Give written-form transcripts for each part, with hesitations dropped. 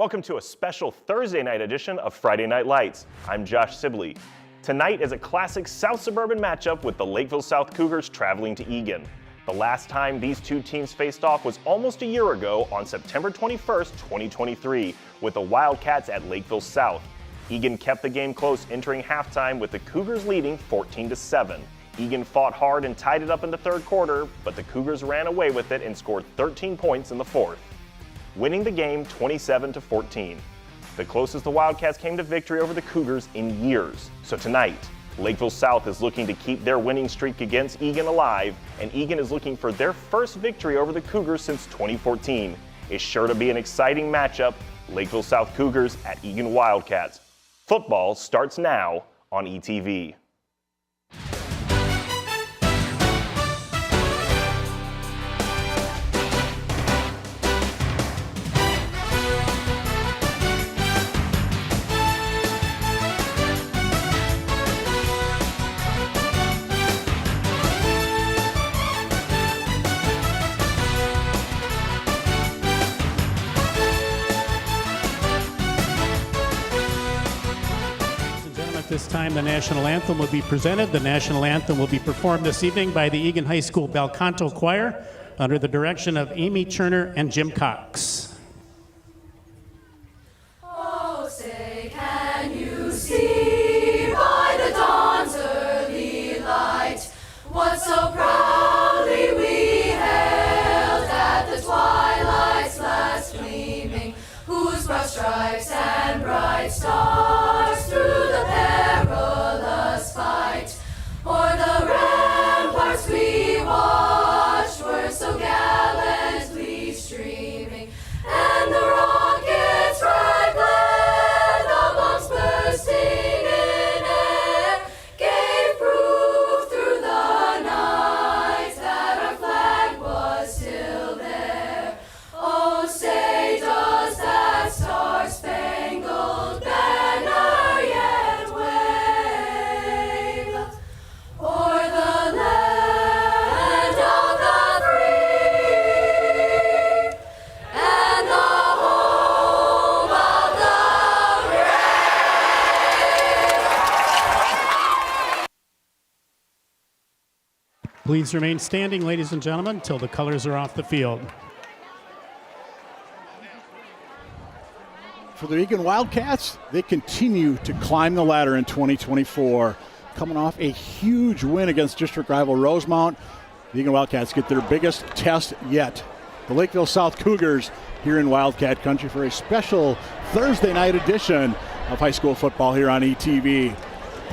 Welcome to a special Thursday night edition of Friday Night Lights. I'm Josh Sibley. Tonight is a classic South Suburban matchup with the Lakeville South Cougars traveling to Eagan. The last time these two teams faced off was almost a year ago on September 21st, 2023, with the Wildcats at Lakeville South. Eagan kept the game close entering halftime with the Cougars leading 14-7. Eagan fought hard and tied it up in the third quarter, but the Cougars ran away with it and scored 13 points in the fourth, winning the game 27-14. The closest the Wildcats came to victory over the Cougars in years. So tonight, Lakeville South is looking to keep their winning streak against Eagan alive, and Eagan is looking for their first victory over the Cougars since 2014. It's sure to be an exciting matchup. Lakeville South Cougars at Eagan Wildcats. Football starts now on ETV. this time the national anthem will be presented. The national anthem will be performed this evening by the Eagan High School Bel Canto Choir under the direction of Amy Turner and Jim Cox. Oh, say, can you see by the dawn's early light what so proudly we hailed at the twilight's last gleaming, whose broad stripes and bright stars through the perilous fight o'er the ramparts we watched were so gallantly streaming, and the rockets' red glare, the bombs bursting in air, gave proof through the night that our flag was still there. Oh, say, does that star-spangled banner yet wave o'er the land of the free and the home of the brave? Please remain standing, ladies and gentlemen, until the colors are off the field. For the Eagan Wildcats, they continue to climb the ladder in 2024. Coming off a huge win against district rival Rosemount, the Eagan Wildcats get their biggest test yet. The Lakeville South Cougars here in Wildcat Country for a special Thursday night edition of high school football here on ETV.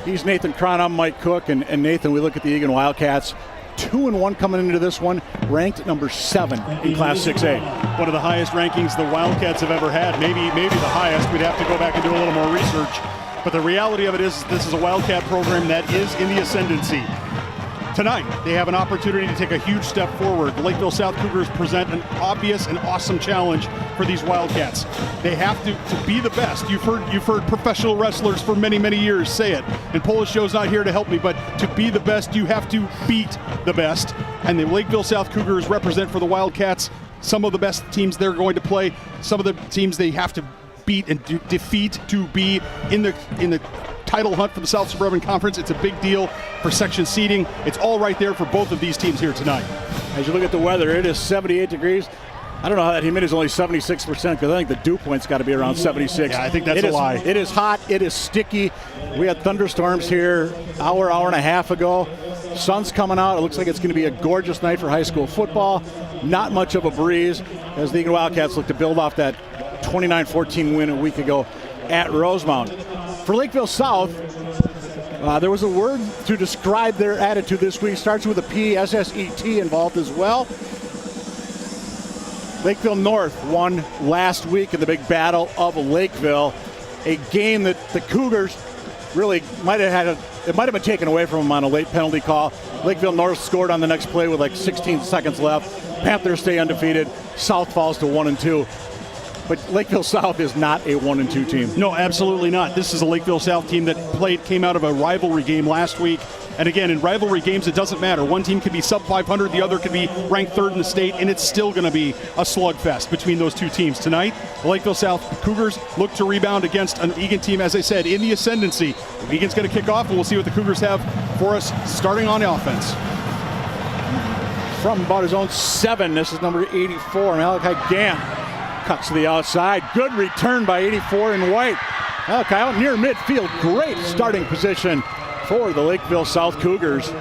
He's Nathan Cron, I'm Mike Cook, and Nathan, we look at the Eagan Wildcats. 2-1 coming into this one, ranked number 7 in Class 6A. One of the highest rankings the Wildcats have ever had, maybe the highest. We'd have to go back and do a little more research. But the reality of it is this is a Wildcat program that is in the ascendancy. Tonight, they have an opportunity to take a huge step forward. The Lakeville South Cougars present an obvious and awesome challenge for these Wildcats. They have to be the best. You've heard professional wrestlers for many, many years say it. And Polish Joe's not here to help me, but to be the best, you have to beat the best. And the Lakeville South Cougars represent for the Wildcats some of the best teams they're going to play, some of the teams they have to beat and defeat to be in the title hunt for the South Suburban Conference. It's a big deal for section seeding. It's all right there for both of these teams here tonight. As you look at the weather, it is 78 degrees. I don't know how that humidity is only 76% because I think the dew point's got to be around 76. Yeah, I think that's a lie. It is hot. It is sticky. We had thunderstorms here hour and a half ago. Sun's coming out. It looks like it's going to be a gorgeous night for high school football. Not much of a breeze as the Eagan Wildcats look to build off that 29-14 win a week ago at Rosemount. For Lakeville South, there was a word to describe their attitude this week. Starts with a P, S-S-E-T involved as well. Lakeville North won last week in the big battle of Lakeville, a game that the Cougars really might have been taken away from them on a late penalty call. Lakeville North scored on the next play with like 16 seconds left. Panthers stay undefeated. South falls to 1-2. But Lakeville South is not a 1-2 team. No, absolutely not. This is a Lakeville South team that came out of a rivalry game last week. And again, in rivalry games, it doesn't matter. One team could be sub 500, the other could be ranked 3rd in the state, and it's still going to be a slugfest between those two teams. Tonight, the Lakeville South Cougars look to rebound against an Eagan team, as I said, in the ascendancy. Eagan's going to kick off, and we'll see what the Cougars have for us starting on offense. From about his own 7, this is number 84, Malachi Gant. Cuts to the outside. Good return by 84 in white. Malachi out near midfield. Great starting position for the Lakeville South Cougars.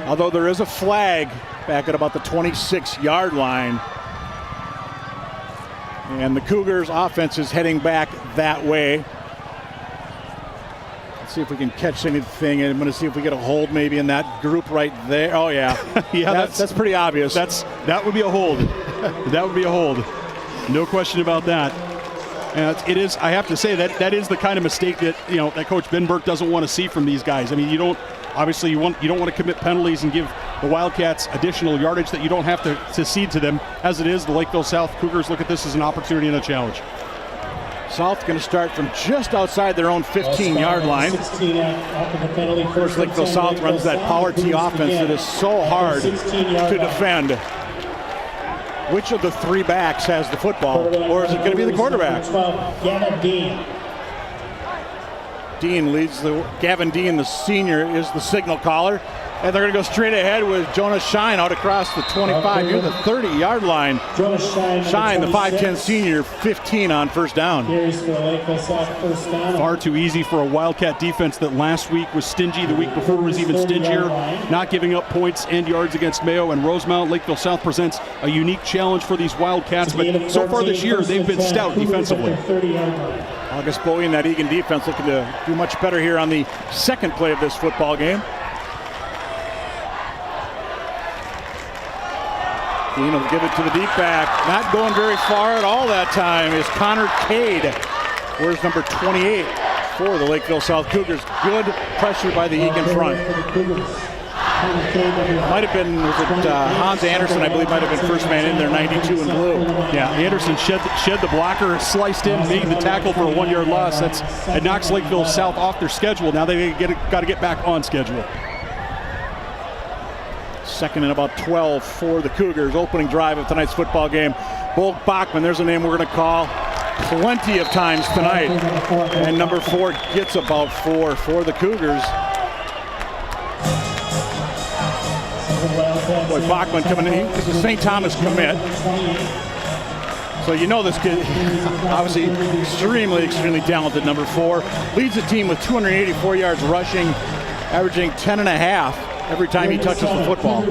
Although there is a flag back at about the 26-yard line. And the Cougars offense is heading back that way. Let's see if we can catch anything. I'm going to see if we get a hold maybe in that group right there. Oh, yeah. Yeah, that's pretty obvious. That would be a hold. That would be a hold. No question about that. And it is. I have to say that is the kind of mistake that that Coach Ben Burke doesn't want to see from these guys. I mean, you don't want to commit penalties and give the Wildcats additional yardage that you don't have to cede to them. As it is, the Lakeville South Cougars look at this as an opportunity and a challenge. South going to start from just outside their own 15-yard line. Of course, Lakeville South runs that power T offense that is so hard to defend. Which of the 3 backs has the football, or is it going to be the quarterback? Dean leads Gavin Dean, the senior, is the signal caller. And they're going to go straight ahead with Jonas Shine out across the 25 near the 30-yard line. Shine, the 5'10 senior, 15 on first down. Far too easy for a Wildcat defense that last week was stingy, the week before was even stingier, not giving up points and yards against Mayo and Rosemount. Lakeville South presents a unique challenge for these Wildcats, but so far this year they've been stout defensively. August Bowie and that Eagan defense looking to do much better here on the second play of this football game. Dean will give it to the deep back. Not going very far at all that time is Connor Cade. Where's number 28 for the Lakeville South Cougars? Good pressure by the Eagan front. Might have been, Hans Anderson, I believe, might have been first man in there, 92 in blue. Yeah, Anderson shed the blocker, sliced in, made the tackle for a 1-yard loss. It knocks Lakeville South off their schedule. Now they got to get back on schedule. Second and about 12 for the Cougars. Opening drive of tonight's football game. Bulk Bachman, there's a name we're going to call plenty of times tonight. And number 4 gets about 4 for the Cougars. Boy, Bachman coming in. He's a St. Thomas commit. So you know this kid, obviously extremely talented, number 4. Leads the team with 284 yards rushing, averaging 10.5 every time he touches the football. We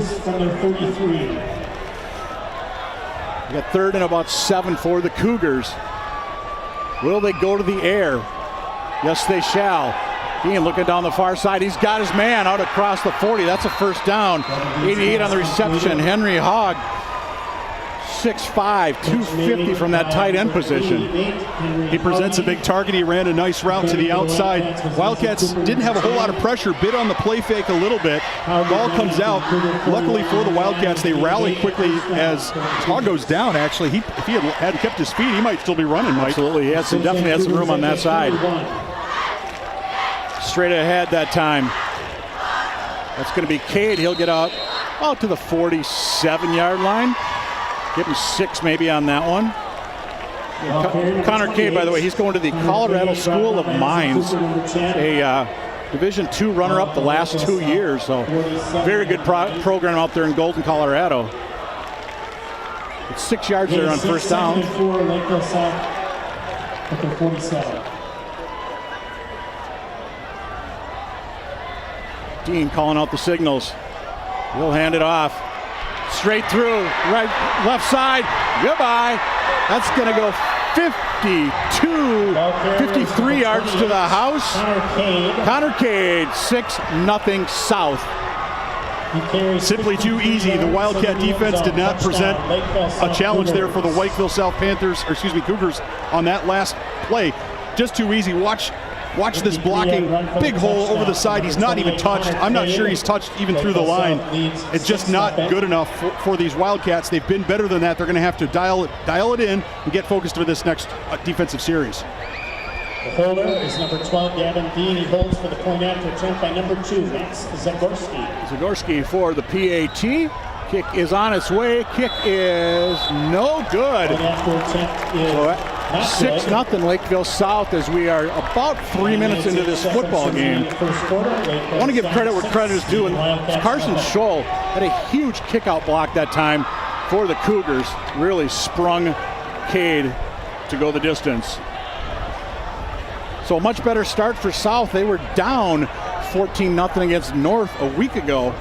got third and about 7 for the Cougars. Will they go to the air? Yes, they shall. Dean looking down the far side. He's got his man out across the 40. That's a first down. 88 on the reception. Henry Hogg, 6'5", 250 from that tight end position. He presents a big target. He ran a nice route to the outside. Wildcats didn't have a whole lot of pressure, bit on the play fake a little bit. Ball comes out. Luckily for the Wildcats, they rally quickly as Hogg goes down, actually. If he had kept his feet, he might still be running, Mike. Absolutely. He definitely had some room on that side. Straight ahead that time. That's going to be Cade. He'll get out to the 47-yard line. Give him 6 maybe on that one. Connor Cade, by the way, he's going to the Colorado School of Mines, a Division II runner-up the last 2 years. So very good program out there in Golden, Colorado. It's 6 yards there on first down. Dean calling out the signals. He'll hand it off. Straight through, left side, goodbye. That's going to go 53 yards to the house. Connor Cade, 6-0 South. Simply too easy. The Wildcat defense did not present a challenge there for the Lakeville South Cougars on that last play. Just too easy. Watch this blocking, big hole over the side. He's not even touched. I'm not sure he's touched even through the line. It's just not good enough for these Wildcats. They've been better than that. They're going to have to dial it in and get focused for this next defensive series. The holder is number 12, Gavin Dean. He holds for the point after attempt by number 2, Max Zagorski. Zagorski for the PAT. Kick is on its way. Kick is no good. Point after attempt is 6-0 Lakeville South as we are about 3 minutes into this football game. I want to give credit where credit is due. And Carson Scholl had a huge kick-out block that time for the Cougars. Really sprung Cade to go the distance. So a much better start for South. They were down 14-0 against North a week ago.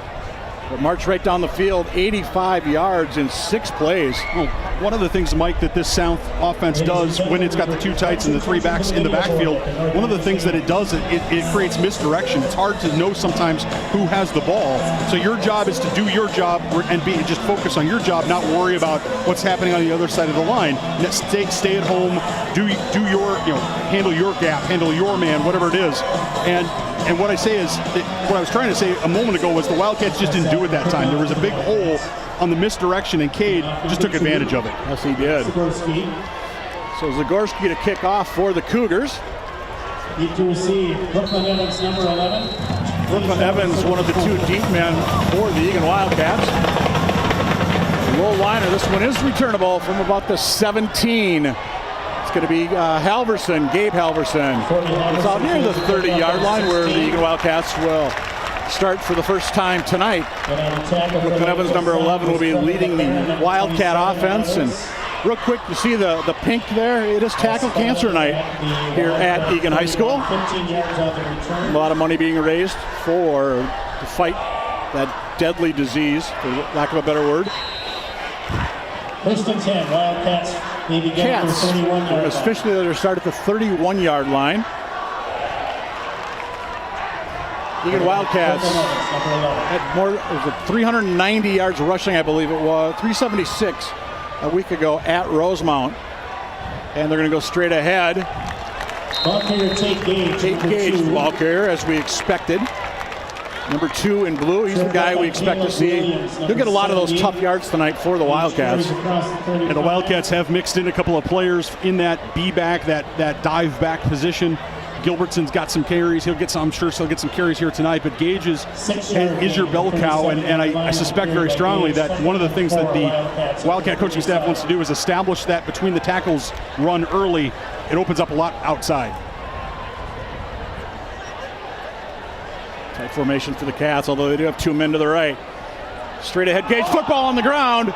But marched right down the field, 85 yards in 6 plays. Well, one of the things, Mike, that this South offense does when it's got the 2 tights and the 3 backs in the backfield, one of the things that it does, it creates misdirection. It's hard to know sometimes who has the ball. So your job is to do your job and just focus on your job, not worry about what's happening on the other side of the line. Stay at home, do your, handle your gap, handle your man, whatever it is. And what I say is, what I was trying to say a moment ago was the Wildcats just didn't do it that time. There was a big hole on the misdirection, and Cade just took advantage of it. Yes, he did. So Zagorski to kick off for the Cougars. Need to receive Brooklyn Evans, number 11. Brooklyn Evans, one of the 2 deep men for the Eagan Wildcats. Low liner, this one is returnable from about the 17 It's going to be Halverson, Gabe Halverson. It's out near the 30-yard line where the Eagan Wildcats will start for the first time tonight. Brooklyn Evans, number 11, will be leading the Wildcat offense. And real quick, you see the pink there? It is Tackle Cancer Night here at Eagan High School. A lot of money being raised to fight that deadly disease, for lack of a better word. First and 10, Wildcats. They begin at the 31-yard line. Officially, they're start at the 31-yard line. Eagan Wildcats had more, it was 390 yards rushing, I believe it was, 376 a week ago at Rosemount. And they're going to go straight ahead. Ball carrier Tate Gage. Tate Gage, the ball carrier, as we expected. Number 2 in blue, he's the guy we expect to see. He'll get a lot of those tough yards tonight for the Wildcats. And the Wildcats have mixed in a couple of players in that B-back, that dive back position. Gilbertson's got some carries. He'll get some, I'm sure he'll get some carries here tonight. But Gage is your bell cow, and I suspect very strongly that one of the things that the Wildcat coaching staff wants to do is establish that between the tackles run early, it opens up a lot outside. Tight formation for the Cats, although they do have 2 men to the right. Straight ahead, Gage, football on the ground.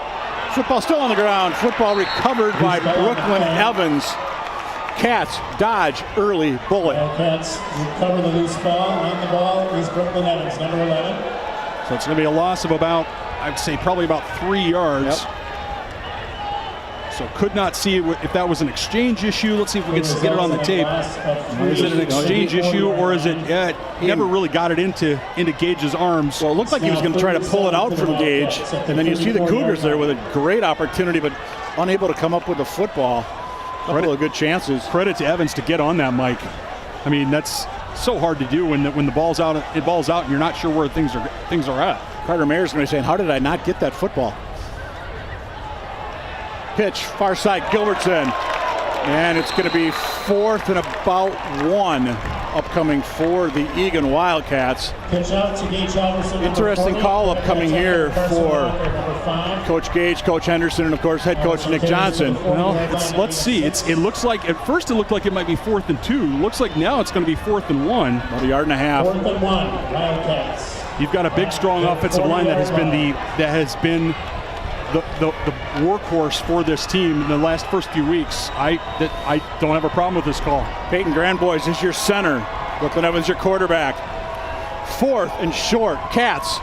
Football still on the ground. Football recovered by Brooklyn Evans. Cats dodge early bullet. Wildcats recover the loose ball. On the ball is Brooklyn Evans, number 11. So it's going to be a loss of about, I'd say probably about 3 yards. Yep. So could not see if that was an exchange issue. Let's see if we can get it on the tape. Is it an exchange issue, or is it, he never really got it into Gage's arms? Well, it looked like he was going to try to pull it out from Gage. And then you see the Cougars there with a great opportunity, but unable to come up with the football. Couple of good chances. Credit to Evans to get on that, Mike. I mean, that's so hard to do when the ball's out. It ball's out, and you're not sure where things are at. Carter Mayer's going to be saying, "How did I not get that football?" Pitch, far side, Gilbertson, and it's going to be 4th and about 1 upcoming for the Eagan Wildcats. Pitch out to Gage Halverson. Interesting call upcoming here for Coach Gage, Coach Henderson, and of course head coach Nick Johnson. Well, let's see. It looks like at first it looked like it might be 4th and 2. Looks like now it's going to to be 4th and 1. About a yard and a half. 4th and 1, Wildcats. You've got a big, strong offensive line that has been the workhorse for this team in the last first few weeks. I don't have a problem with this call. Peyton Grandboys is your center. Brooklyn Evans your quarterback. 4th and short. Cats.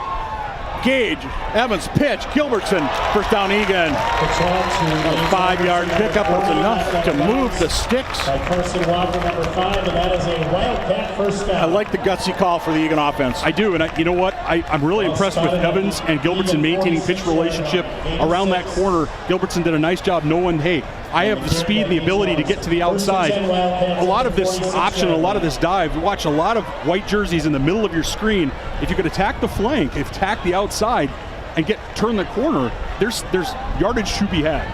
Gage. Evans pitch. Gilbertson. First down Eagan. A 5-yard pickup was enough to move the sticks. By Carson Walker, number 5, and that is a Wildcat first down. I like the gutsy call for the Eagan offense. I do, and you know what? I'm really impressed with Evans and Gilbertson maintaining pitch relationship around that corner. Gilbertson did a nice job knowing, hey, I have the speed and the ability to get to the outside. A lot of this option, a lot of this dive, you watch a lot of white jerseys in the middle of your screen. If you could attack the flank, attack the outside, and turn the corner, there's yardage to be had.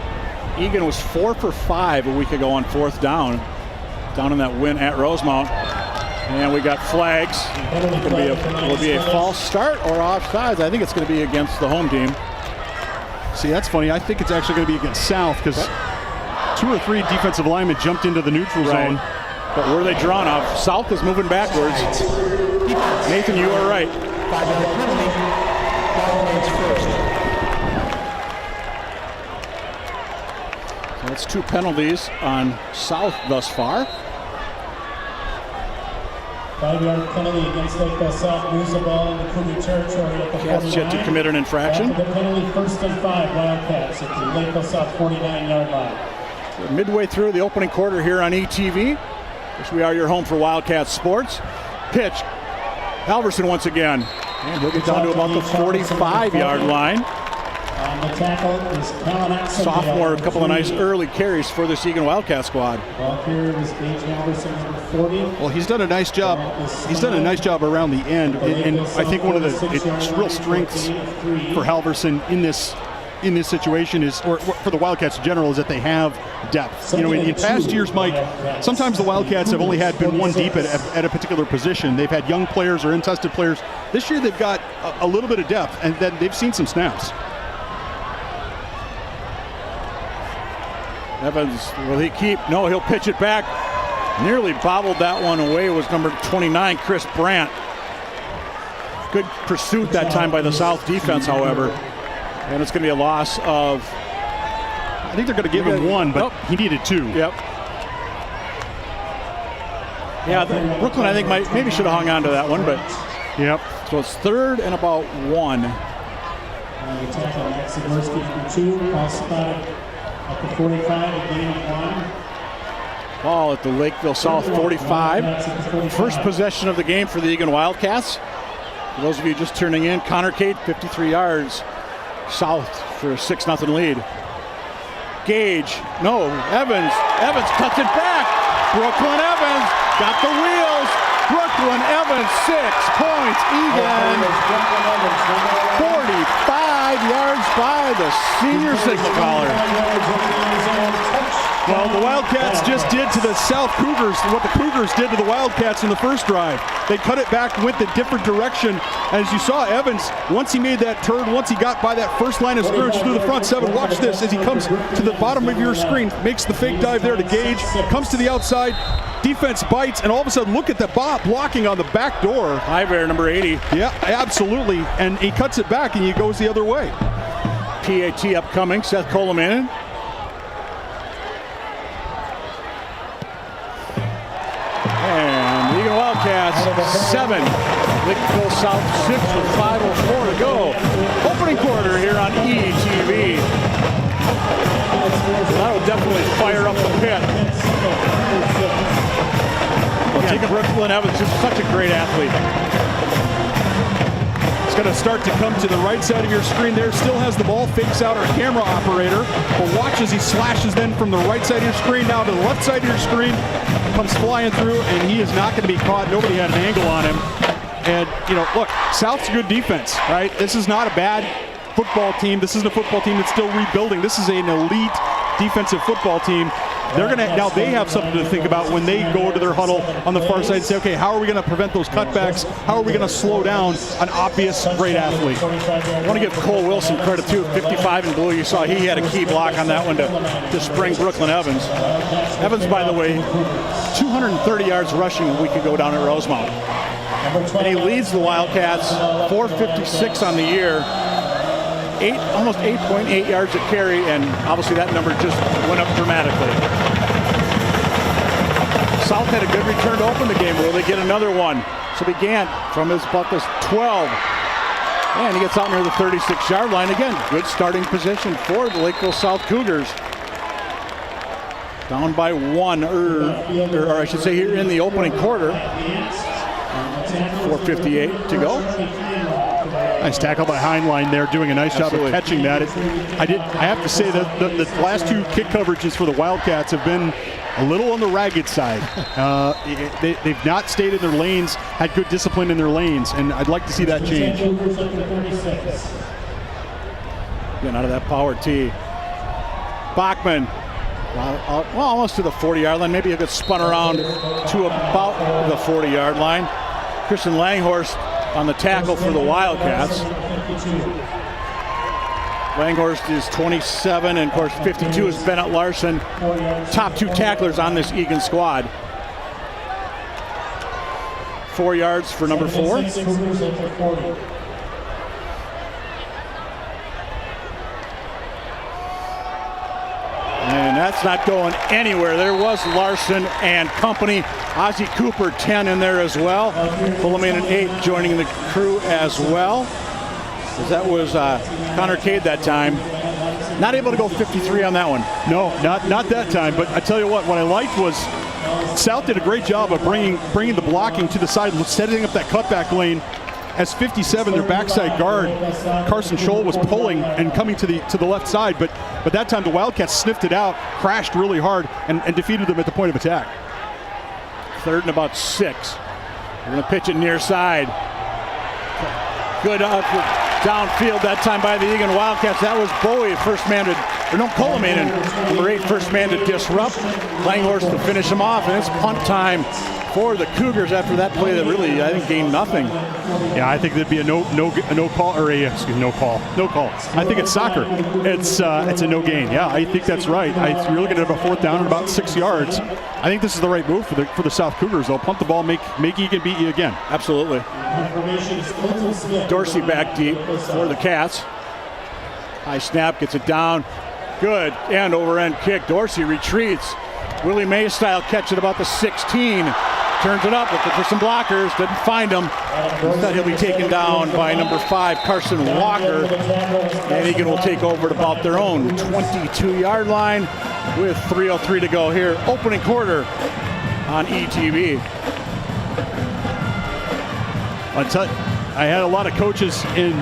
Eagan was 4 for 5 a week ago on 4th down in that win at Rosemount. And we got flags. It will be a false start or offsides. I think it's going to be against the home team. See, that's funny. I think it's actually going to be against South because 2 or 3 defensive linemen jumped into the neutral zone. But where they drawn off? South is moving backwards. Nathan, you are right. 5-yard penalty. First. So that's 2 penalties on South thus far. 5-yard penalty against Lakeville South. Moves the ball into Cougar territory at the 49. Cats yet to commit an infraction. After the penalty, 1st and 5, Wildcats at the Lakeville South 49-yard line. We're midway through the opening quarter here on ETV. Yes, we are your home for Wildcat sports. Pitch. Halverson once again. And he'll get down to about the 45-yard line. On the tackle is Callan. Sophomore, a couple of nice early carries for this Eagan Wildcat squad. Ball carrier is Gage Halverson, number 40. Well, he's done a nice job. He's done a nice job around the end, and I think one of the real strengths for Halverson in this situation is, or for the Wildcats in general, is that they have depth. You know, in past years, Mike, sometimes the Wildcats have only been one deep at a particular position. They've had young players or untested players. This year they've got a little bit of depth, and then they've seen some snaps. Evans, will he keep? No, he'll pitch it back. Nearly bobbled that one away. It was number 29, Chris Brandt. Good pursuit that time by the South defense, however. And it's going to be a loss of... I think they're going to give him one, but he needed two. Yep. Yeah, Brooklyn, I think, maybe should have hung on to that one, but... Yep. So it's 3rd and about 1. The tackle, Max Zagorski for 2, ball spotted at the 45, a gain of 1. Ball at the Lakeville South 45. First possession of the game for the Eagan Wildcats. For those of you just turning in, Connor Cate, 53 yards. South for a 6-0 lead. Gage, no, Evans cuts it back. Brooklyn Evans got the wheels. Brooklyn Evans, 6 points. Eagan, 45 yards by the senior signal caller. Well, the Wildcats just did to the South Cougars what the Cougars did to the Wildcats in the first drive. They cut it back, went the different direction. As you saw, Evans, once he made that turn, once he got by that first line of scrimmage through the front 7, watch this as he comes to the bottom of your screen, makes the fake dive there to Gage, comes to the outside, defense bites, and all of a sudden, look at the blocking on the back door. High bear, number 80. Yeah, absolutely. And he cuts it back and he goes the other way. PAT upcoming, Seth Coleman. And the Eagan Wildcats 7, Lakeville South 6 with 5:04 to go. Opening quarter here on ETV. That'll definitely fire up the pit. Again, Brooklyn Evans, just such a great athlete. It's going to start to come to the right side of your screen there. Still has the ball, fakes out our camera operator. But watch as he slashes then from the right side of your screen now to the left side of your screen. Comes flying through, and he is not going to be caught. Nobody had an angle on him. And, you know, look, South's a good defense, right? This is not a bad football team. This isn't a football team that's still rebuilding. This is an elite defensive football team. They're going to, now they have something to think about when they go to their huddle on the far side and say, okay, how are we going to prevent those cutbacks? How are we going to slow down an obvious great athlete? I want to give Cole Wilson credit too, 55 in blue. You saw he had a key block on that one to spring Brooklyn Evans. Evans, by the way, 230 yards rushing a week ago down at Rosemount. And he leads the Wildcats, 456 on the year. Almost 8.8 yards a carry, and obviously that number just went up dramatically. South had a good return to open the game. Will they get another one? So began from his buckles 12. And he gets out near the 36-yard line. Again, good starting position for the Lakeville South Cougars. Down by 1, or I should say here in the opening quarter. 4:58 to go. Nice tackle by Heinlein there, doing a nice job of catching that. I have to say that the last 2 kick coverages for the Wildcats have been a little on the ragged side. They've not stayed in their lanes, had good discipline in their lanes, and I'd like to see that change. Getting out of that power tee. Bachman, well, almost to the 40-yard line. Maybe he'll get spun around to about the 40-yard line. Christian Langhorst on the tackle for the Wildcats. Langhorst is 27, and of course 52 is Bennett Larson. Top 2 tacklers on this Eagan squad. 4 yards for number 4. And that's not going anywhere. There was Larson and company. Ozzie Cooper, 10 in there as well. Fullerman and 8 joining the crew as well. As that was Connor Cade that time. Not able to go 53 on that one. No, not that time. But I tell you what I liked was South did a great job of bringing the blocking to the side, setting up that cutback lane. As 57, their backside guard, Carson Scholl, was pulling and coming to the left side, but that time the Wildcats sniffed it out, crashed really hard, and defeated them at the point of attack. 3rd and about 6. They're going to pitch it near side. Good downfield that time by the Eagan Wildcats. That was Bowie, first man to, or no, Coleman, number 8, first man to disrupt. Langhorst to finish him off, and it's punt time for the Cougars after that play that really, I think, gained nothing. Yeah, I think there'd be a no call, or no call. I think it's soccer. It's a no gain. Yeah, I think that's right. You're looking at a 4th down and about 6 yards. I think this is the right move for the South Cougars. They'll punt the ball, make Eagan beat you again. Absolutely. Dorsey back deep for the Cats. High snap, gets it down. Good end over end kick. Dorsey retreats. Willie May style catch at about the 16. Turns it up, looking for some blockers. Doesn't find them. Instead, he'll be taken down by number 5, Carson Walker. And Eagan will take over at about their own 22-yard line with 3:03 to go here. Opening quarter on ETV. I had a lot of coaches in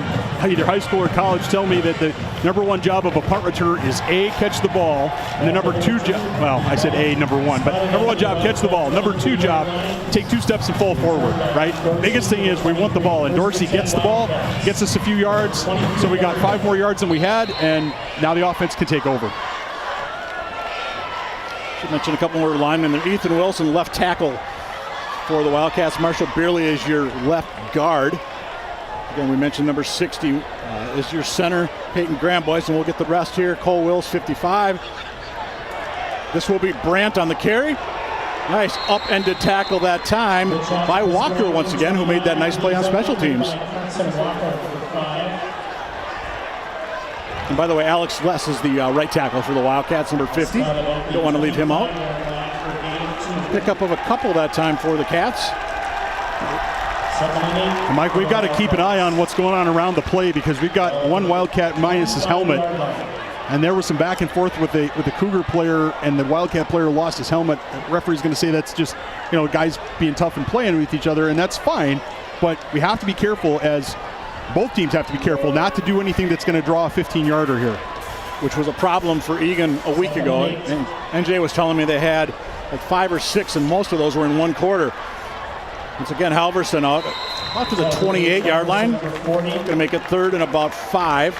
either high school or college tell me that the number 1 job of a punt returner is A, catch the ball, and the number 2 job, well, I said A, number 1, but number 1 job, catch the ball. Number 2 job, take 2 steps and fall forward, right? Biggest thing is we want the ball, and Dorsey gets the ball, gets us a few yards, so we got 5 more yards than we had, and now the offense can take over. Should mention a couple more linemen there. Ethan Wilson, left tackle for the Wildcats. Marshall Beerley is your left guard. Again, we mentioned number 60 is your center, Peyton Grambois, and we'll get the rest here. Cole Wills, 55. This will be Brandt on the carry. Nice up-ended tackle that time by Walker once again, who made that nice play on special teams. And by the way, Alex Less is the right tackle for the Wildcats, number 50. Don't want to leave him out. Pickup of a couple that time for the Cats. Mike, we've got to keep an eye on what's going on around the play because we've got one Wildcat minus his helmet, and there was some back and forth with the Cougar player, and the Wildcat player lost his helmet. The referee's going to say that's just, guys being tough and playing with each other, and that's fine, but we have to be careful, as both teams have to be careful not to do anything that's going to draw a 15-yarder here. Which was a problem for Eagan a week ago, and NJ was telling me they had like 5 or 6, and most of those were in one quarter. Once again, Halverson out to the 28-yard line. Going to make it 3rd and about 5.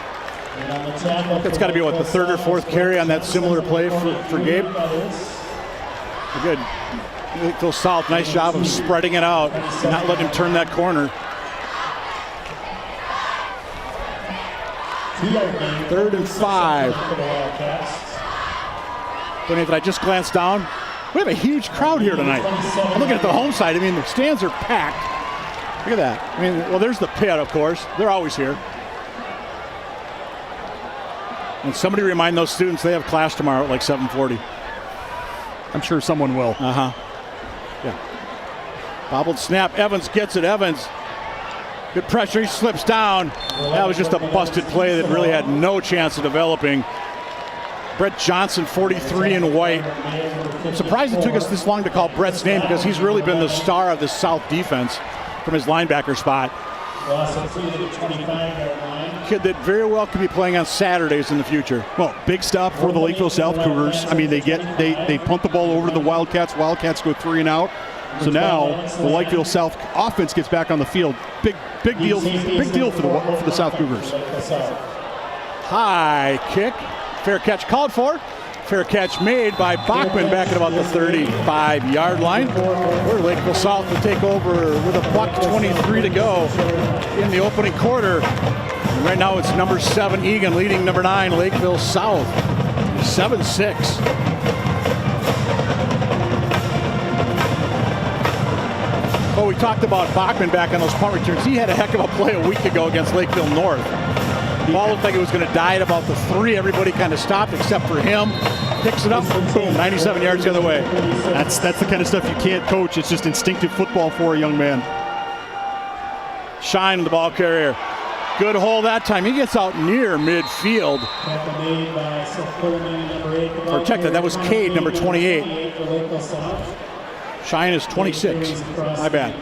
That's got to be, what, the 3rd or 4th carry on that similar play for Gabe. Good. Lakeville South, nice job of spreading it out, not letting him turn that corner. 3rd and 5. But Nathan, I just glanced down. We have a huge crowd here tonight. I'm looking at the home side. I mean, the stands are packed. Look at that. I mean, well, there's the pit, of course. They're always here. And somebody remind those students they have class tomorrow at like 7:40. I'm sure someone will. Yeah. Bobbled snap. Evans gets it. Evans. Good pressure. He slips down. That was just a busted play that really had no chance of developing. Brett Johnson, 43 in white. I'm surprised it took us this long to call Brett's name because he's really been the star of the South defense from his linebacker spot. Kid that very well could be playing on Saturdays in the future. Well, big stop for the Lakeville South Cougars. I mean, they punt the ball over to the Wildcats. Wildcats go 3 and out. So now the Lakeville South offense gets back on the field. Big deal for the South Cougars. High kick. Fair catch called for. Fair catch made by Bachman back at about the 35-yard line. Where Lakeville South will take over with a $1:23 to go in the opening quarter. And right now it's number 7 Eagan leading number 9 Lakeville South. 7-6. Well, we talked about Bachman back on those punt returns. He had a heck of a play a week ago against Lakeville North. The ball looked like it was going to die at about the 3. Everybody kind of stopped except for him. Picks it up, boom, 97 yards the other way. That's the kind of stuff you can't coach. It's just instinctive football for a young man. Shine, the ball carrier. Good hole that time. He gets out near midfield. Or check that was Cade, number 28. Shine is 26. My bad.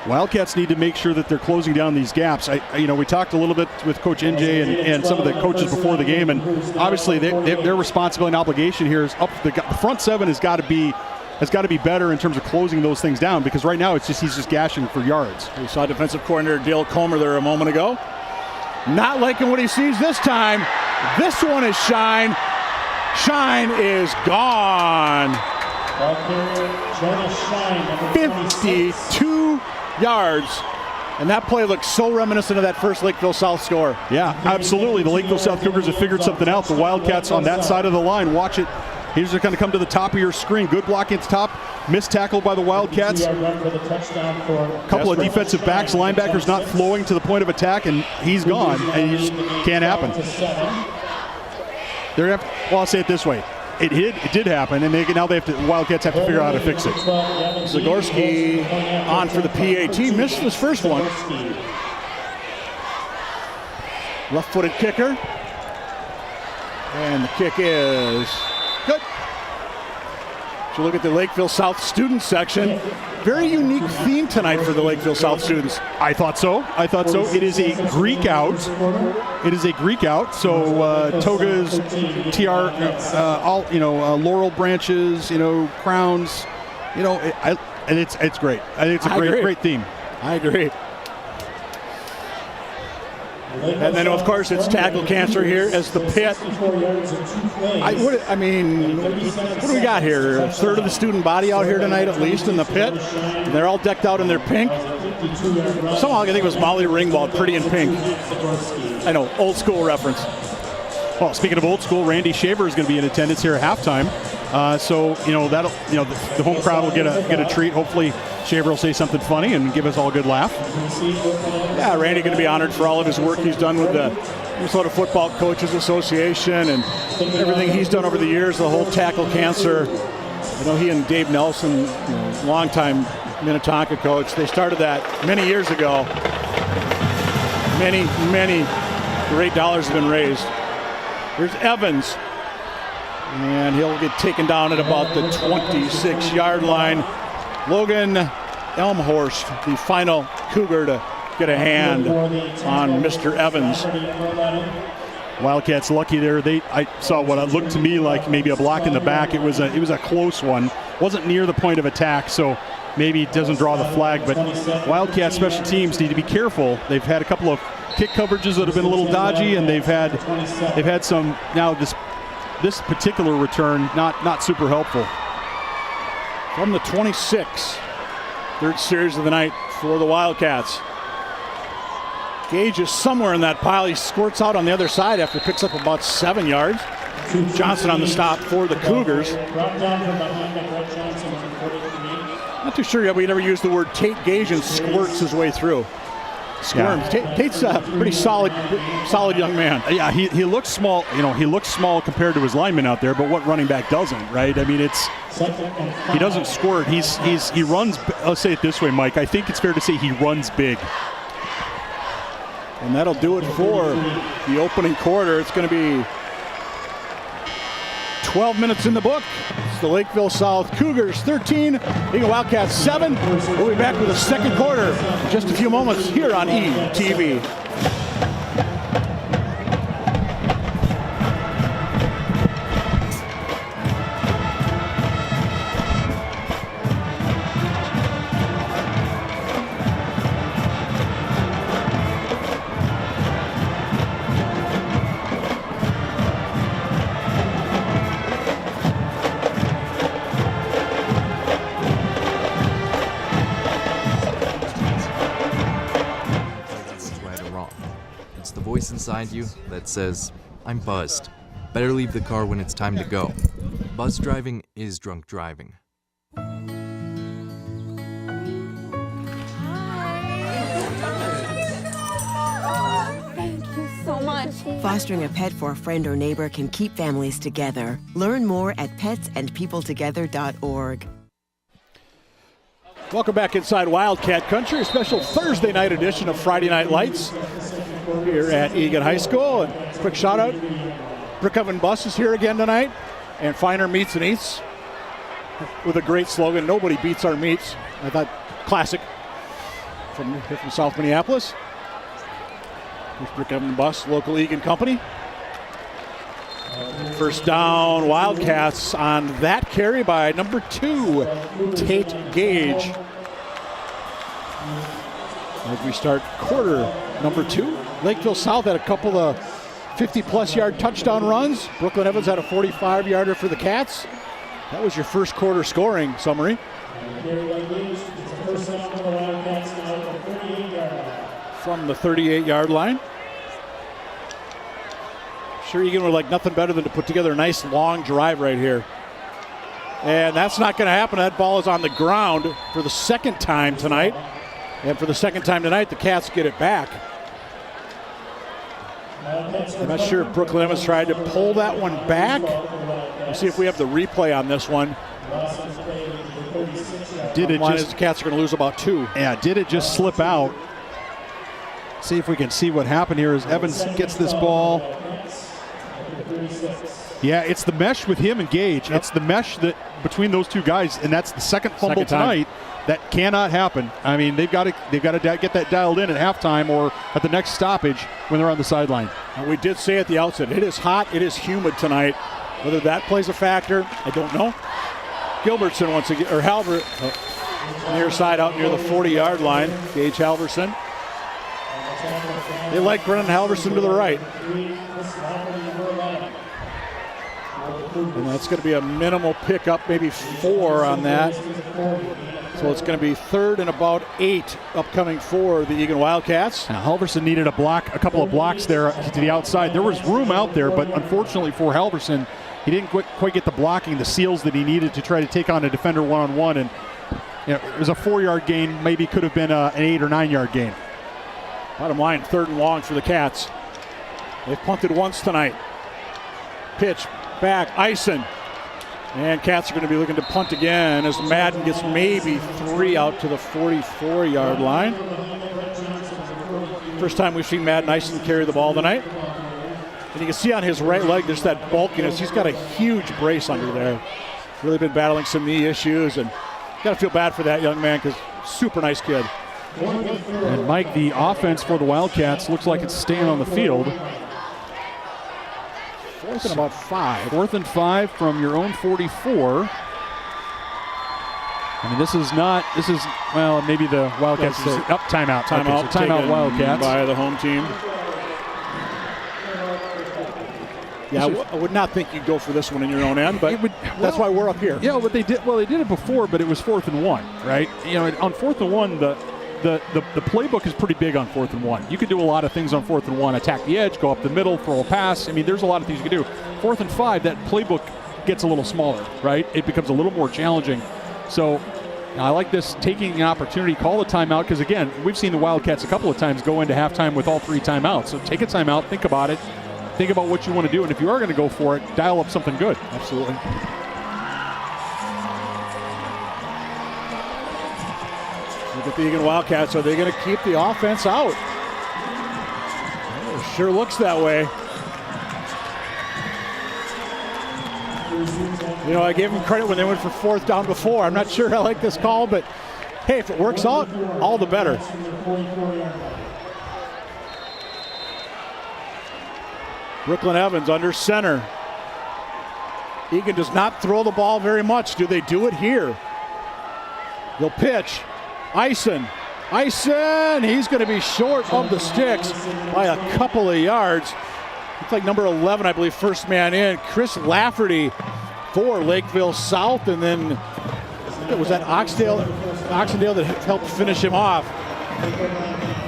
Wildcats need to make sure that they're closing down these gaps. We talked a little bit with Coach NJ and some of the coaches before the game, and obviously their responsibility and obligation here is up. The front 7 has got to be better in terms of closing those things down, because right now he's just gashing for yards. We saw defensive coordinator Dale Comer there a moment ago. Not liking what he sees this time. This one is Shine. Shine is gone. 52 yards. And that play looks so reminiscent of that first Lakeville South score. Yeah, absolutely. The Lakeville South Cougars have figured something out. The Wildcats on that side of the line. Watch it. He's just going to come to the top of your screen. Good block at the top. Missed tackle by the Wildcats. A couple of defensive backs. Linebackers not flowing to the point of attack, and he's gone. And he just can't happen. Well, I'll say it this way. It did happen, and Wildcats have to figure out how to fix it. Zagorski on for the PAT. Missed his first one. Left-footed kicker. And the kick is good. So look at the Lakeville South student section. Very unique theme tonight for the Lakeville South students. I thought so. It is a Greek out. So togas, tiara, laurel branches, crowns, and it's great. I think it's a great theme. I agree. And then, of course, it's tackle cancer here as the pit. What do we got here? A third of the student body out here tonight, at least, in the pit. And they're all decked out in their pink. Somehow I think it was Molly Ringwald, pretty in pink. I know, old school reference. Well, speaking of old school, Randy Shaver is going to be in attendance here at halftime. The home crowd will get a treat. Hopefully, Shaver will say something funny and give us all a good laugh. Yeah, Randy going to be honored for all of his work he's done with the Minnesota Football Coaches Association and everything he's done over the years. The whole tackle cancer. I know he and Dave Nelson, longtime Minnetonka coach, they started that many years ago. Many great dollars have been raised. Here's Evans. And he'll get taken down at about the 26-yard line. Logan Elmhorst, the final Cougar to get a hand on Mr. Evans. Wildcats lucky there. I saw what looked to me like maybe a block in the back. It was a close one. Wasn't near the point of attack, so maybe it doesn't draw the flag. But Wildcat special teams need to be careful. They've had a couple of kick coverages that have been a little dodgy, and they've had some now this particular return not super helpful. From the 26, third series of the night for the Wildcats. Gage is somewhere in that pile. He squirts out on the other side after picks up about 7 yards. Johnson on the stop for the Cougars. Not too sure yet. We never used the word Tate Gage and squirts his way through. Squirms. Yeah. Tate's a pretty solid young man. Yeah, he looks small. He looks small compared to his lineman out there. But what running back doesn't, right? I mean, he doesn't squirt. He runs. I'll say it this way, Mike. I think it's fair to say he runs big. And that'll do it for the opening quarter. It's going to be 12 minutes in the book. It's the Lakeville South Cougars 13, Eagan Wildcats 7. We'll be back with the second quarter in just a few moments here on ETV. Inside you that says, I'm buzzed. Better leave the car when it's time to go. Buzz driving is drunk driving. Thank you so much. Fostering a pet for a friend or neighbor can keep families together. Learn more at petsandpeopletogether.org. Welcome back inside Wildcat Country, a special Thursday night edition of Friday Night Lights here at Eagan High School. And quick shout out, Brick Oven Bus is here again tonight, and Finer Meats and Eats with a great slogan, nobody beats our meats. I thought classic from South Minneapolis. Here's Brick Oven Bus, local Eagan company. First down, Wildcats on that carry by number 2, Tate Gage. As we start quarter number 2, Lakeville South had a couple of 50-plus yard touchdown runs. Brooklyn Evans had a 45-yarder for the Cats. That was your first quarter scoring summary. From the 38-yard line. Sure, Eagan would like nothing better than to put together a nice long drive right here. And that's not going to happen. That ball is on the ground for the second time tonight. And for the second time tonight, the Cats get it back. I'm not sure if Brooklyn Evans tried to pull that one back. Let's see if we have the replay on this one. Did it just? The Cats are going to lose about 2. Yeah. Did it just slip out? See if we can see what happened here as Evans gets this ball. Yeah, it's the mesh with him and Gage. Yep. It's the mesh that between those two guys, and that's the second fumble tonight. That cannot happen. I mean, they've got to get that dialed in at halftime or at the next stoppage when they're on the sideline. And we did say at the outset, it is hot, it is humid tonight. Whether that plays a factor, I don't know. Gilbertson once again, or Halver, near side out near the 40-yard line. Gage Halverson. They like Brennan Halverson to the right. And that's going to be a minimal pickup, maybe 4 on that. So it's going to be 3rd and about 8 upcoming for the Eagan Wildcats. Now, Halverson needed a couple of blocks there to the outside. There was room out there, but unfortunately for Halverson, he didn't quite get the blocking, the seals that he needed to try to take on a defender one-on-one. And it was a 4-yard gain, maybe could have been an 8 or 9-yard gain. Bottom line, 3rd and long for the Cats. They've punted once tonight. Pitch back, Eisen. And Cats are going to be looking to punt again as Madden gets maybe 3 out to the 44-yard line. First time we've seen Madden Eisen carry the ball tonight. And you can see on his right leg, there's that bulkiness. He's got a huge brace under there. Really been battling some knee issues, and got to feel bad for that young man because super nice kid. And Mike, the offense for the Wildcats looks like it's staying on the field. 4th and about 5. 4th and 5 from your own 44. I mean, well, maybe the Wildcats say timeout. Timeout, okay, so timeout Wildcats. By the home team. Yeah, I would not think you'd go for this one in your own end, but that's why we're up here. Yeah, what they did it before, but it was 4th and 1, right? On 4th and 1, the playbook is pretty big on 4th and 1. You can do a lot of things on 4th and 1, attack the edge, go up the middle, throw a pass. I mean, there's a lot of things you can do. 4th and 5, that playbook gets a little smaller, right? It becomes a little more challenging. So I like this, taking an opportunity, call a timeout, because again, we've seen the Wildcats a couple of times go into halftime with all 3 timeouts. So take a timeout, think about it, think about what you want to do, and if you are going to go for it, dial up something good. Absolutely. Look at the Eagan Wildcats. Are they going to keep the offense out? It sure looks that way. I gave them credit when they went for 4th down before. I'm not sure I like this call, but hey, if it works out, all the better. Brooklyn Evans under center. Eagan does not throw the ball very much. Do they do it here? They'll pitch. Eisen. He's going to be short of the sticks by a couple of yards. It's like number 11, I believe, first man in. Chris Lafferty for Lakeville South, and then it was that Oxendale that helped finish him off.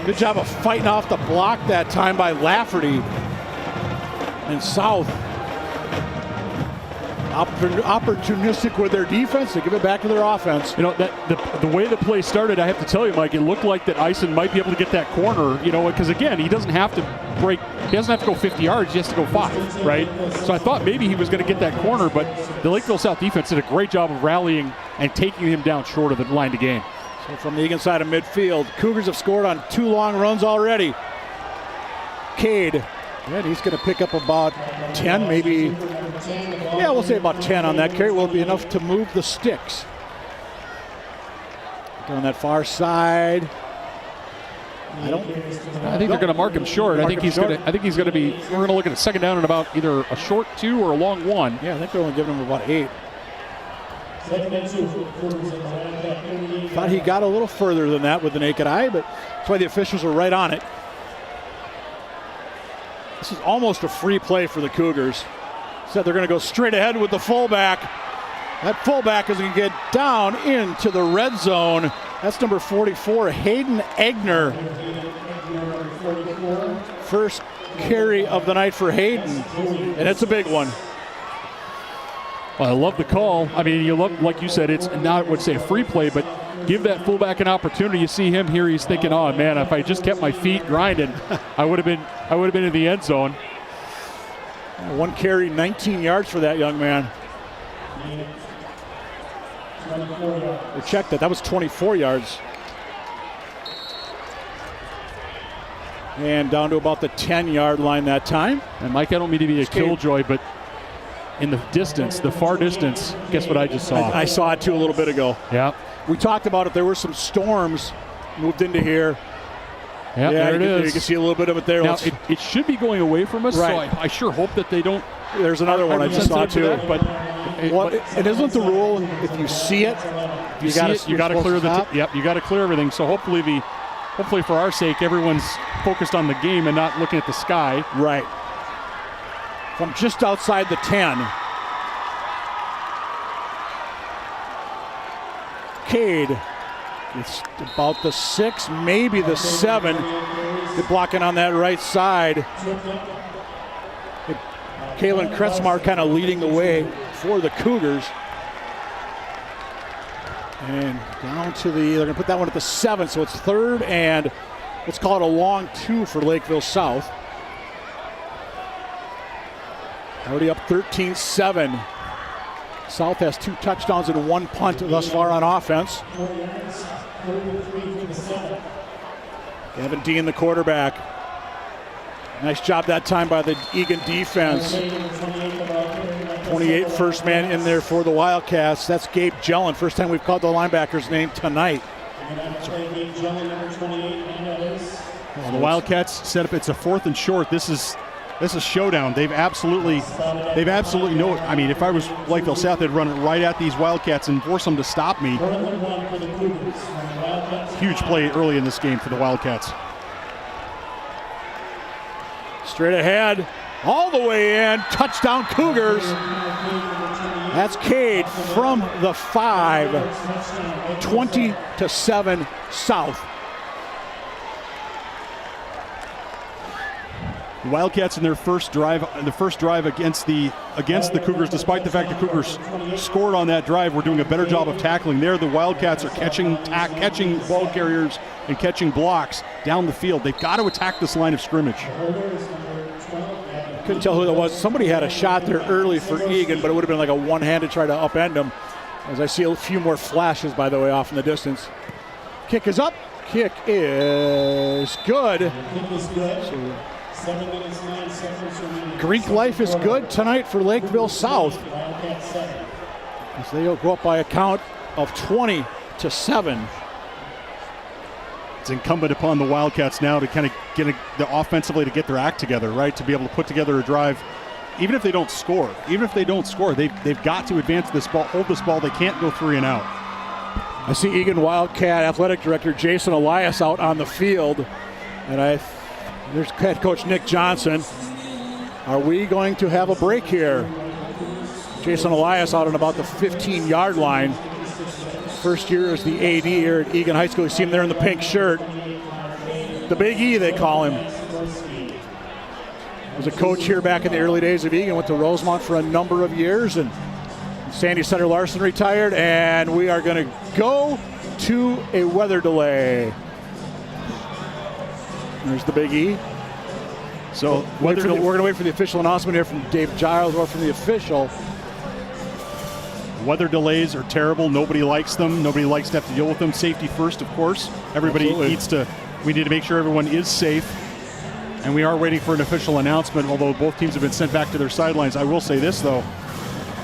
Good job of fighting off the block that time by Lafferty. And South opportunistic with their defense to give it back to their offense. The way the play started, I have to tell you, Mike, it looked like that Eisen might be able to get that corner, because again, he doesn't have to go 50 yards, he has to go 5, right? So I thought maybe he was going to get that corner, but the Lakeville South defense did a great job of rallying and taking him down short of the line to gain. So from the Eagan side of midfield, Cougars have scored on 2 long runs already. Cade. And he's going to pick up about 10, maybe. Yeah, we'll say about 10 on that carry. Will be enough to move the sticks. On that far side. I think they're going to mark him short. I think he's going to be. We're going to look at a second down and about either a short 2 or a long 1. Yeah, I think they're only giving him about 8. Thought he got a little further than that with the naked eye, but that's why the officials are right on it. This is almost a free play for the Cougars. Said they're going to go straight ahead with the fullback. That fullback is going to get down into the red zone. That's number 44, Hayden Egner. First carry of the night for Hayden, and it's a big one. Well, I love the call. I mean, you love, like you said, it's not, I would say, a free play, but give that fullback an opportunity. You see him here, he's thinking, oh man, if I just kept my feet grinding, I would have been in the end zone. One carry, 19 yards for that young man. We checked that. That was 24 yards. And down to about the 10-yard line that time. And Mike, I don't mean to be a killjoy, but in the distance, the far distance, guess what I just saw? I saw it too a little bit ago. Yeah. We talked about it. There were some storms moved into here. Yep, yeah, there it is. You can see a little bit of it there. Now, it should be going away from us, right. So I sure hope that they don't. There's another one I just saw too. That, but it isn't the rule. If you see it, you got to clear the. Yep, you got to clear everything. So hopefully for our sake, everyone's focused on the game and not looking at the sky. Right. From just outside the 10. Cade. It's about the 6, maybe the 7. Good blocking on that right side. Kalen Kretzmar kind of leading the way for the Cougars. And down to they're going to put that one at the 7, so it's 3rd and let's call it a long 2 for Lakeville South. Already up 13-7. South has 2 touchdowns and 1 punt thus far on offense. Gavin Dean, the quarterback. Nice job that time by the Eagan defense. 28, first man in there for the Wildcats. That's Gabe Jellin. First time we've called the linebacker's name tonight. Well, the Wildcats set up. It's a 4th and short. This is showdown. They've absolutely know it. I mean, if I was Lakeville South, they'd run it right at these Wildcats and force them to stop me. Huge play early in this game for the Wildcats. Straight ahead, all the way in, touchdown Cougars. That's Cade from the 5, 20-7 South. The Wildcats in their first drive against the Cougars, despite the fact the Cougars scored on that drive, we're doing a better job of tackling. There, the Wildcats are catching ball carriers and catching blocks down the field. They've got to attack this line of scrimmage. Couldn't tell who that was. Somebody had a shot there early for Eagan, but it would have been like a one-hand to try to upend him. As I see a few more flashes, by the way, off in the distance. Kick is up. Kick is good. Greek life is good tonight for Lakeville South, as they go up by a count of 20-7. It's incumbent upon the Wildcats now to kind of get the offensively to get their act together, right? To be able to put together a drive, even if they don't score. They've got to advance this ball, hold this ball. They can't go 3 and out. I see Eagan Wildcat Athletic Director Jason Elias out on the field, and there's head coach Nick Johnson. Are we going to have a break here? Jason Elias out on about the 15-yard line. First year as the AD here at Eagan High School. You see him there in the pink shirt. The Big E, they call him. Was a coach here back in the early days of Eagan. Went to Rosemont for a number of years. And Sandy Sutter Larson retired. And we are going to go to a weather delay. There's the Big E. So we're going to wait for the official announcement here from Dave Giles or from the official. Weather delays are terrible. Nobody likes them. Nobody likes to have to deal with them. Safety first, of course. Everybody we need to make sure everyone is safe. And we are waiting for an official announcement, although both teams have been sent back to their sidelines. I will say this, though.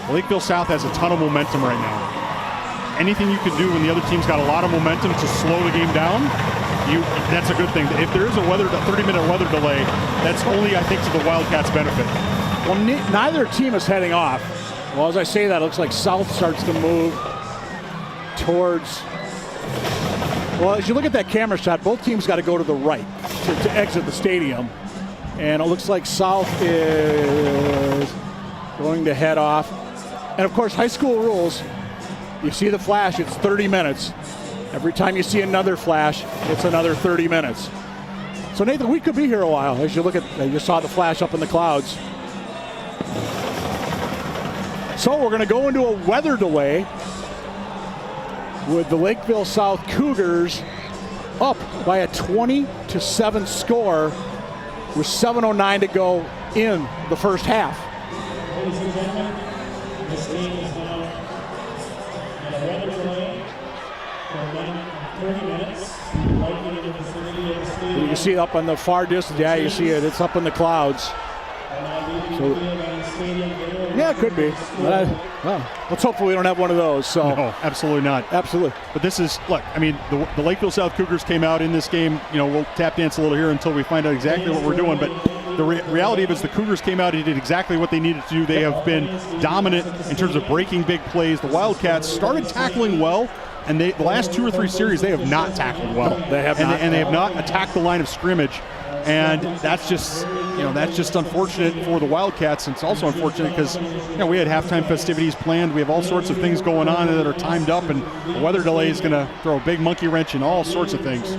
Lakeville South has a ton of momentum right now. Anything you can do when the other team's got a lot of momentum to slow the game down, that's a good thing. If there is a 30-minute weather delay, that's only, I think, to the Wildcats' benefit. Well, neither team is heading off. Well, as I say that, it looks like South starts to move towards. Well, as you look at that camera shot, both teams got to go to the right to exit the stadium. And it looks like South is going to head off. And of course, high school rules, you see the flash, it's 30 minutes. Every time you see another flash, it's another 30 minutes. So Nathan, we could be here a while. As you look at, you saw the flash up in the clouds. So we're going to go into a weather delay with the Lakeville South Cougars up by a 20-7 score with 7:09 to go in the first half. Ladies and gentlemen, this game is now in a weather delay for 30 minutes. Lightning in the vicinity of the stadium. You can see it up on the far distance. Yeah, you see it. It's up in the clouds. So, yeah, it could be. Well, let's hope we don't have one of those. So No, absolutely not. Absolutely. But this is, look, I mean, the Lakeville South Cougars came out in this game. You know, we'll tap dance a little here until we find out exactly what we're doing. But the reality of it is the Cougars came out and did exactly what they needed to do. They have been dominant in terms of breaking big plays. The Wildcats started tackling well, and the last 2 or 3 series, they have not tackled well. No, they have not. And they have not attacked the line of scrimmage. And that's just, that's just unfortunate for the Wildcats. And it's also unfortunate because, we had halftime festivities planned. We have all sorts of things going on that are timed up, and the weather delay is going to throw a big monkey wrench in all sorts of things.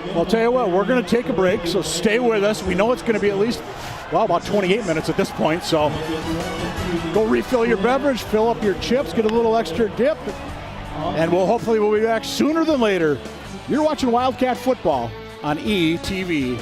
Well, I'll tell you what, we're going to take a break, so stay with us. We know it's going to be at least, about 28 minutes at this point. So go refill your beverage, fill up your chips, get a little extra dip, and we'll be back sooner than later. You're watching Wildcat football on ETV.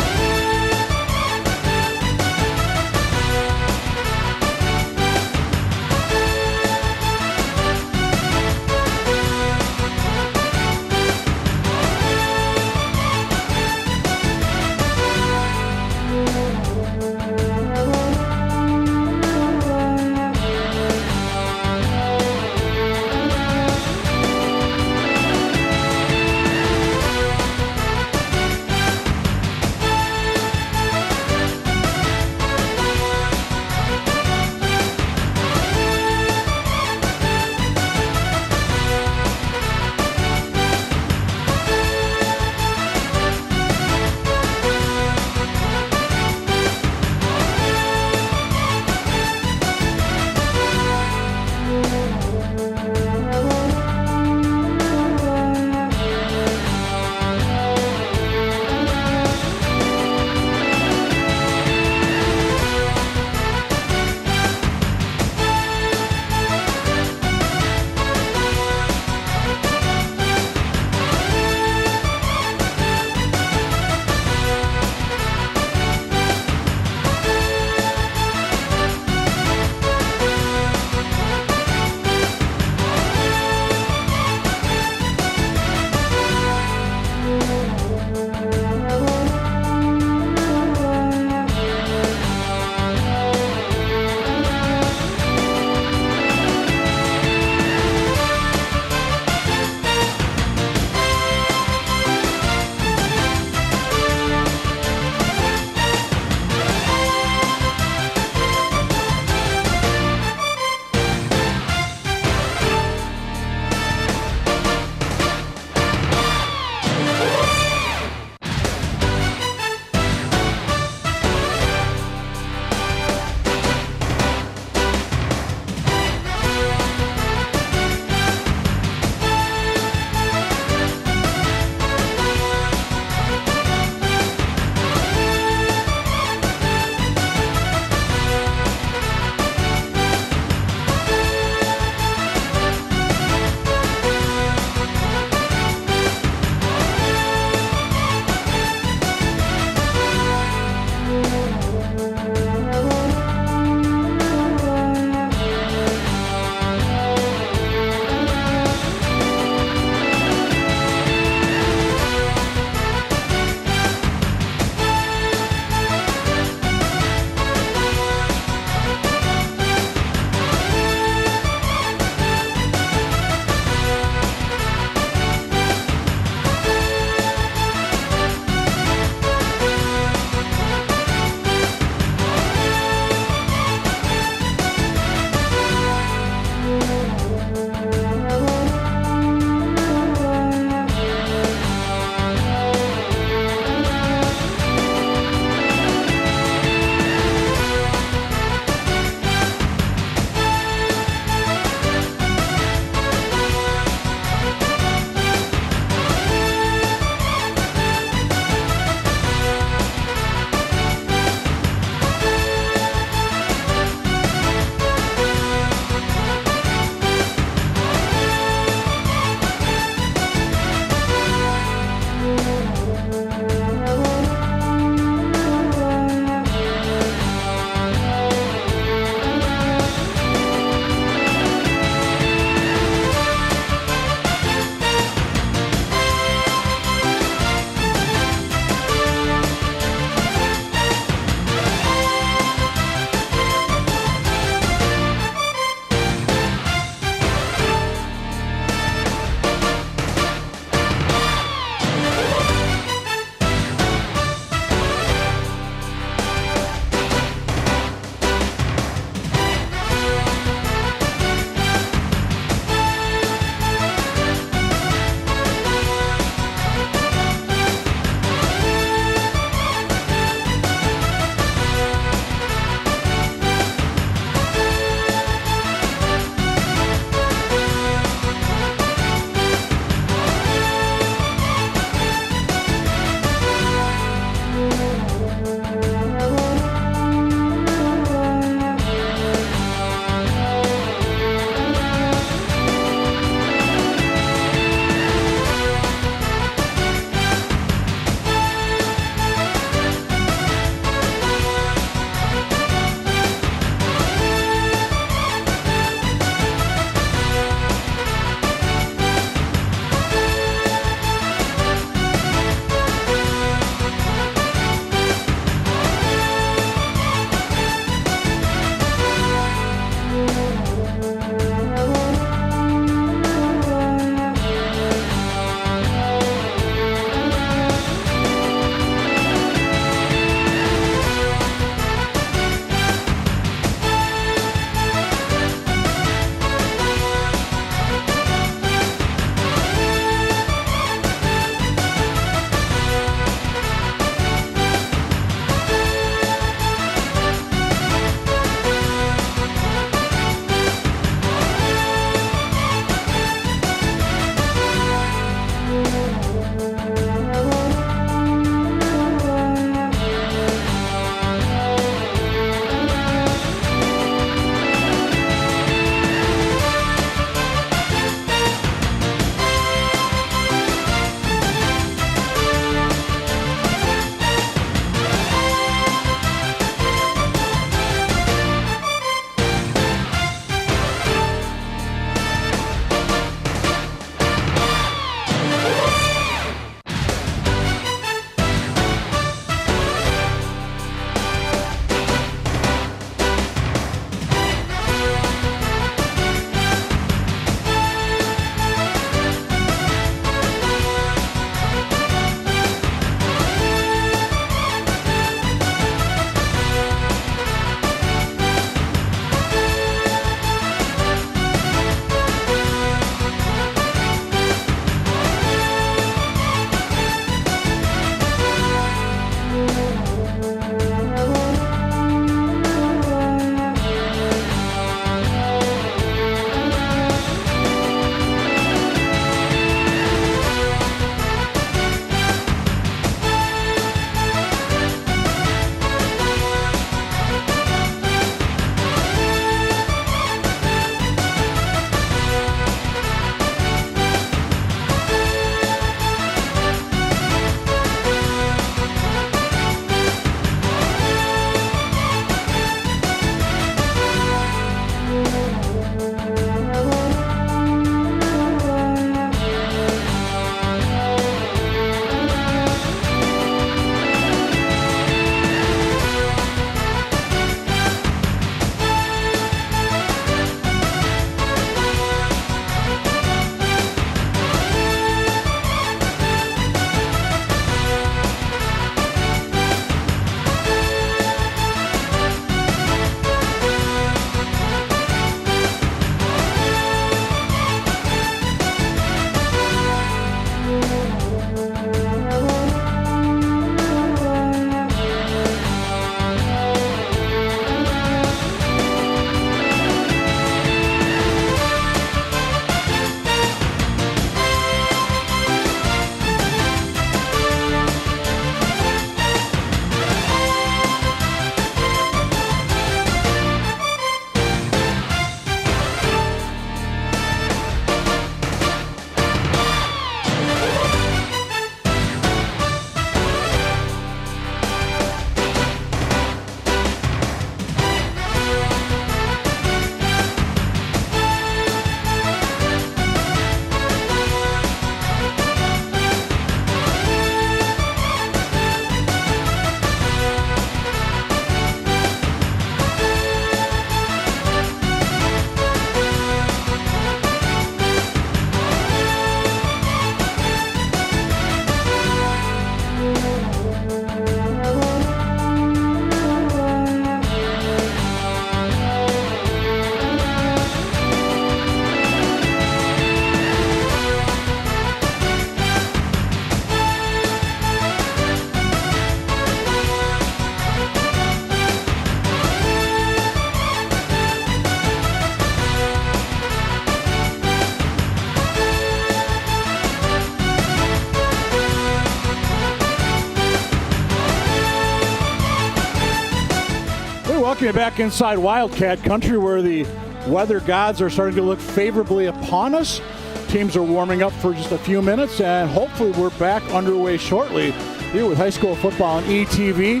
welcome you back inside Wildcat country, where the weather gods are starting to look favorably upon us. Teams are warming up for just a few minutes, and hopefully we're back underway shortly here with high school football on ETV.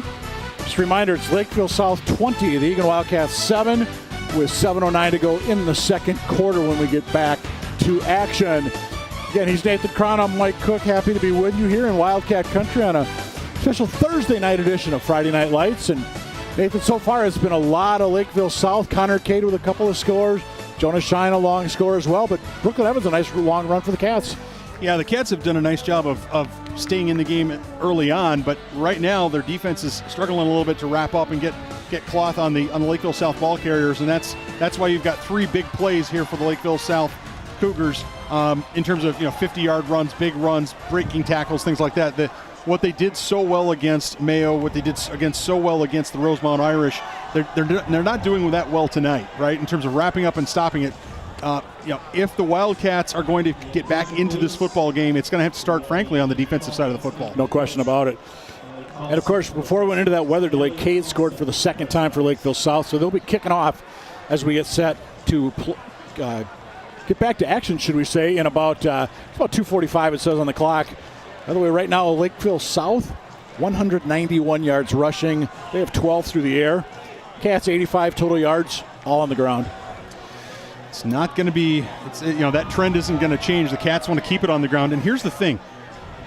Just a reminder, it's Lakeville South 20, the Eagan Wildcats 7, with 7:09 to go in the second quarter when we get back to action. Again, he's Nathan Cron. I'm Mike Cook. Happy to be with you here in Wildcat country on a special Thursday night edition of Friday Night Lights. And Nathan, so far it's been a lot of Lakeville South. Connor Cade with a couple of scores. Jonas Shine a long score as well. But Brooklyn Evans a nice long run for the Cats. Yeah, the Cats have done a nice job of staying in the game early on, but right now their defense is struggling a little bit to wrap up and get cloth on the Lakeville South ball carriers, and that's why you've got three big plays here for the Lakeville South Cougars in terms of 50-yard runs, big runs, breaking tackles, things like that. What they did so well against Mayo, what they did so well against the Rosemount Irish, they're not doing that well tonight, right? In terms of wrapping up and stopping it. If the Wildcats are going to get back into this football game, it's going to have to start, frankly, on the defensive side of the football. No question about it. And, of course, before we went into that weather delay, Cade scored for the second time for Lakeville South, so they'll be kicking off as we get set to get back to action, should we say, in about 2:45 it says on the clock. By the way, right now, Lakeville South, 191 yards rushing. They have 12 through the air. Cats, 85 total yards, all on the ground. It's not going to be, that trend isn't going to change. The Cats want to keep it on the ground. And here's the thing.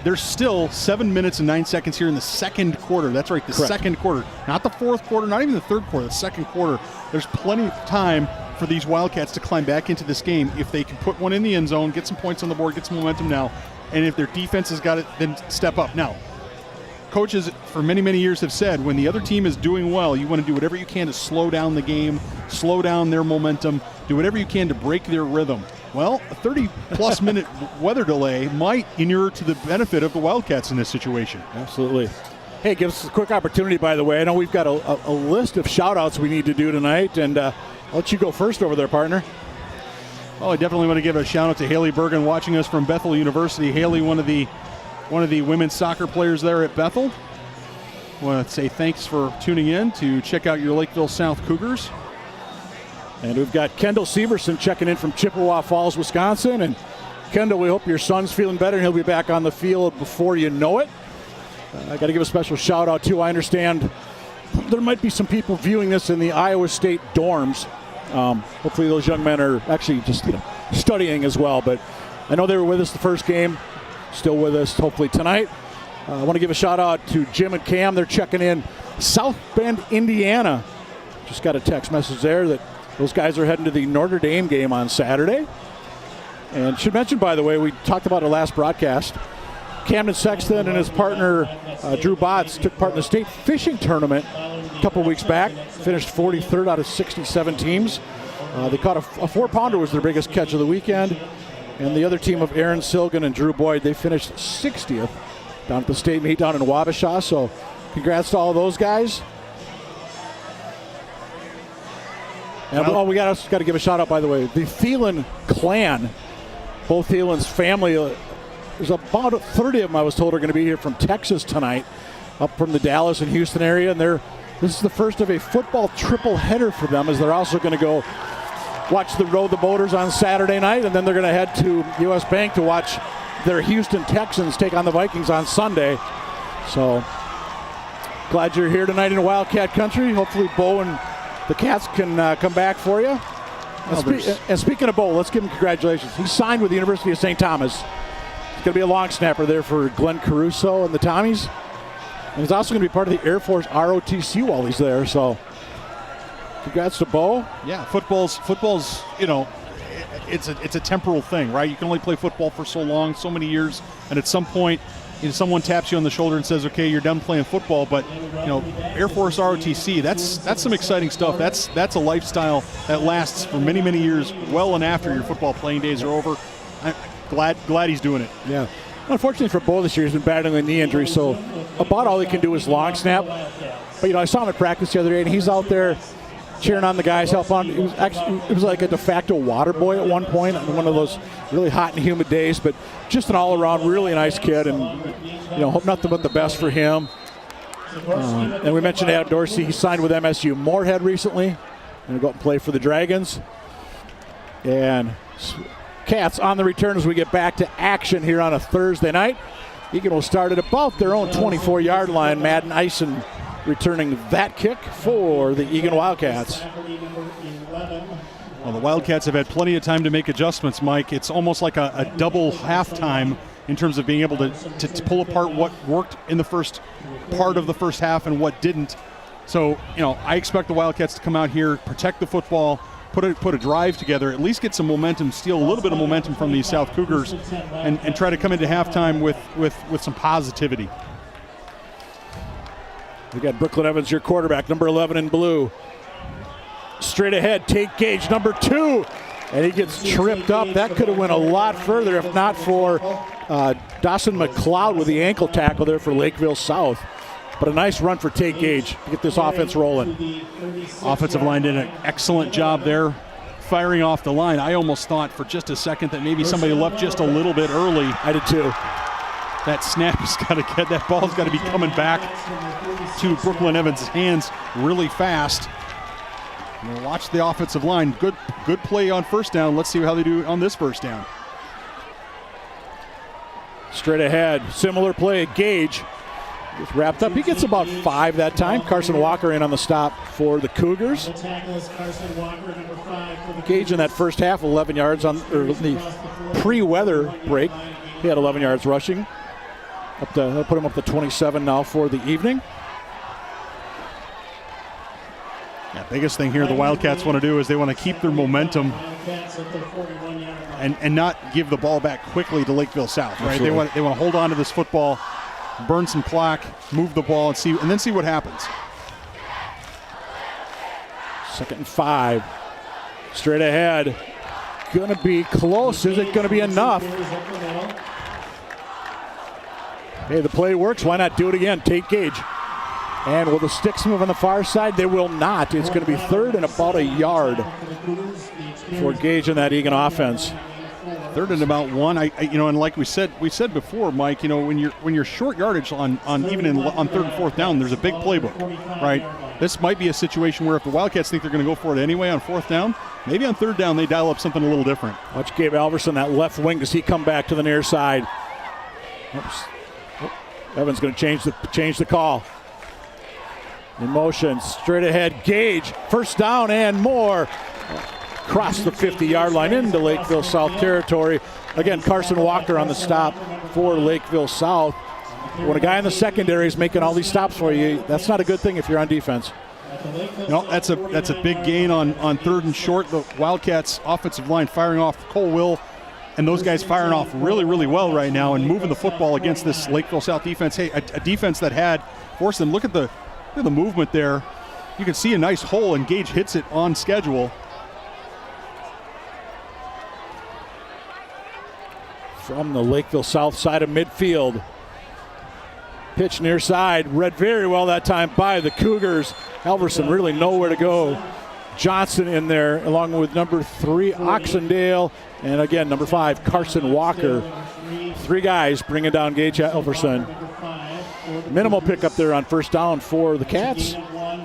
There's still 7 minutes and 9 seconds here in the second quarter. That's right, the Correct. Second quarter. Not the fourth quarter, not even the third quarter, the second quarter. There's plenty of time for these Wildcats to climb back into this game if they can put one in the end zone, get some points on the board, get some momentum now. And if their defense has got it, then step up. Now, coaches for many, many years have said when the other team is doing well, you want to do whatever you can to slow down the game, slow down their momentum, do whatever you can to break their rhythm. Well, a 30-plus minute weather delay might inure to the benefit of the Wildcats in this situation. Absolutely. Hey, give us a quick opportunity, by the way. I know we've got a list of shout-outs we need to do tonight, and I'll let you go first over there, partner. Well, I definitely want to give a shout-out to Haley Bergen watching us from Bethel University. Haley, one of the women's soccer players there at Bethel. I want to say thanks for tuning in to check out your Lakeville South Cougars. And we've got Kendall Severson checking in from Chippewa Falls, Wisconsin. And Kendall, we hope your son's feeling better and he'll be back on the field before you know it. I got to give a special shout out too. I understand there might be some people viewing this in the Iowa State dorms. Hopefully those young men are actually just studying as well. But I know they were with us the first game, still with us hopefully tonight. I want to give a shout out to Jim and Cam. They're checking in South Bend, Indiana. Just got a text message there that those guys are heading to the Notre Dame game on Saturday. And should mention, by the way, we talked about it last broadcast. Camden Sexton and his partner, Drew Botts, took part in the state fishing tournament a couple weeks back. Finished 43rd out of 67 teams. They caught a 4-pounder was their biggest catch of the weekend. And the other team of Aaron Silgan and Drew Boyd, they finished 60th down at the state meet down in Wabasha. So congrats to all of those guys. And we got to give a shout out, by the way. The Thielen clan, both Thielen's family, there's about 30 of them I was told are going to be here from Texas tonight, up from the Dallas and Houston area. And this is the first of a football triple header for them, as they're also going to go watch the Road the Boaters on Saturday night, and then they're going to head to U.S. Bank to watch their Houston Texans take on the Vikings on Sunday. So glad you're here tonight in Wildcat Country. Hopefully Bo and the Cats can come back for you. And speaking of Bo, let's give him congratulations. He signed with the University of St. Thomas. He's going to be a long snapper there for Glenn Caruso and the Tommies. And he's also going to be part of the Air Force ROTC while he's there. So congrats to Bo. Yeah, football's it's a temporal thing, right? You can only play football for so long, so many years, and at some point, someone taps you on the shoulder and says, "Okay, you're done playing football." But Air Force ROTC, that's some exciting stuff. That's a lifestyle that lasts for many, many years, well and after your football playing days are over. I'm glad he's doing it. Yeah. Unfortunately for Bo this year, he's been battling a knee injury, so about all he can do is long snap. But I saw him at practice the other day, and he's out there cheering on the guys, help on. It was like a de facto water boy at one point on one of those really hot and humid days, but just an all-around really nice kid, and hope nothing but the best for him. And we mentioned Adam Dorsey. He signed with MSU Moorhead recently. Going to go out and play for the Dragons. And Cats on the return as we get back to action here on a Thursday night. Eagan will start at about their own 24-yard line. Madden Eisen returning that kick for the Eagan Wildcats. Well, the Wildcats have had plenty of time to make adjustments, Mike. It's almost like a double halftime in terms of being able to pull apart what worked in the first part of the first half and what didn't. So, I expect the Wildcats to come out here, protect the football, put a drive together, at least get some momentum, steal a little bit of momentum from these South Cougars, and try to come into halftime with some positivity. We got Brooklyn Evans, your quarterback, number 11 in blue. Straight ahead, Tate Gage, number 2. And he gets tripped up. That could have went a lot further if not for Dawson McLeod with the ankle tackle there for Lakeville South. But a nice run for Tate Gage to get this offense rolling. Offensive line did an excellent job there, firing off the line. I almost thought for just a second that maybe somebody left just a little bit early. I did too. That snap has got to get, that ball's got to be coming back to Brooklyn Evans' hands really fast. We'll watch the offensive line. Good play on first down. Let's see how they do on this first down. Straight ahead, similar play. Gage gets wrapped up. He gets about 5 that time. Carson Walker in on the stop for the Cougars. Gage in that first half, 11 yards on the pre-weather break. He had 11 yards rushing. They'll put him up to 27 now for the evening. Yeah, biggest thing here the Wildcats want to do is they want to keep their momentum and not give the ball back quickly to Lakeville South, right? They want to hold on to this football, burn some clock, move the ball, and then see what happens. 2nd and 5. Straight ahead. Gonna be close. Is it gonna be enough? Hey, the play works. Why not do it again? Tate Gage. And will the sticks move on the far side? They will not. It's going to be 3rd and about a yard for Gage in that Eagan offense. 3rd and about 1. And like we said before, Mike, when you're short yardage on 3rd and 4th down, there's a big playbook, right? This might be a situation where if the Wildcats think they're going to go for it anyway on 4th down, maybe on 3rd down they dial up something a little different. Watch Gabe Alverson, that left wing. Does he come back to the near side? Oops. Evans going to change the call. In motion, straight ahead, Gage, first down and more. Across the 50-yard line into Lakeville South territory. Again, Carson Walker on the stop for Lakeville South. When a guy in the secondary is making all these stops for you, that's not a good thing if you're on defense. No, that's a big gain on 3rd and short. The Wildcats offensive line firing off. Cole Will and those guys firing off really, really well right now and moving the football against this Lakeville South defense. Hey, a defense that had forced them. Look at the movement there. You can see a nice hole, and Gage hits it on schedule. From the Lakeville South side of midfield. Pitch near side, read very well that time by the Cougars. Alverson really nowhere to go. Johnson in there along with number 3, Oxendale, and again, number 5, Carson Walker. 3 guys bringing down Gage Alverson. Minimal pickup there on first down for the Cats. Yeah,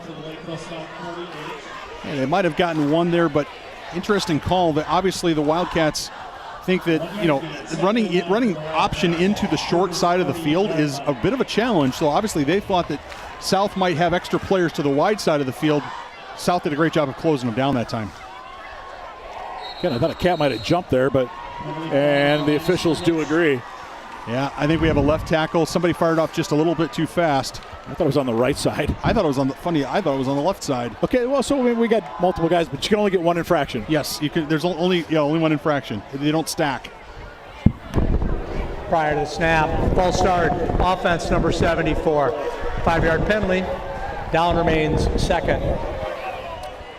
they might have gotten 1 there, but interesting call. That obviously the Wildcats think that running option into the short side of the field is a bit of a challenge. So obviously they thought that South might have extra players to the wide side of the field. South did a great job of closing them down that time. Again, I thought a cat might have jumped there, and the officials do agree. Yeah, I think we have a left tackle. Somebody fired off just a little bit too fast. I thought it was on the right side. I thought it was on the left side. Okay, well, so we got multiple guys, but you can only get 1 infraction. Yes, you can. There's only 1 infraction. They don't stack. Prior to the snap, false start, offense number 74. 5-yard penalty. Down remains 2nd.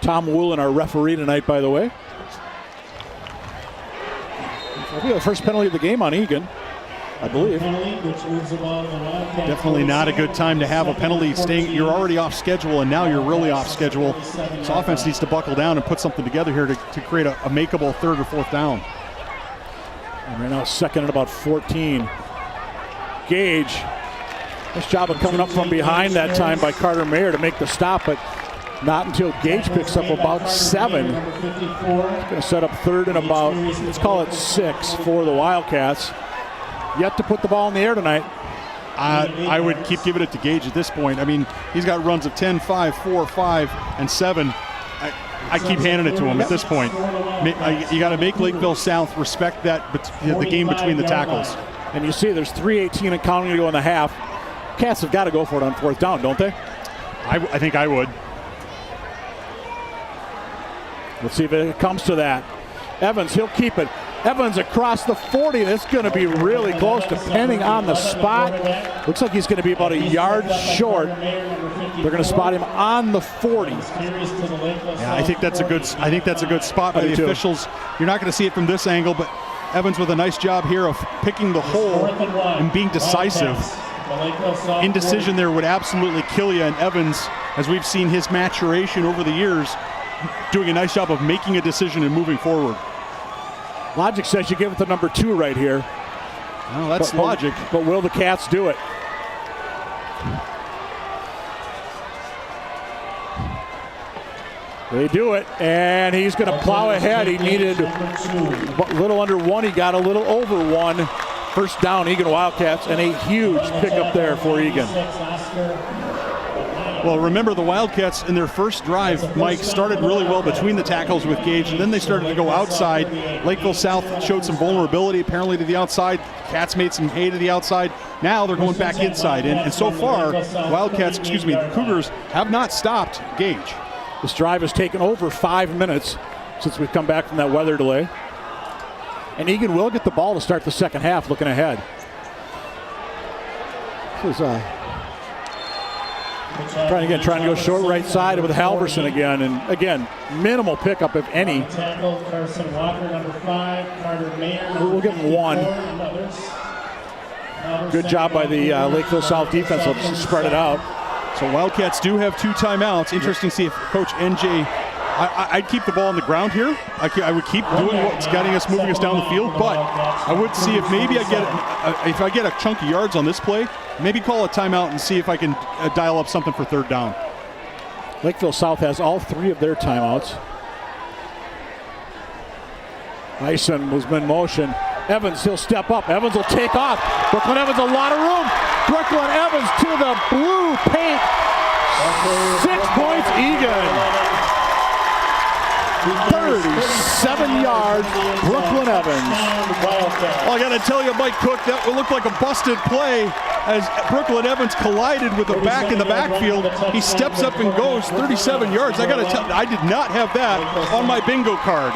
Tom Woolen, our referee tonight, by the way. That'll be the first penalty of the game on Eagan, I believe. Definitely not a good time to have a penalty. You're already off schedule, and now you're really off schedule. So offense needs to buckle down and put something together here to create a makeable 3rd or 4th down. And right now, 2nd and about 14. Gage Nice job of coming up from behind that time by Carter Mayer to make the stop, but not until Gage picks up about 7. He's going to set up third and about, let's call it 6 for the Wildcats. Yet to put the ball in the air tonight. I would keep giving it to Gage at this point. I mean, he's got runs of 10, 5, 4, 5, and 7. I keep handing it to him at this point. You got to make Lakeville South respect that the game between the tackles. And you see there's 3:18 and counting to go in the half. Cats have got to go for it on 4th down, don't they? I think I would. Let's see if it comes to that. Evans, he'll keep it. Evans across the 40. That's going to be really close depending on the spot. Looks like he's going to be about a yard short. They're going to spot him on the 40. Yeah, I think that's a good spot by the officials. You're not going to see it from this angle, but Evans with a nice job here of picking the hole and being decisive. Indecision there would absolutely kill you, and Evans, as we've seen his maturation over the years, doing a nice job of making a decision and moving forward. Logic says you give it to number 2 right here. Well, that's logic. But will the Cats do it? They do it, and he's going to plow ahead. He needed a little under 1. He got a little over 1. 1st down, Eagan Wildcats, and a huge pickup there for Eagan. Well, remember the Wildcats in their first drive, Mike, started really well between the tackles with Gage, and then they started to go outside. Lakeville South showed some vulnerability apparently to the outside. Cats made some hay to the outside. Now they're going back inside, and so far, the Cougars have not stopped Gage. This drive has taken over 5 minutes since we've come back from that weather delay. And Eagan will get the ball to start the second half, looking ahead. This is trying to go short right side with Halverson again. And again, minimal pickup, if any. We'll get 1. Good job by the Lakeville South defense. Let's spread it out. So Wildcats do have 2 timeouts. Interesting to see if Coach NJ, I'd keep the ball on the ground here. I would keep doing what's moving us down the field, but I would see if maybe if I get a chunk of yards on this play, maybe call a timeout and see if I can dial up something for 3rd down. Lakeville South has all 3 of their timeouts. Ison was in motion. Evans, he'll step up. Evans will take off. Brooklyn Evans, a lot of room. Brooklyn Evans to the blue paint. 6 points, Eagan. 37 yards, Brooklyn Evans. Well, I got to tell you, Mike Cook, that would look like a busted play as Brooklyn Evans collided with the back in the backfield. He steps up and goes 37 yards. I got to tell you, I did not have that on my bingo card.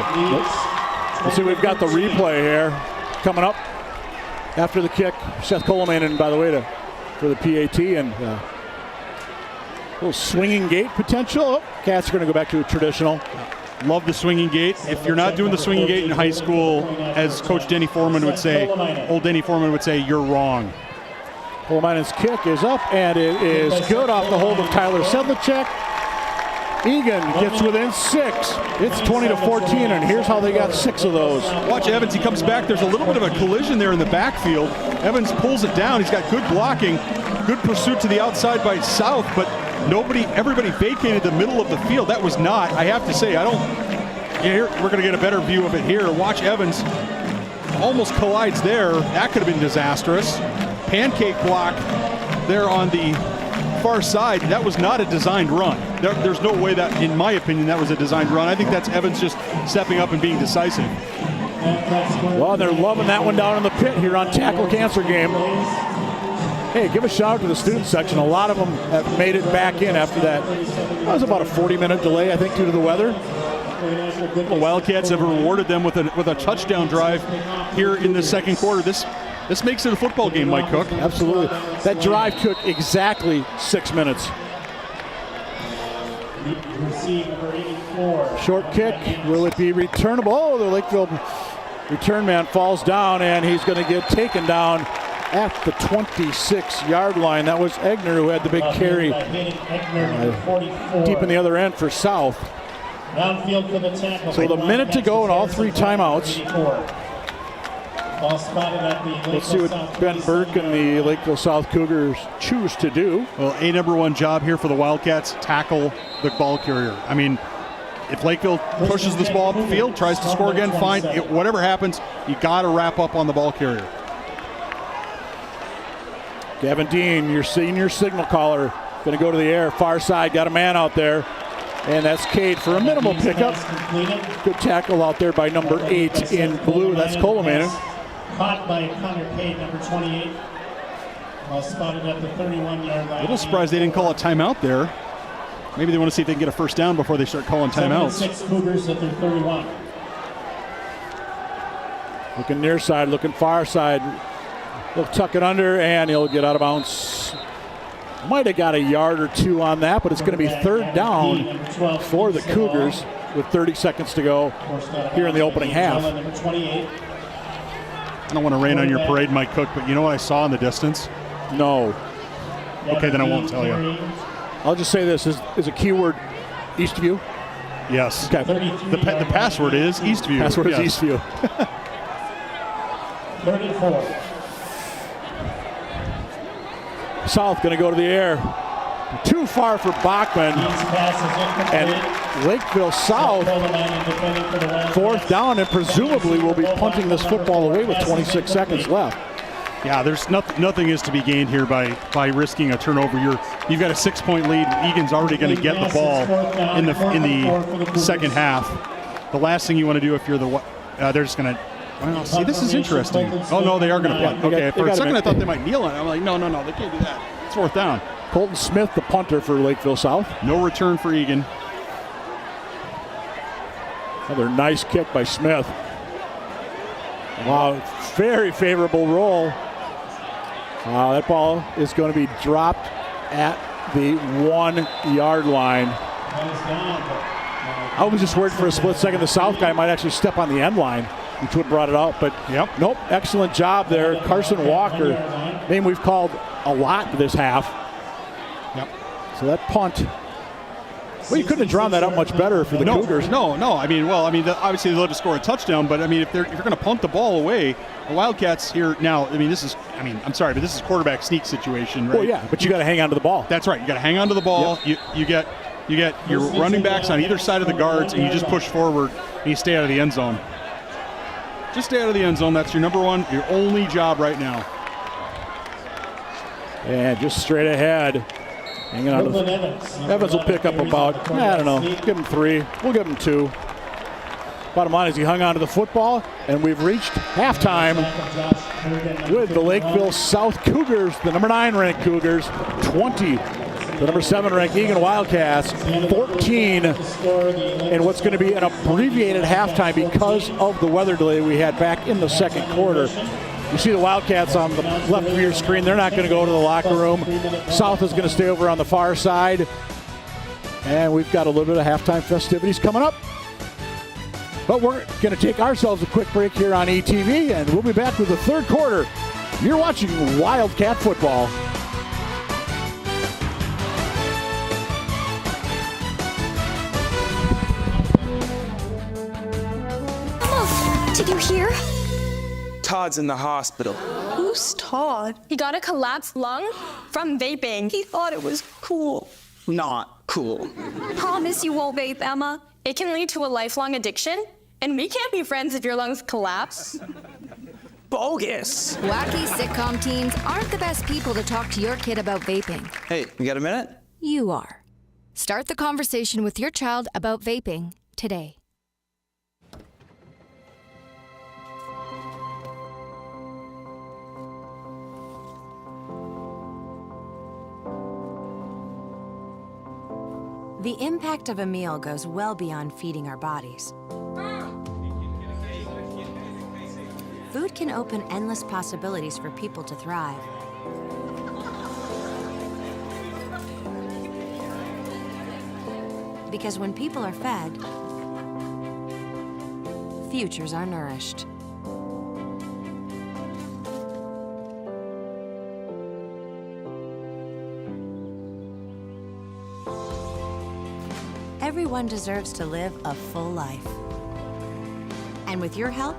Let's see, we've got the replay here coming up after the kick. Seth Coleman, by the way, for the PAT, and a little swinging gate potential. Cats are going to go back to a traditional. Love the swinging gate. If you're not doing the swinging gate in high school, as Coach Denny Foreman would say, old Denny Foreman would say, you're wrong. Coleman's kick is up, and it is good off the hold of Tyler Sedlacek. Eagan gets within 6. It's 20-14, and here's how they got 6 of those. Watch Evans, he comes back. There's a little bit of a collision there in the backfield. Evans pulls it down. He's got good blocking, good pursuit to the outside by South, but everybody vacated the middle of the field. That was not, I have to say, here, we're going to get a better view of it here. Watch Evans almost collides there. That could have been disastrous. Pancake block there on the far side. That was not a designed run. There's no way that, in my opinion, that was a designed run. I think that's Evans just stepping up and being decisive. Well, they're loving that one down in the pit here on Tackle Cancer Game. Hey, give a shout out to the student section. A lot of them have made it back in after that. That was about a 40-minute delay, I think, due to the weather. The Wildcats have rewarded them with a touchdown drive here in the second quarter. This makes it a football game, Mike Cook. Absolutely. That drive took exactly 6 minutes. Short kick. Will it be returnable? Oh, the Lakeville return man falls down, and he's going to get taken down at the 26-yard line. That was Egner who had the big carry deep in the other end for South. So with a minute to go and all 3 timeouts. Ball spotted at the Lakeville Let's see what South Ben 27 Burke and the Lakeville South Cougars choose to do. Well, a number one job here for the Wildcats, tackle the ball carrier. I mean, if Lakeville pushes this ball up the field, tries to score again, fine. Whatever happens, you got to wrap up on the ball carrier. Gavin Dean, your senior signal caller, going to go to the air, far side, got a man out there. And that's Cade for a minimal pickup. Good tackle out there by number 8 in blue. That's Coleman. Caught by Connor Cade, number 28. Ball spotted at the 31-yard line. A little surprised they didn't call a timeout there. Maybe they want to see if they can get a first down before they start calling timeouts. 6 Cougars at their 31. Looking near side, looking far side. He'll tuck it under, and he'll get out of bounds. Might have got a yard or two on that, but it's going to be third down for the Cougars with 30 seconds to go here in the opening half. I don't want to rain on your parade, Mike Cook, but you know what I saw in the distance? No. Okay, then I won't tell you. I'll just say this, is a keyword Eastview? Yes. Okay. The password is Eastview. Password yes. is Eastview. 34. South going to go to the air. Too far for Bachman. And Lakeville South, fourth down, and presumably will be punting this football away with 26 seconds left. Yeah, there's nothing is to be gained here by risking a turnover. You've got a 6-point lead. Egan's already going to get the ball in the second half. The last thing you want to do if you're they're just going to. Well, see, this is interesting. Oh no, they are going to punt. Okay, for a second I thought they might kneel on it. I'm like, no, they can't do that. It's fourth down. Colton Smith, the punter for Lakeville South. No return for Eagan. Another nice kick by Smith. Wow, very favorable roll. That ball is going to be dropped at the 1-yard line. I was just worried for a split second the South guy might actually step on the end line, which would have brought it out, but nope, excellent job there. Carson Walker, name we've called a lot this half. Yep. So that punt, well, you couldn't have drawn that up much better for the Cougars. No. I mean, obviously they love to score a touchdown, but I mean, if you're going to punt the ball away, the Wildcats here now. I'm sorry, but this is quarterback sneak situation, right? Well, yeah, but you got to hang on to the ball. That's right. You got to hang on to the ball. Yep. You get your running backs on either side of the guards, and you just push forward and you stay out of the end zone. Just stay out of the end zone. That's your number one, your only job right now. And just straight ahead. Hanging on. Evans will pick up about, I don't know, give him 3. We'll give him 2. Bottom line is he hung on to the football, and we've reached halftime with the Lakeville South Cougars, the number 9 ranked Cougars, 20. The number 7 ranked Eagan Wildcats, 14 in what's going to be an abbreviated halftime because of the weather delay we had back in the second quarter. You see the Wildcats on the left of your screen. They're not going to go to the locker room. South is going to stay over on the far side. And we've got a little bit of halftime festivities coming up. But we're going to take ourselves a quick break here on ETV, and we'll be back with the third quarter. You're watching Wildcat football. Did you hear? Todd's in the hospital. Who's Todd? He got a collapsed lung from vaping. He thought it was cool. Not cool. Promise you won't vape, Emma. It can lead to a lifelong addiction, and we can't be friends if your lungs collapse. Bogus. Wacky sitcom teens aren't the best people to talk to your kid about vaping. Hey, you got a minute? You are. Start the conversation with your child about vaping today. The impact of a meal goes well beyond feeding our bodies. Food can open endless possibilities for people to thrive. Because when people are fed, futures are nourished. Everyone deserves to live a full life. And with your help,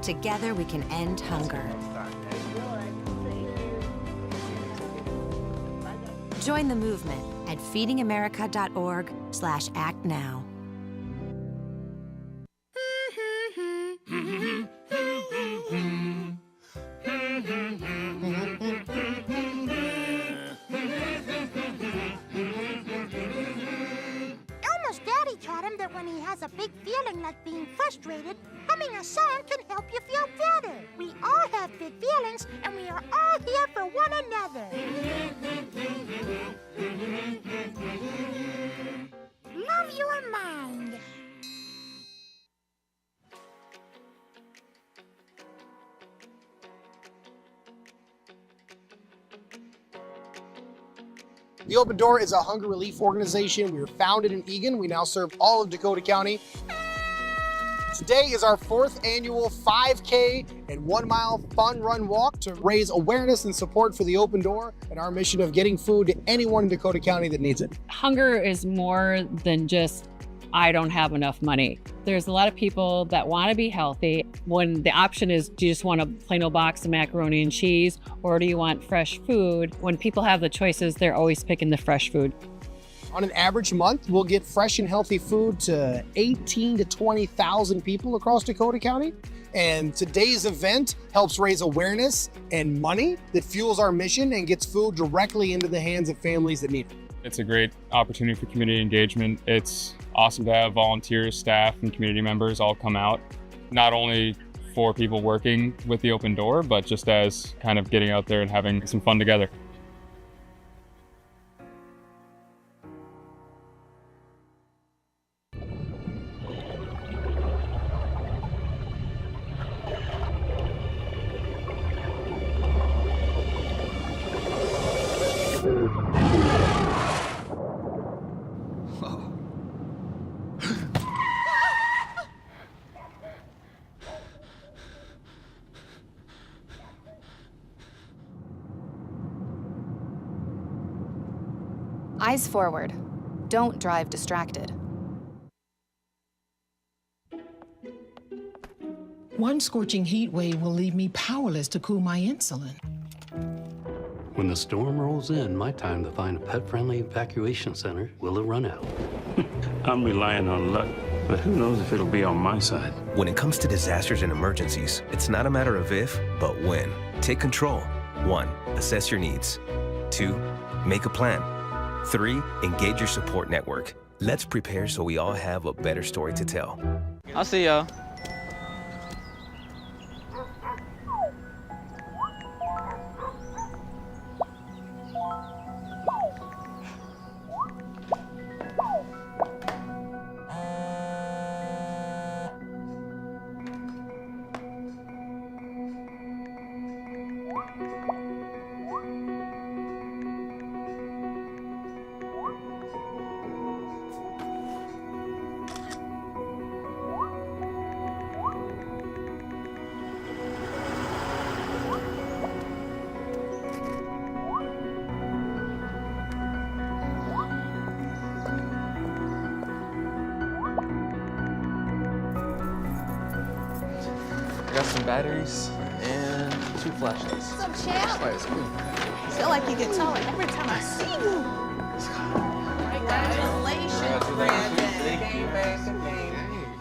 Together we can end hunger. Join the movement at feedingamerica.org/actnow. Elmo's daddy taught him that when he has a big feeling like being frustrated, humming a song can help you feel better. We all have big feelings, and we are all here for one another. Love your mind. The Open Door is a hunger relief organization. We were founded in Eagan. We now serve all of Dakota County. Today is our 4th annual 5K and 1 mile fun run walk to raise awareness and support for the Open Door and our mission of getting food to anyone in Dakota County that needs it. Hunger is more than just, I don't have enough money. There's a lot of people that want to be healthy. When the option is, do you just want a plain old box of macaroni and cheese, or do you want fresh food? When people have the choices, they're always picking the fresh food. On an average month, we'll get fresh and healthy food to 18,000 to 20,000 people across Dakota County. And today's event helps raise awareness and money that fuels our mission and gets food directly into the hands of families that need it. It's a great opportunity for community engagement. It's awesome to have volunteers, staff, and community members all come out, not only for people working with the Open Door, but just as kind of getting out there and having some fun together. Eyes forward. Don't drive distracted. One scorching heat wave will leave me powerless to cool my insulin. When the storm rolls in, my time to find a pet-friendly evacuation center will have run out. I'm relying on luck, but who knows if it'll be on my side. When it comes to disasters and emergencies, it's not a matter of if, but when. Take control. 1. Assess your needs. 2. Make a plan. 3. Engage your support network. Let's prepare so we all have a better story to tell. I'll see y'all. Got some batteries and 2 flashlights. What's up, champ? I feel like you get taller every time I see you. Congratulations, Brandon.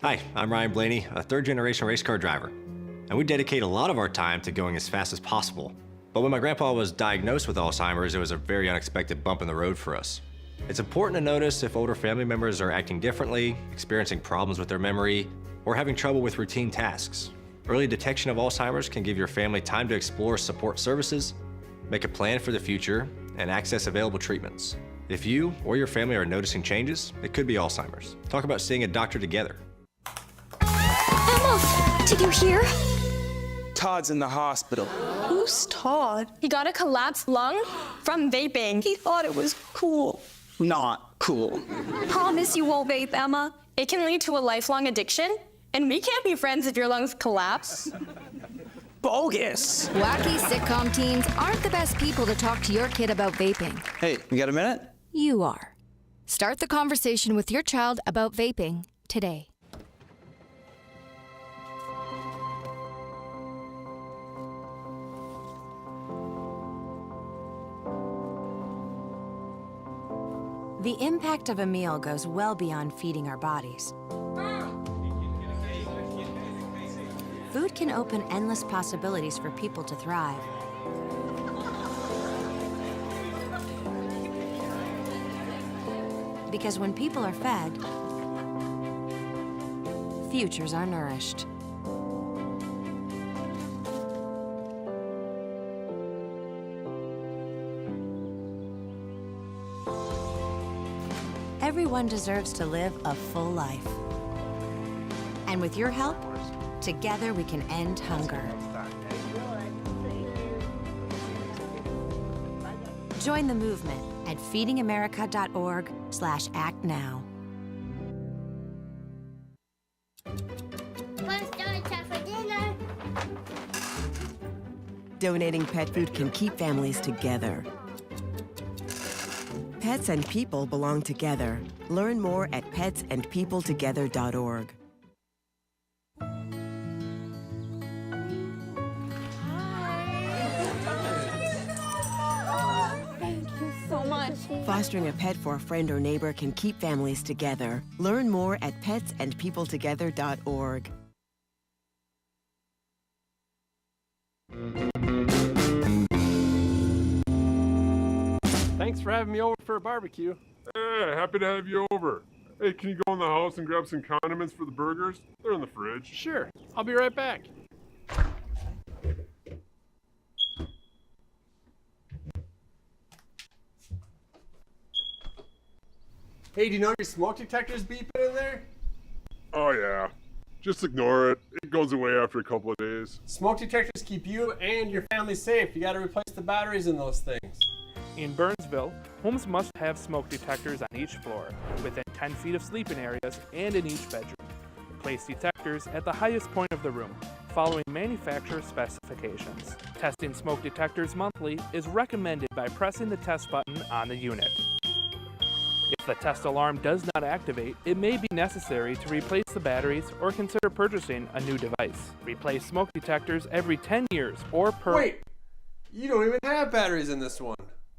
Hi, I'm Ryan Blaney, a third-generation race car driver, and we dedicate a lot of our time to going as fast as possible. But when my grandpa was diagnosed with Alzheimer's, it was a very unexpected bump in the road for us. It's important to notice if older family members are acting differently, experiencing problems with their memory, or having trouble with routine tasks. Early detection of Alzheimer's can give your family time to explore support services, make a plan for the future, and access available treatments. If you or your family are noticing changes, it could be Alzheimer's. Talk about seeing a doctor together. Emma, did you hear? Todd's in the hospital. Who's Todd? He got a collapsed lung from vaping. He thought it was cool. Not cool. Promise you won't vape, Emma. It can lead to a lifelong addiction, and we can't be friends if your lungs collapse. Bogus. Wacky sitcom teens aren't the best people to talk to your kid about vaping. Hey, you got a minute? You are. Start the conversation with your child about vaping today. The impact of a meal goes well beyond feeding our bodies. Food can open endless possibilities for people to thrive. Because when people are fed, futures are nourished. Everyone deserves to live a full life. And with your help, together we can end hunger. Join the movement at feedingamerica.org/actnow. Donating pet food can keep families together. Pets and people belong together. Learn more at petsandpeopletogether.org. Fostering a pet for a friend or neighbor can keep families together. Learn more at petsandpeopletogether.org. Thanks for having me over for a barbecue. Hey, happy to have you over. Hey, can you go in the house and grab some condiments for the burgers? They're in the fridge. Sure, I'll be right back. Hey, do you know your smoke detector's beeping in there? Oh yeah. Just ignore it. It goes away after a couple of days. Smoke detectors keep you and your family safe. You gotta replace the batteries in those things. In Burnsville, homes must have smoke detectors on each floor, within 10 feet of sleeping areas and in each bedroom. Place detectors at the highest point of the room, following manufacturer specifications. Testing smoke detectors monthly is recommended by pressing the test button on the unit. If the test alarm does not activate, it may be necessary to replace the batteries or consider purchasing a new device. Replace smoke detectors every 10 years or per... Wait! You don't even have batteries in this one.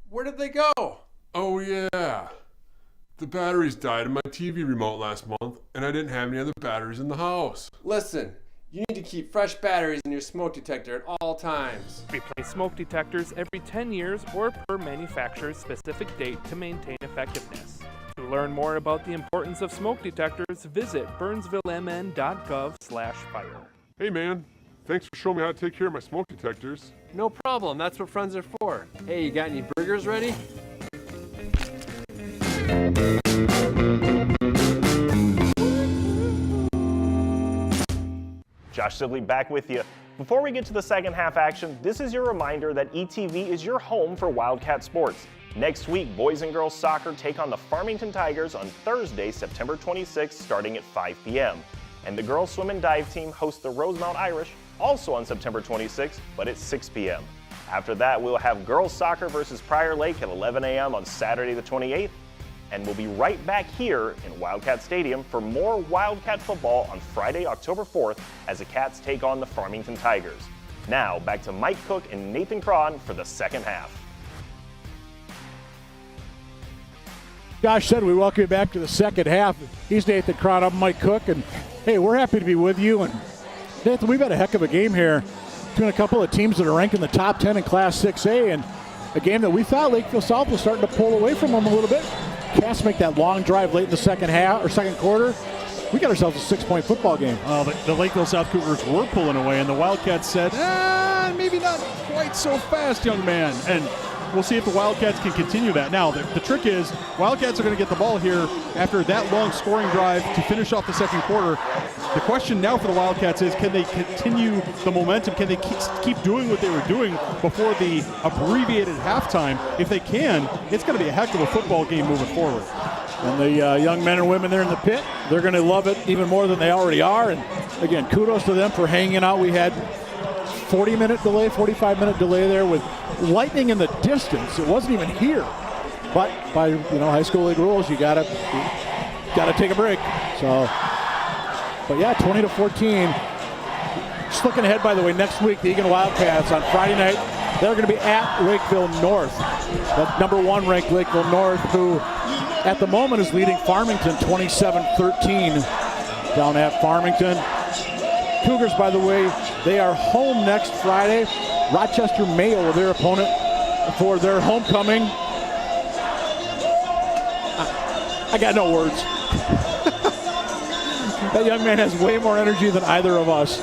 Where did they go? Oh yeah. The batteries died in my TV remote last month, and I didn't have any other batteries in the house. Listen, you need to keep fresh batteries in your smoke detector at all times. Replace smoke detectors every 10 years or per manufacturer's specific date to maintain effectiveness. To learn more about the importance of smoke detectors, visit burnsvillemn.gov/fire. Hey man, thanks for showing me how to take care of my smoke detectors. No problem, that's what friends are for. Hey, you got any burgers ready? Josh Sibley back with you. Before we get to the second half action, this is your reminder that ETV is your home for Wildcat sports. Next week, boys and girls soccer take on the Farmington Tigers on Thursday, September 26th, starting at 5 p.m. And the girls swim and dive team hosts the Rosemount Irish, also on September 26th, but at 6 p.m. After that, we'll have girls soccer versus Prior Lake at 11 a.m. on Saturday the 28th, and we'll be right back here in Wildcat Stadium for more Wildcat football on Friday, October 4th, as the Cats take on the Farmington Tigers. Now, back to Mike Cook and Nathan Cron for the second half. Josh said we welcome you back to the second half. He's Nathan Cron, I'm Mike Cook, and hey, we're happy to be with you. And Nathan, we've had a heck of a game here between a couple of teams that are ranked in the top 10 in Class 6A, and a game that we thought Lakeville South was starting to pull away from them a little bit. Cats make that long drive late in the second half or second quarter. We got ourselves a 6-point football game. The Lakeville South Cougars were pulling away, and the Wildcats said, maybe not quite so fast, young man. And we'll see if the Wildcats can continue that. Now, the trick is Wildcats are going to get the ball here after that long scoring drive to finish off the second quarter. The question now for the Wildcats is, can they continue the momentum? Can they keep doing what they were doing before the abbreviated halftime? If they can, it's going to be a heck of a football game moving forward. And the young men and women there in the pit, they're going to love it even more than they already are. And again, kudos to them for hanging out. We had 40-minute delay, 45-minute delay there with lightning in the distance. It wasn't even here. But by high school league rules, you gotta take a break. So, but yeah, 20-14. Just looking ahead, by the way, next week the Eagan Wildcats on Friday night, they're going to be at Lakeville North. That number 1 ranked Lakeville North, who at the moment is leading Farmington 27-13 down at Farmington. Cougars, by the way, they are home next Friday. Rochester Mayo, their opponent, for their homecoming. I got no words. That young man has way more energy than either of us.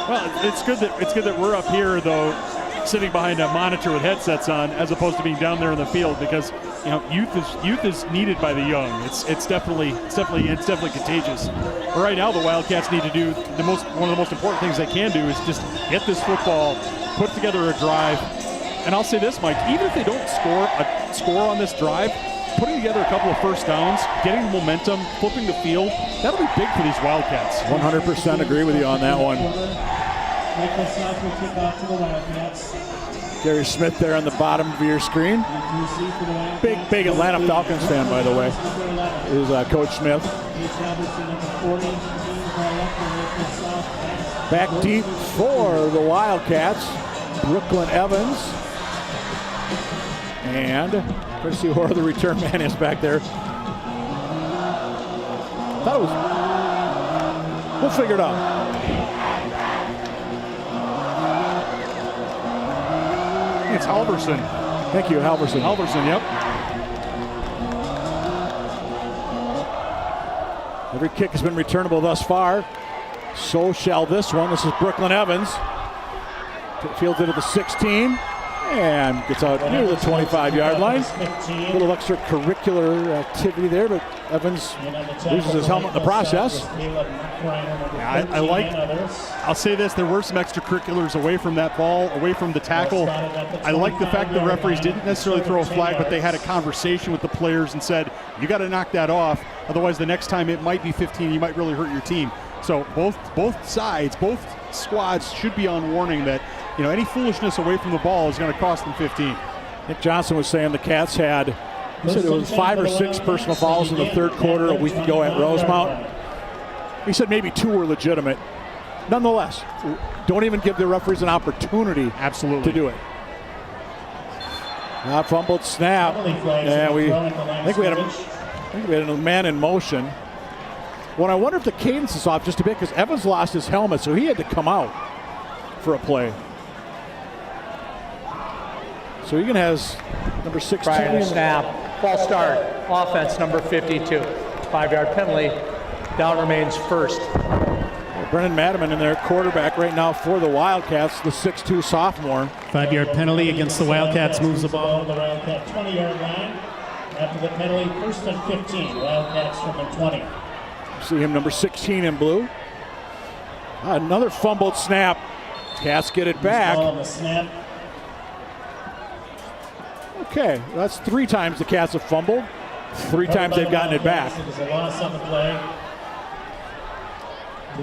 Well, it's good that we're up here, though, sitting behind a monitor with headsets on, as opposed to being down there in the field, because youth is needed by the young. It's definitely contagious. But right now, the Wildcats need to do one of the most important things they can do is just get this football, put together a drive. And I'll say this, Mike, even if they don't score on this drive, putting together a couple of first downs, getting momentum, flipping the field, that'll be big for these Wildcats. 100% agree with you on that one. Gary Smith there on the bottom of your screen. Big Atlanta Falcons fan, by the way, is Coach Smith. Back deep for the Wildcats, Brooklyn Evans. And let's see where the return man is back there. Thought it was. We'll figure it out. It's Halverson. Thank you, Halverson. Halverson, yep. Every kick has been returnable thus far. So shall this one. This is Brooklyn Evans. Fields it at the 16 and gets out near the 25-yard line. A little extracurricular activity there, but Evans loses his helmet in the process. I'll say this, there were some extracurriculars away from that ball, away from the tackle. I like the fact the referees didn't necessarily throw a flag, but they had a conversation with the players and said, you got to knock that off, otherwise the next time it might be 15, you might really hurt your team. So both sides, both squads should be on warning that any foolishness away from the ball is going to cost them 15. Nick Johnson was saying the Cats had, he said it was 5 or 6 personal fouls in the third quarter a week ago at Rosemount. He said maybe 2 were legitimate. Nonetheless, don't even give the referees an opportunity to do it. Now fumbled snap. Yeah, I think we had a man in motion. Well, I wonder if the cadence is off just a bit because Evans lost his helmet, so he had to come out for a play. So Eagan has number 16. Prior to snap, false start, offense number 52. 5-yard penalty, down remains first. Brennan Madiman in their quarterback right now for the Wildcats, the 6'2 sophomore. 5-yard penalty against the Wildcats, moves the ball to the Wildcat 20-yard line. After the penalty, first and 15, Wildcats from the 20. See him, number 16 in blue. Another fumbled snap. Cats get it back. Okay, that's 3 times the Cats have fumbled. 3 times they've gotten it back.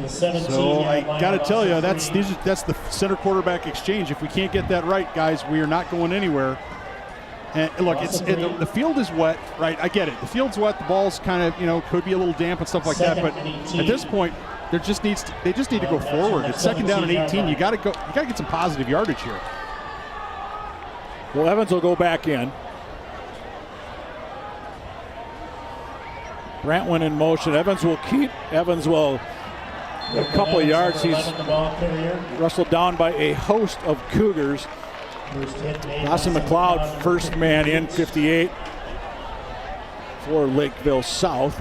So I got to tell you, that's the center quarterback exchange. If we can't get that right, guys, we are not going anywhere. And look, the field is wet, right? I get it. The field's wet. The ball's kind of, could be a little damp and stuff like that. But at this point, they just need to go forward. It's second down and 18. You got to get some positive yardage here. Well, Evans will go back in. Brantwin in motion. Evans will keep. Evans will a couple of yards. He's wrestled down by a host of Cougars. Dawson McLeod, first man in, 58 for Lakeville South.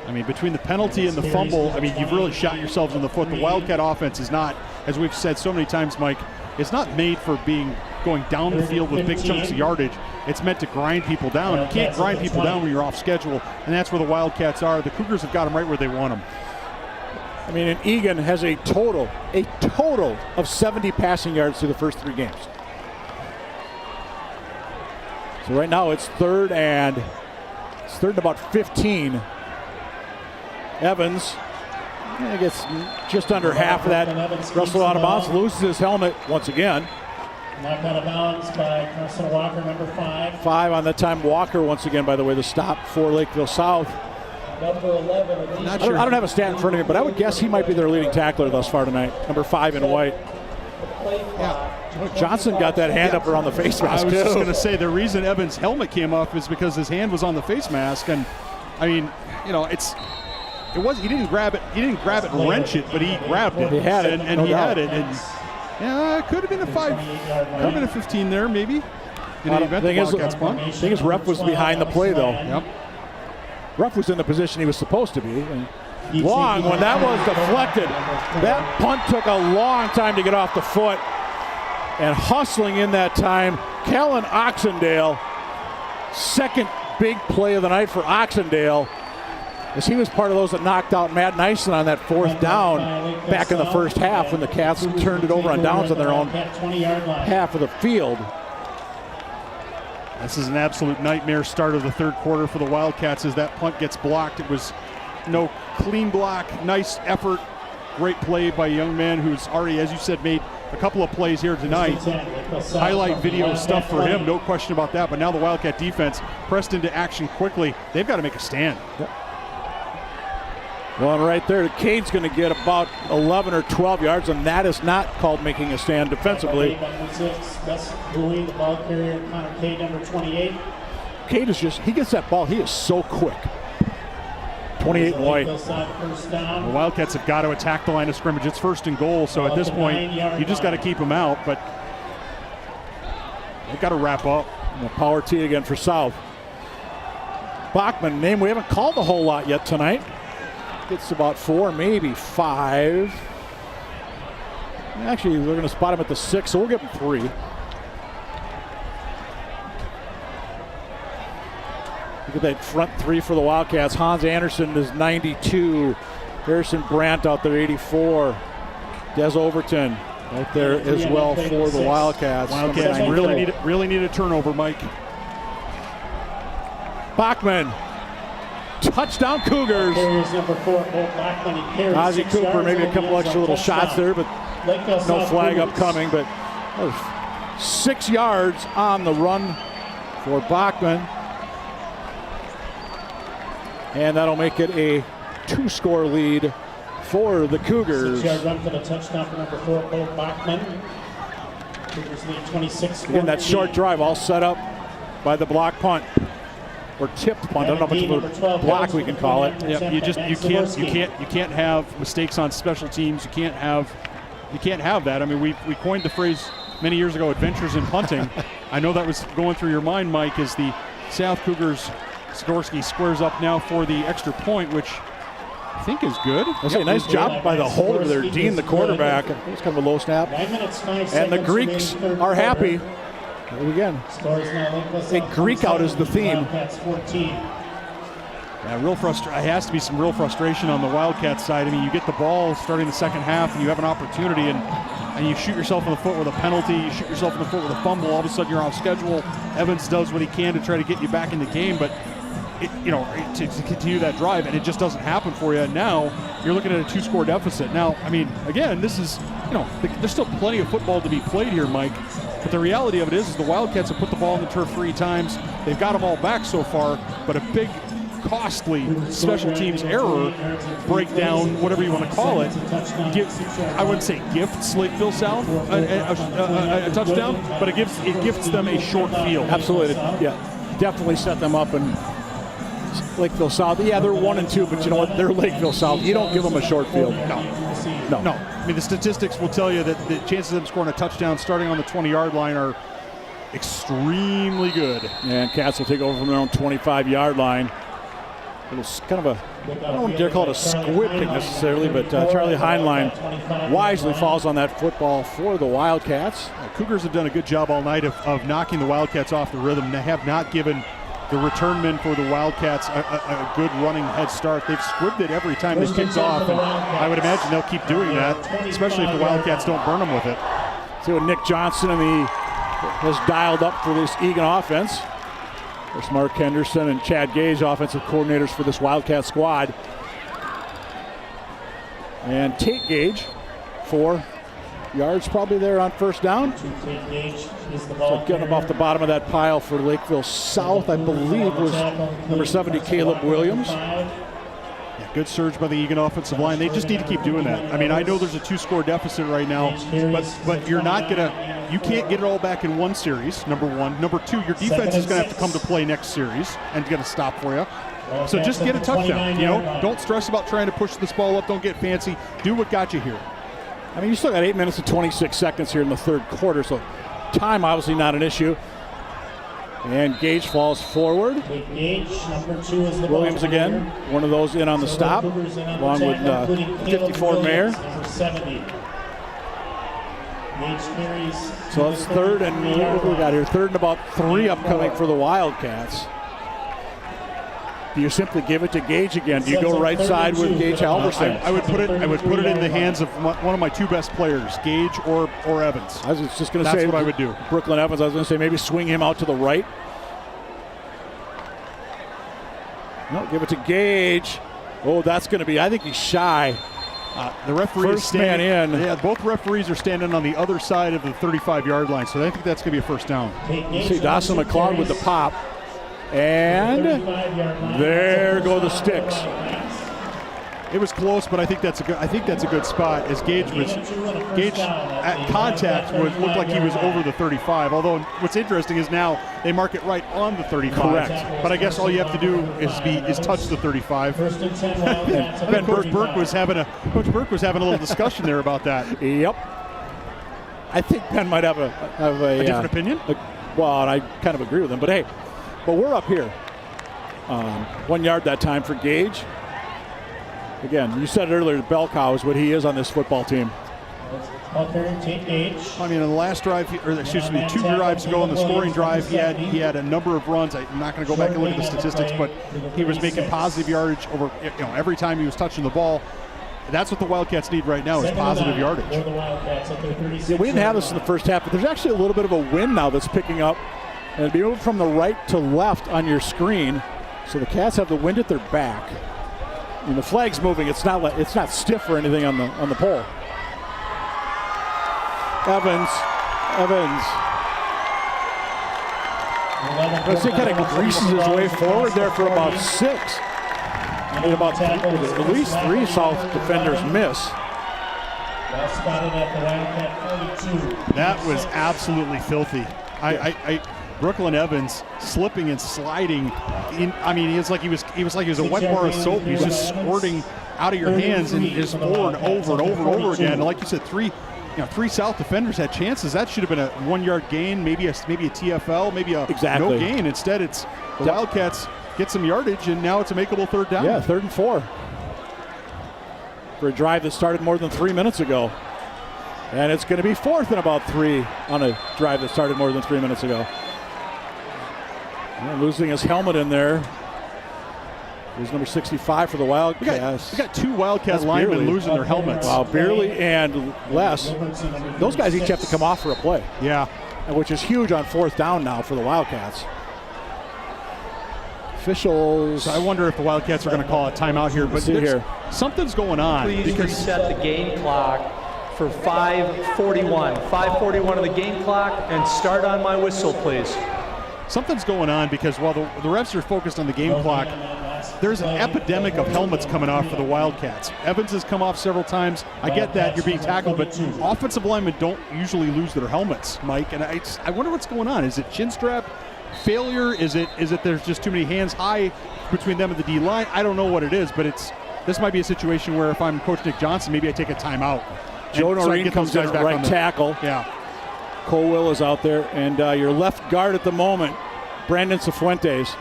I mean, between the penalty and the fumble, I mean, you've really shot yourselves in the foot. The Wildcat offense is not, as we've said so many times, Mike, it's not made for going down the field with big chunks of yardage. It's meant to grind people down. You can't grind people down when you're off schedule, and that's where the Wildcats are. The Cougars have got them right where they want them. I mean, and Eagan has a total of 70 passing yards through the first 3 games. So right now it's third and about 15. Evans gets just under half of that. Wrestled out of bounds, loses his helmet once again. Knocked out of bounds by Carson Walker, number 5. 5 on that time. Walker once again, by the way, the stop for Lakeville South. Number 11. I don't have a stat in front of me, but I would guess he might be their leading tackler thus far tonight. Number 5 in white. Yeah. Johnson got that hand up around the face mask. I was too. just going to say the reason Evans' helmet came up is because his hand was on the face mask, and I mean, you know, he didn't grab it. He didn't grab it and wrench it, but he grabbed it. He had it, and no he doubt. had it. And yeah, it could have been a 5, could have been a 15 there, maybe. In the event the Wildcats punt. Thing is, ref was behind the play though. Yep. Ref was in the position he was supposed to be. And long when that was deflected. That punt took a long time to get off the foot. And hustling in that time, Kellen Oxendale, second big play of the night for Oxendale, as he was part of those that knocked out Matt Nyson on that 4th down back in the first half when the Cats turned it over on downs on their own half of the field. This is an absolute nightmare start of the third quarter for the Wildcats as that punt gets blocked. It was no clean block, nice effort, great play by a young man who's already, as you said, made a couple of plays here tonight. Highlight video stuff for him, no question about that. But now the Wildcat defense pressed into action quickly. They've got to make a stand. Yep. Well, and right there, Cade's going to get about 11 or 12 yards, and that is not called making a stand defensively. The ball carrier, Connor Cade, number 28. Cade is just, he gets that ball, he is so quick. 28 white. The Wildcats have got to attack the line of scrimmage. It's 1st and goal, so at this point, you just got to keep them out, but they've got to wrap up. And a power T again for South. Bachman, name we haven't called a whole lot yet tonight. Gets about 4, maybe 5. Actually, we're going to spot him at the 6, so we'll give him 3. Look at that front 3 for the Wildcats. Hans Anderson is 92. Harrison Brandt out there, 84. Des Overton out there as well for the Wildcats. Wildcats really need a turnover, Mike. Bachman. Touchdown Cougars. Ozzie Cooper, maybe a couple extra little shots there, but no flag upcoming. But 6 yards on the run for Bachman. And that'll make it a 2-score lead for the Cougars. 6-yard run for the touchdown for number 4, Cole Bachman. Cougars lead 26. Again, that short drive all set up by the block punt. Or tipped punt. I don't know how much of a block we can call it. Yeah, you can't have mistakes on special teams. You can't have that. I mean, we coined the phrase many years ago, adventures in punting. I know that was going through your mind, Mike, as the South Cougars Sikorsky squares up now for the extra point, which I think is good. That's a nice job by the holder there, Dean, the quarterback. It's kind of a low snap. And the Greeks are happy. Again, a Greek out is the theme. Yeah, it has to be some real frustration on the Wildcats side. I mean, you get the ball starting the second half, and you have an opportunity, and you shoot yourself in the foot with a penalty. You shoot yourself in the foot with a fumble. All of a sudden, you're off schedule. Evans does what he can to try to get you back in the game, but to continue that drive, and it just doesn't happen for you. And now you're looking at a 2-score deficit. Now, I mean, again, this is, there's still plenty of football to be played here, Mike. But the reality of it is the Wildcats have put the ball on the turf 3 times. They've got them all back so far, but a big, costly special teams error, breakdown, whatever you want to call it, I wouldn't say gifts Lakeville South a touchdown, but it gifts them a short field. Absolutely, yeah, definitely set them up. And Lakeville South, yeah, they're 1 and 2, but you know what? They're Lakeville South. You don't give them a short field. No. I mean, the statistics will tell you that the chances of them scoring a touchdown starting on the 20-yard line are extremely good. And Cats will take over from their own 25-yard line. It was kind of a, I don't want to dare call it a squib pick necessarily, but Charlie Heinlein wisely falls on that football for the Wildcats. Cougars have done a good job all night of knocking the Wildcats off the rhythm. They have not given the return men for the Wildcats a good running head start. They've squibbed it every time they kicked off, and I would imagine they'll keep doing that, especially if the Wildcats don't burn them with it. See what Nick Johnson has dialed up for this Eagan offense. There's Mark Henderson and Chad Gage, offensive coordinators for this Wildcat squad. And Tate Gage, 4 yards probably there on first down. So getting them off the bottom of that pile for Lakeville South, I believe, was number 70, Caleb Williams. Yeah, good surge by the Eagan offensive line. They just need to keep doing that. I mean, I know there's a 2-score deficit right now, but you can't get it all back in one series, number one. Number two, your defense is going to have to come to play next series and get a stop for you. So just get a touchdown, Don't stress about trying to push this ball up. Don't get fancy. Do what got you here. I mean, you still got 8 minutes and 26 seconds here in the third quarter, so time obviously not an issue. And Gage falls forward. Gage, number 2 is the Williams again, one of those in on the stop, along with 54 Mayer. So it's third and what we got here? Third and about 3 upcoming for the Wildcats. Do you simply give it to Gage again? Do you go right side with Gage Halverson? I would put it in the hands of one of my 2 best players, Gage or Evans. I was just going to say that's what I would do. Brooklyn Evans. I was going to say maybe swing him out to the right. No, give it to Gage. Oh, that's going to be. I think he's shy. The referee first man in. Yeah, both referees are standing on the other side of the 35-yard line, so I think that's going to be a first down. You see Dawson McLeod with the pop. And there go the sticks. It was close, but I think that's a good spot. As Gage at contact looked like he was over the 35. Although what's interesting is now they mark it right on the 35. Correct. But I guess all you have to do is touch the 35. And Coach Burke was having a little discussion there about that. Yep. I think Ben might have a different opinion. Well, and I kind of agree with him. But hey. But we're up here. 1 yard that time for Gage. Again, you said it earlier, bell cow is what he is on this football team. I mean, in the last drive, 2 drives ago on the scoring drive, he had a number of runs. I'm not going to go back and look at the statistics, but he was making positive yardage over every time he was touching the ball. That's what the Wildcats need right now is positive yardage. Yeah, we didn't have this in the first half, but there's actually a little bit of a wind now that's picking up. And it'll be moved from the right to left on your screen. So the Cats have the wind at their back. And the flag's moving. It's not stiff or anything on the pole. Evans. He kind of greases his way forward there for about 6. And about at least 3 South defenders miss. That was absolutely filthy. Brooklyn Evans slipping and sliding. I mean, it's like he was a wet bar of soap. He's just squirting out of your hands and just forward over and over and over again. And like you said, 3 South defenders had chances. That should have been a 1 yard gain, maybe a TFL, maybe a no gain. Instead, it's the Wildcats get some yardage, and now it's a makeable third down. Yeah, 3rd and 4 for a drive that started more than 3 minutes ago. And it's going to be 4th and about 3 on a drive that started more than 3 minutes ago. Losing his helmet in there. Here's number 65 for the Wildcats. We got 2 Wildcat linemen losing their helmets. Wow, Beerley and Les. Those guys each have to come off for a play. Yeah. Which is huge on 4th down now for the Wildcats. Officials. I wonder if the Wildcats are going to call a timeout here. But something's going on. Please reset the game clock for 5:41. 5:41 of the game clock, and start on my whistle, please. Something's going on because while the refs are focused on the game clock, there's an epidemic of helmets coming off for the Wildcats. Evans has come off several times. I get that you're being tackled, but offensive linemen don't usually lose their helmets, Mike. And I wonder what's going on. Is it chin strap failure? Is it there's just too many hands high between them and the D line? I don't know what it is, but this might be a situation where if I'm Coach Nick Johnson, maybe I take a timeout. Joe Noreen comes in at right tackle. Yeah. Cole Will is out there, and your left guard at the moment, Brandon Cifuentes.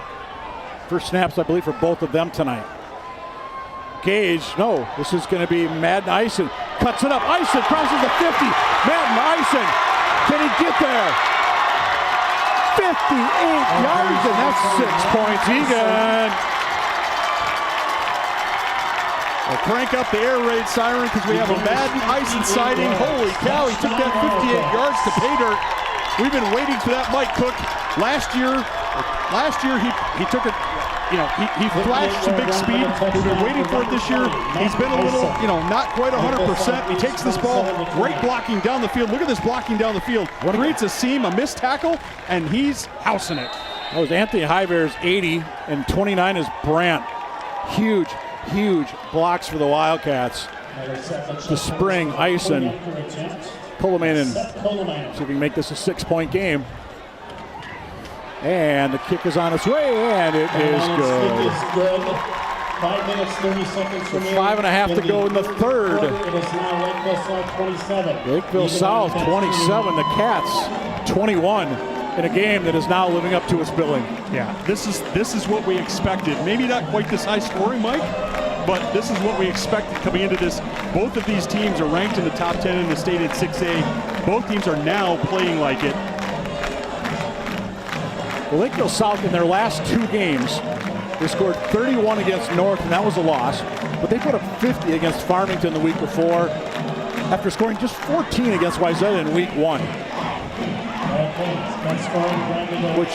First snaps, I believe, for both of them tonight. Gage, no, this is going to be Madden Eisen. Cuts it up, Eisen crosses the 50. Madden Eisen, can he get there? 58 yards, and that's 6 points. Eagan. We'll crank up the air raid siren because we have a Madden Eisen sighting. Holy cow, he took that 58 yards to pay dirt. We've been waiting for that, Mike Cook. Last year he took it, he flashed some big speed. We've been waiting for it this year. He's been a little, not quite 100%. He takes this ball, great blocking down the field. Look at this blocking down the field. Creates a seam, a missed tackle, and he's housing it. That was Anthony Highbear's 80, and 29 is Brandt. Huge. Huge blocks for the Wildcats. The Spring, Ison, Kolomainen. See if we can make this a 6-point game. And the kick is on its way, and it is good. 5 minutes, 30 seconds remaining. 5.5 to go in the third. It is now Lakeville South 27. Lakeville South 27, the Cats 21 in a game that is now living up to its billing. Yeah, this is what we expected. Maybe not quite this high scoring, Mike, but this is what we expected coming into this. Both of these teams are ranked in the top 10 in the state at 6A. Both teams are now playing like it. Lakeville South, in their last 2 games, they scored 31 against North, and that was a loss. But they put up 50 against Farmington the week before, after scoring just 14 against Wayzata in week 1. Which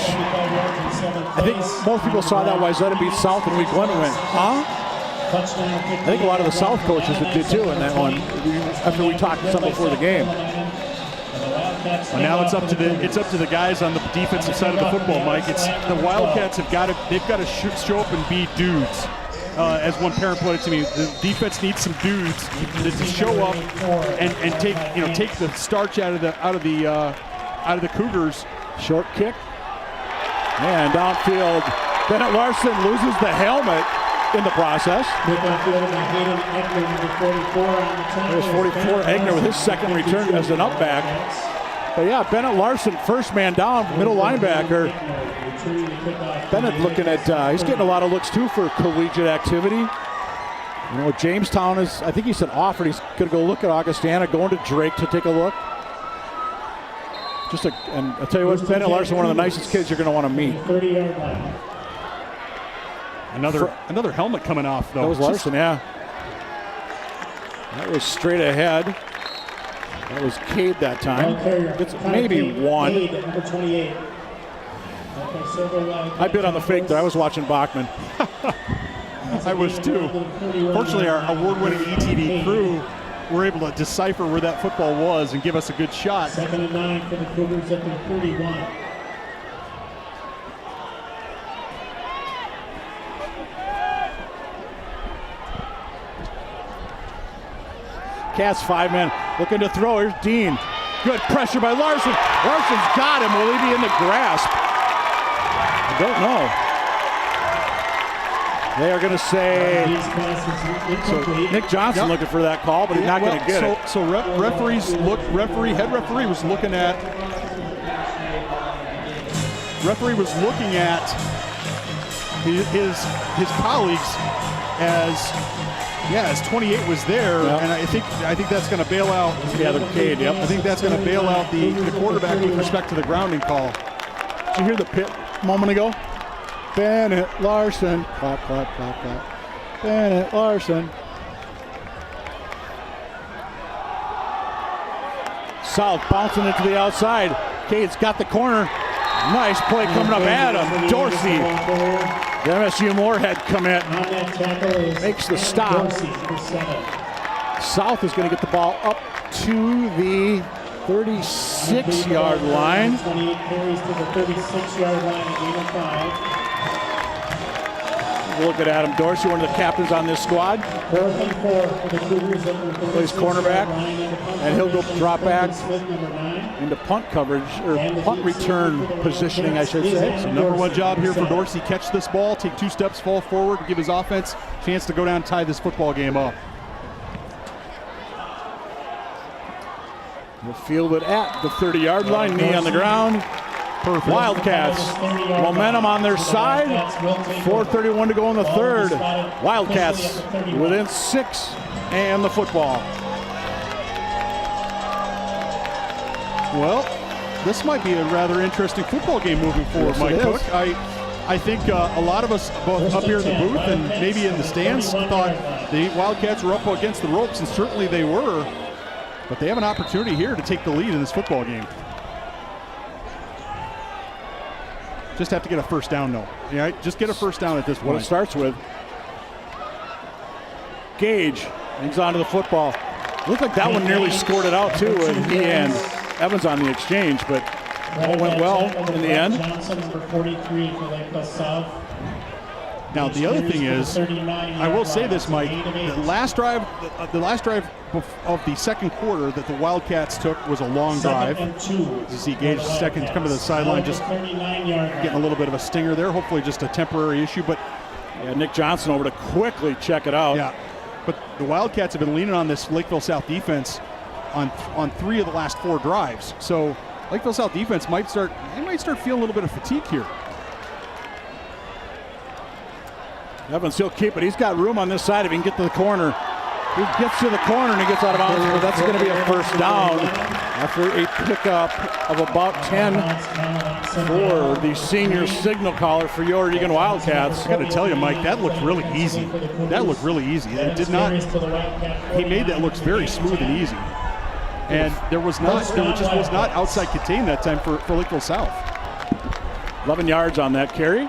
I think most people saw that Wayzata beat South in week 1 and went, huh? I think a lot of the South coaches did too in that one, after we talked to some before the game. Well, now it's up to the guys on the defensive side of the football, Mike. It's the Wildcats they've got to show up and be dudes. As one parent put it to me, the defense needs some dudes to show up and take the starch out of the Cougars. Short kick, and downfield. Bennett Larson loses the helmet in the process. There's 44. Egner with his second return as an upback. But yeah, Bennett Larson, first man down, middle linebacker. Bennett looking at, he's getting a lot of looks too for collegiate activity. You know, Jamestown is, I think he said offered. He's going to go look at Augustana, going to Drake to take a look. And I'll tell you what, Bennett Larson, one of the nicest kids you're going to want to meet. Another helmet coming off, though. That was Larson, yeah. That was straight ahead. That was Cade that time. It's maybe 1. I bid on the fake there. I was watching Bachman. I was too. Fortunately, our award-winning ETV crew were able to decipher where that football was and give us a good shot. 2nd and 9 for the Cougars at the 31. Cats 5 men looking to throw. Here's Dean. Good pressure by Larson. Larson's got him. Will he be in the grasp? I don't know. They are going to say. So Nick Johnson looking for that call, but he's not going to get it. So head referee was looking at. Referee was looking at his colleagues as 28 was there, and I think that's going to bail out. Yeah, the Cade. Yep. I think that's going to bail out the quarterback with respect to the grounding call. Did you hear the pit a moment ago? Bennett Larson. Clap, clap, clap, clap. Bennett Larson. South bouncing into the outside. Cade's got the corner. Nice play coming up. Adam Dorsey. The MSU Moorhead commit makes the stop. South is going to get the ball up to the 36-yard line. 28 carries to the 36-yard line at game of 5. Look at Adam Dorsey, one of the captains on this squad. 4th and 4 for the Cougars. Plays cornerback, and he'll go drop back into punt coverage, or punt return positioning, I should say. So number 1 job here for Dorsey, catch this ball, take 2 steps, fall forward, give his offense a chance to go down and tie this football game up. He'll field it at the 30-yard line, knee on the ground. Perfect. Wildcats, momentum on their side. 4:31 to go in the third. Wildcats within 6 and the football. Well, this might be a rather interesting football game moving forward, Yes, Mike Cook. I think a lot of us, both up here in the booth and maybe in the stands, thought the Wildcats were up against the ropes, and certainly they were. But they have an opportunity here to take the lead in this football game. Just have to get a first down, though. All right, just get a first down at this point. What it starts with. Gage hangs on to the football. Looked like that one nearly scored it out, too, and he and Evans on the exchange, but all went well in the end. Johnson, number 43 for Lakeville South. Now the other thing is, I will say this, Mike, the last drive of the second quarter that the Wildcats took was a long drive. You see Gage second come to the sideline, just getting a little bit of a stinger there, hopefully just a temporary issue, but yeah, Nick Johnson over to quickly check it out. Yeah, but the Wildcats have been leaning on this Lakeville South defense on 3 of the last 4 drives. So Lakeville South defense might start feeling a little bit of fatigue here. Evans, he'll keep it. He's got room on this side if he can get to the corner. He gets to the corner and he gets out of bounds, but that's going to be a first down after a pickup of about 10 for the senior signal caller for your Eagan Wildcats. I got to tell you, Mike, that looked really easy. That looked really easy. It did not. He made that look very smooth and easy. And there just was not outside contain that time for Lakeville South. 11 yards on that carry.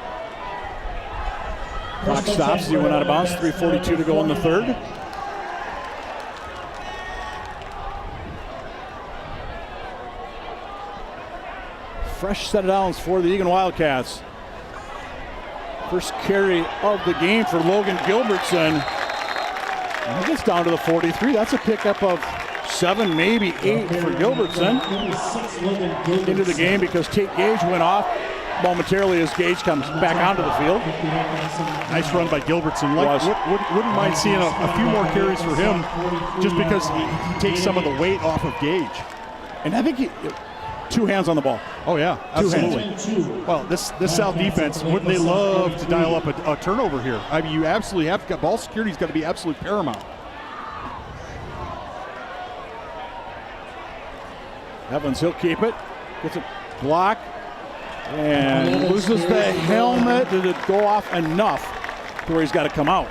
Clock stops as he went out of bounds. 3:42 to go in the third. Fresh set of downs for the Eagan Wildcats. First carry of the game for Logan Gilbertson. And he gets down to the 43. That's a pickup of 7, maybe 8 for Gilbertson. Into the game because Tate Gage went off momentarily as Gage comes back onto the field. Nice run by Gilbertson. Wouldn't mind seeing a few more carries for him just because he takes some of the weight off of Gage. And I think 2 hands on the ball. Oh yeah, absolutely. Well, this South defense, wouldn't they love to dial up a turnover here? I mean, you absolutely have to. Ball security's got to be absolute paramount. Evans, he'll keep it. Gets a block. And loses the helmet. Did it go off enough to where he's got to come out?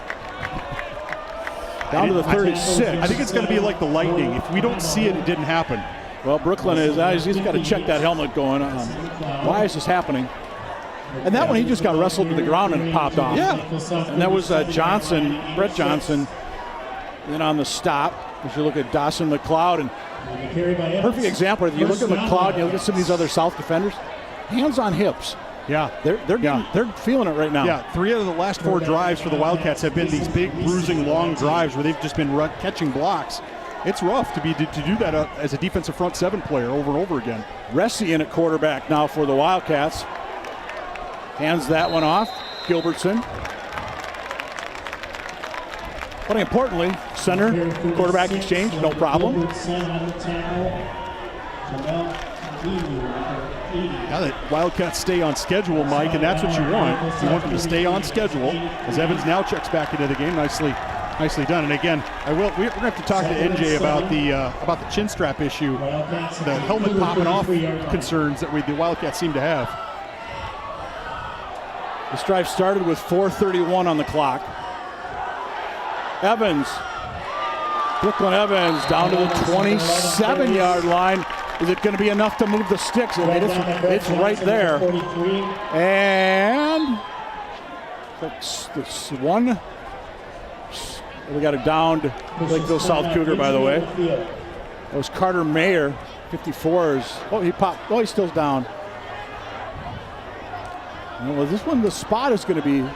Down to the 36. I think it's going to be like the lightning. If we don't see it, it didn't happen. Well, Brooklyn he's got to check that helmet going on. Why is this happening? And that one, he just got wrestled to the ground and it popped off. Yeah. And that was Brett Johnson. Then on the stop, if you look at Dawson McLeod, and perfect example, if you look at McLeod and you look at some of these other South defenders, hands on hips. Yeah, they're feeling it right now. Yeah, 3 out of the last 4 drives for the Wildcats have been these big, bruising, long drives where they've just been catching blocks. It's rough to do that as a defensive front 7 player over and over again. Ressi in at quarterback now for the Wildcats. Hands that one off. Gilbertson. But importantly, center quarterback exchange, no problem. Now that Wildcats stay on schedule, Mike, and that's what you want. You want them to stay on schedule as Evans now checks back into the game. Nicely done. And again, we're going to have to talk to NJ about the chin strap issue, the helmet popping off concerns that the Wildcats seem to have. This drive started with 4:31 on the clock. Brooklyn Evans down to the 27-yard line. Is it going to be enough to move the sticks? It's right there. And this one. We got a downed Lakeville South Cougar, by the way. That was Carter Mayer, 54. He popped. Oh, he's still down. Well, this one, the spot is going to be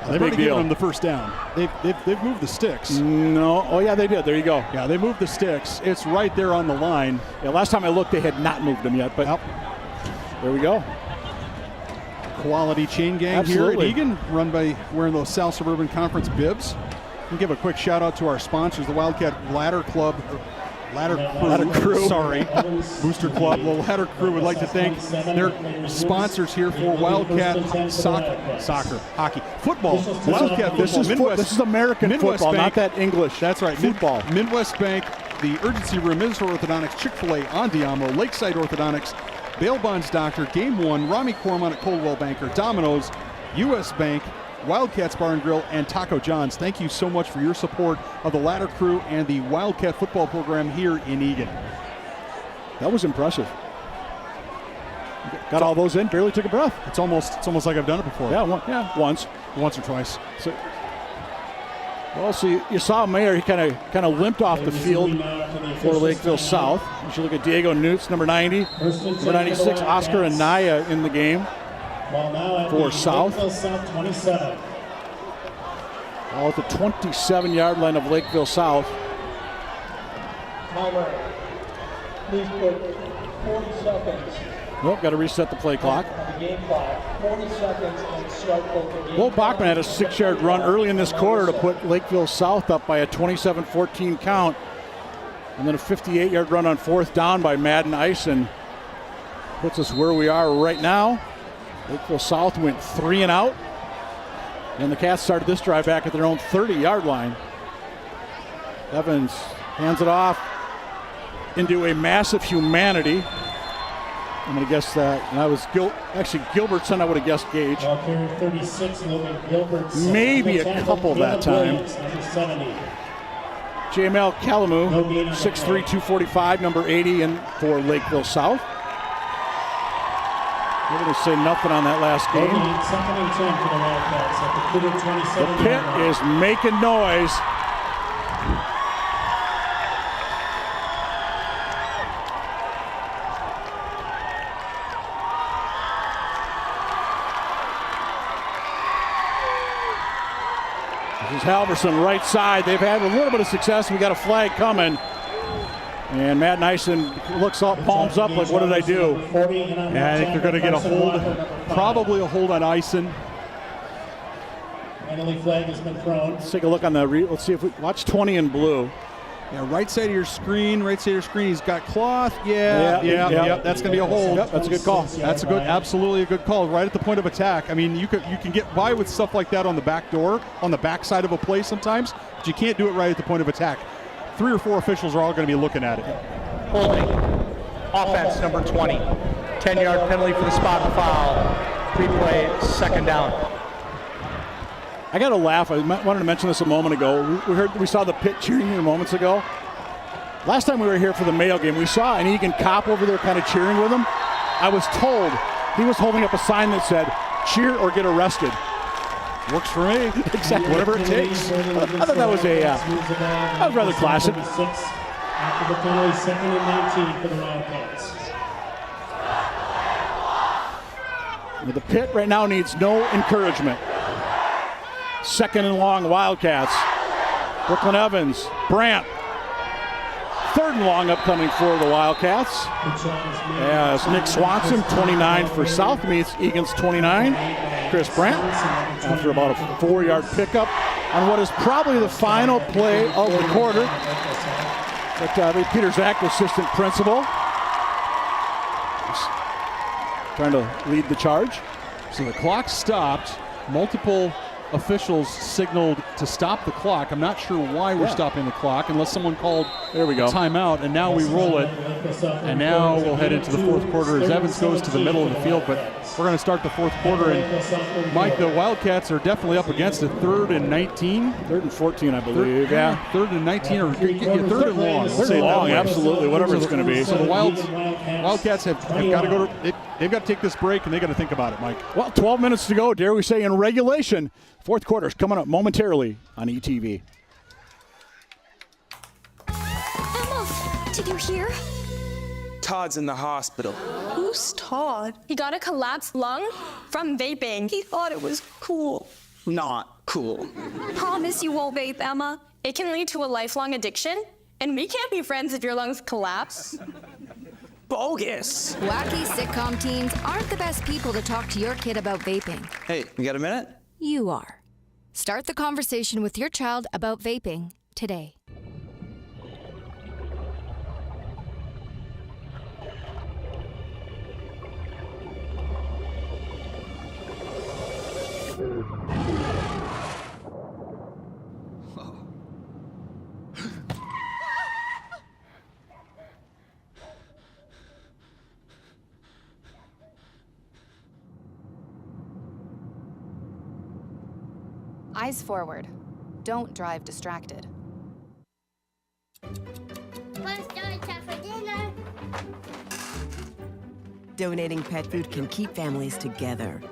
They've already given them the first down. They've moved the sticks. No. Oh, yeah, they did. There you go. Yeah, they moved the sticks. It's right there on the line. Yeah, last time I looked, they had not moved them yet, but there we go. Quality chain gang here at Eagan, run by wearing those South Suburban Conference bibs. And give a quick shout out to our sponsors, the Wildcat Ladder Club. Ladder Crew. Sorry, Booster Club. The Ladder Crew would like to thank their sponsors here for Wildcat hockey, football. Wildcat football. This is American Midwest football, Bank. not that English. That's right. Football. Midwest Bank, the Urgency Room, Minnesota Orthodontics, Chick-fil-A, Andiamo, Lakeside Orthodontics, Bail Bonds Doctor, Game One, Rami Cormon at Coldwell Banker, Domino's, U.S. Bank, Wildcats Bar and Grill, and Taco John's. Thank you so much for your support of the Ladder Crew and the Wildcat football program here in Eagan. That was impressive. Got all those in, barely took a breath. It's almost like I've done it before. Yeah, once or twice. So you saw Mayer. He kind of limped off the field for Lakeville South. You should look at Diego Newts, number 90, number 96, Oscar Anaya in the game for South. All at the 27-yard line of Lakeville South. Timer. Please put 40 seconds. Nope, got to reset the play clock. On the game clock, 40 seconds and start the game. Will Bachman had a 6-yard run early in this quarter to put Lakeville South up by a 27-14 count. And then a 58-yard run on 4th down by Madden Eisen puts us where we are right now. Lakeville South went 3 and out. And the Cats started this drive back at their own 30-yard line. Evans hands it off into a massive humanity. I'm going to guess that. And I was Gilbertson. I would have guessed Gage. 36, Logan Gilbertson. Maybe a couple that time. 70. JML Kalamu, 6'3", 245, number 80 in for Lakeville South. We're going to say nothing on that last game. Second and 10 for the Wildcats at the Cougar 27. The pit is making noise. This is Halverson, right side. They've had a little bit of success. We got a flag coming. And Matt Nyson looks up, palms up like, what did I do? Yeah, I think they're going to get a hold, probably a hold on Eisen. Penalty flag has been thrown. Let's take a look on the, let's see if we, watch 20 in blue. Yeah, right side of your screen, he's got cloth. Yeah, that's going to be a hold. Yep, that's a good call. That's absolutely a good call, right at the point of attack. I mean, you can get by with stuff like that on the back door, on the back side of a play sometimes, but you can't do it right at the point of attack. 3 or 4 officials are all going to be looking at it. Holding. Offense number 20. 10-yard penalty for the spot and foul. Pre-play, 2nd down. I got to laugh. I wanted to mention this a moment ago. We saw the pit cheering here moments ago. Last time we were here for the Mayo game, we saw an Eagan cop over there kind of cheering with him. I was told he was holding up a sign that said, "Cheer or get arrested." Works for me. Exactly. Whatever it takes. I thought that was that was rather classic. After the penalty, 2nd and 19 for the Wildcats. The pit right now needs no encouragement. 2nd and long, Wildcats. Brooklyn Evans, Brandt. 3rd and long upcoming for the Wildcats. As Nick Swanson, 29 for South, meets Egan's 29. Chris Brandt, after about a 4-yard pickup on what is probably the final play of the quarter. But Peter Zach, the assistant principal, trying to lead the charge. So the clock stopped. Multiple officials signaled to stop the clock. I'm not sure why we're stopping the clock unless someone called timeout, and now we roll it. And now we'll head into the 4th quarter as Evans goes to the middle of the field, but we're going to start the 4th quarter. And Mike, the Wildcats are definitely up against it. 3rd and 19. 3rd and 14, I believe. 3rd and 19 or 3rd and long. Third and long, absolutely, whatever it's going to be. So the Wildcats have got to go to, they've got to take this break, and they got to think about it, Mike. Well, 12 minutes to go, dare we say, in regulation. 4th quarter is coming up momentarily on ETV. Emma, did you hear? Todd's in the hospital. Who's Todd? He got a collapsed lung from vaping. He thought it was cool. Not cool. Promise you won't vape, Emma. It can lead to a lifelong addiction, and we can't be friends if your lungs collapse. Bogus. Wacky sitcom teens aren't the best people to talk to your kid about vaping. Hey, you got a minute? You are. Start the conversation with your child about vaping today. Eyes forward. Don't drive distracted. Donating pet food can keep families together.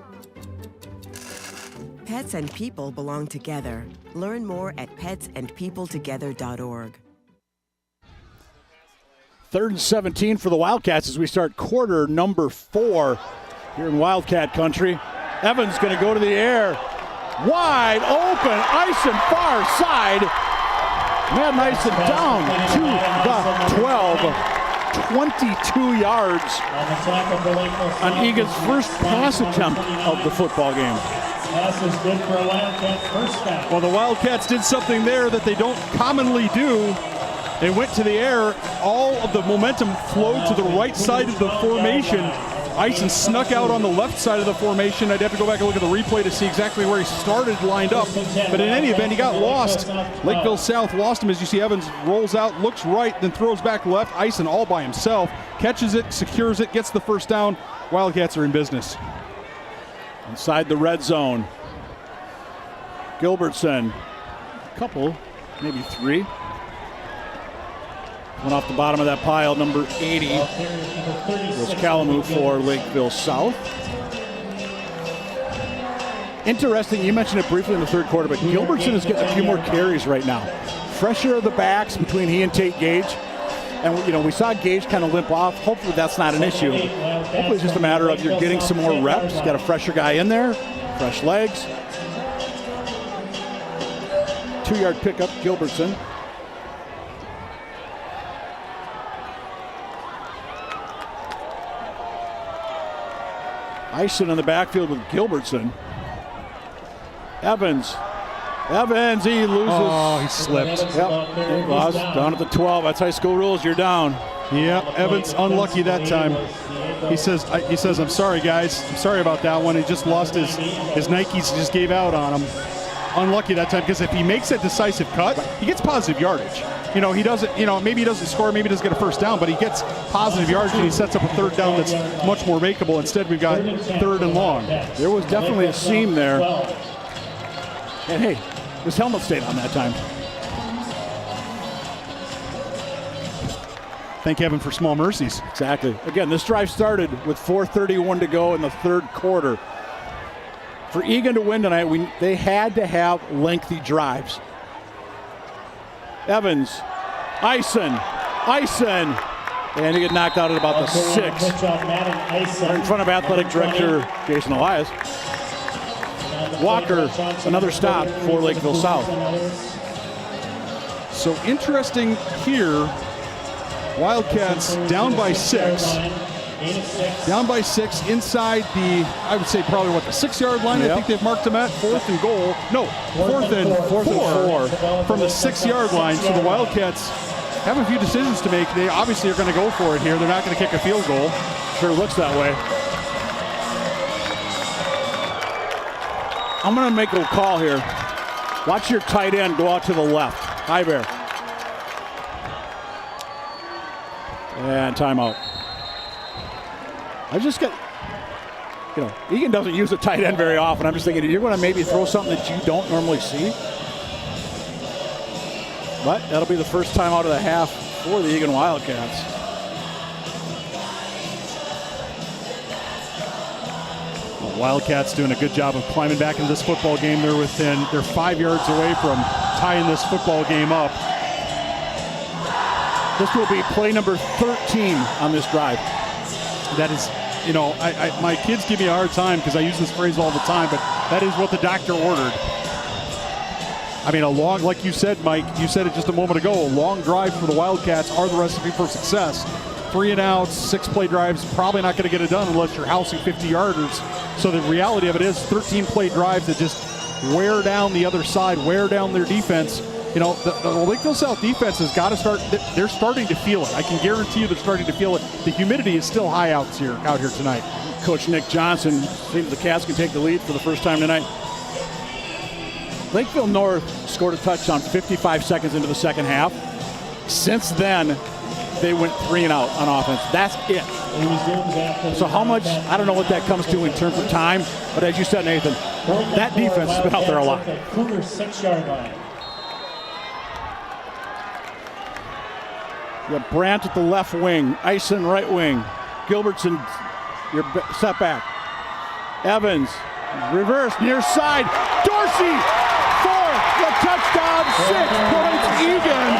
Pets and people belong together. Learn more at petsandpeopletogether.org. 3rd and 17 for the Wildcats as we start quarter number 4 here in Wildcat country. Evans going to go to the air. Wide open, Ison far side. Madden Ison down to the 12. 22 yards on Egan's first pass attempt of the football game. Pass is good for a Wildcat first down. Well, the Wildcats did something there that they don't commonly do. They went to the air. All of the momentum flowed to the right side of the formation. Ison snuck out on the left side of the formation. I'd have to go back and look at the replay to see exactly where he started lined up. But in any event, he got lost. Lakeville South lost him. As you see, Evans rolls out, looks right, then throws back left. Ison all by himself. Catches it, secures it, gets the first down. Wildcats are in business. Inside the red zone. Gilbertson. A couple, maybe three. One off the bottom of that pile, number 80 was Kalamu for Lakeville South. Interesting, you mentioned it briefly in the third quarter, but Gilbertson is getting a few more carries right now. Fresher of the backs between he and Tate Gage. And we saw Gage kind of limp off. Hopefully that's not an issue. Hopefully it's just a matter of you're getting some more reps. Got a fresher guy in there, fresh legs. 2-yard pickup, Gilbertson. Ison in the backfield with Gilbertson. Evans, he loses. Oh, he slipped. Yep, he lost. Down at the 12. That's high school rules. You're down. Yep, Evans unlucky that time. He says, I'm sorry, guys. I'm sorry about that one. He just lost his Nikes, just gave out on him. Unlucky that time, because if he makes that decisive cut, he gets positive yardage. He doesn't, maybe he doesn't score, maybe he doesn't get a first down, but he gets positive yardage and he sets up a third down that's much more makeable. Instead, we've got third and long. There was definitely a seam there. And hey, his helmet stayed on that time. Thank heaven for small mercies. Exactly. Again, this drive started with 4:31 to go in the third quarter. For Eagan to win tonight, they had to have lengthy drives. Evans, Ison, and he get knocked out at about the 6. In front of athletic director Jason Elias. Walker, another stop for Lakeville South. So interesting here, Wildcats down by 6. Down by 6 inside the, I would say probably the 6-yard line. Yep. I think they've marked them at 4th and goal. No, 4th and 4 from the 6-yard line. So the Wildcats have a few decisions to make. They obviously are going to go for it here. They're not going to kick a field goal. Sure looks that way. I'm going to make a call here. Watch your tight end go out to the left. High Bear. And timeout. I just got, Eagan doesn't use a tight end very often. I'm just thinking you're going to maybe throw something that you don't normally see. But that'll be the first time out of the half for the Eagan Wildcats. The Wildcats doing a good job of climbing back into this football game. They're 5 yards away from tying this football game up. This will be play number 13 on this drive. That is, my kids give me a hard time because I use this phrase all the time, but that is what the doctor ordered. I mean, like you said, Mike, you said it just a moment ago, a long drive for the Wildcats are the recipe for success. 3 and outs, 6-play drives, probably not going to get it done unless you're housing 50-yarders. So the reality of it is 13-play drives that just wear down the other side, wear down their defense. The Lakeville South defense has got to start. They're starting to feel it. I can guarantee you they're starting to feel it. The humidity is still high out here tonight. Coach Nick Johnson seems the Cats can take the lead for the first time tonight. Lakeville North scored a touchdown 55 seconds into the second half. Since then, they went 3 and out on offense. That's it. So how much, I don't know what that comes to in terms of time, but as you said, Nathan, that defense has been out there a lot. Cougars 6-yard line. You have Brandt at the left wing, Ison right wing, Gilbertson, your set back. Evans, reverse, near side, Dorsey, 4, the touchdown, 6 points, Eagan.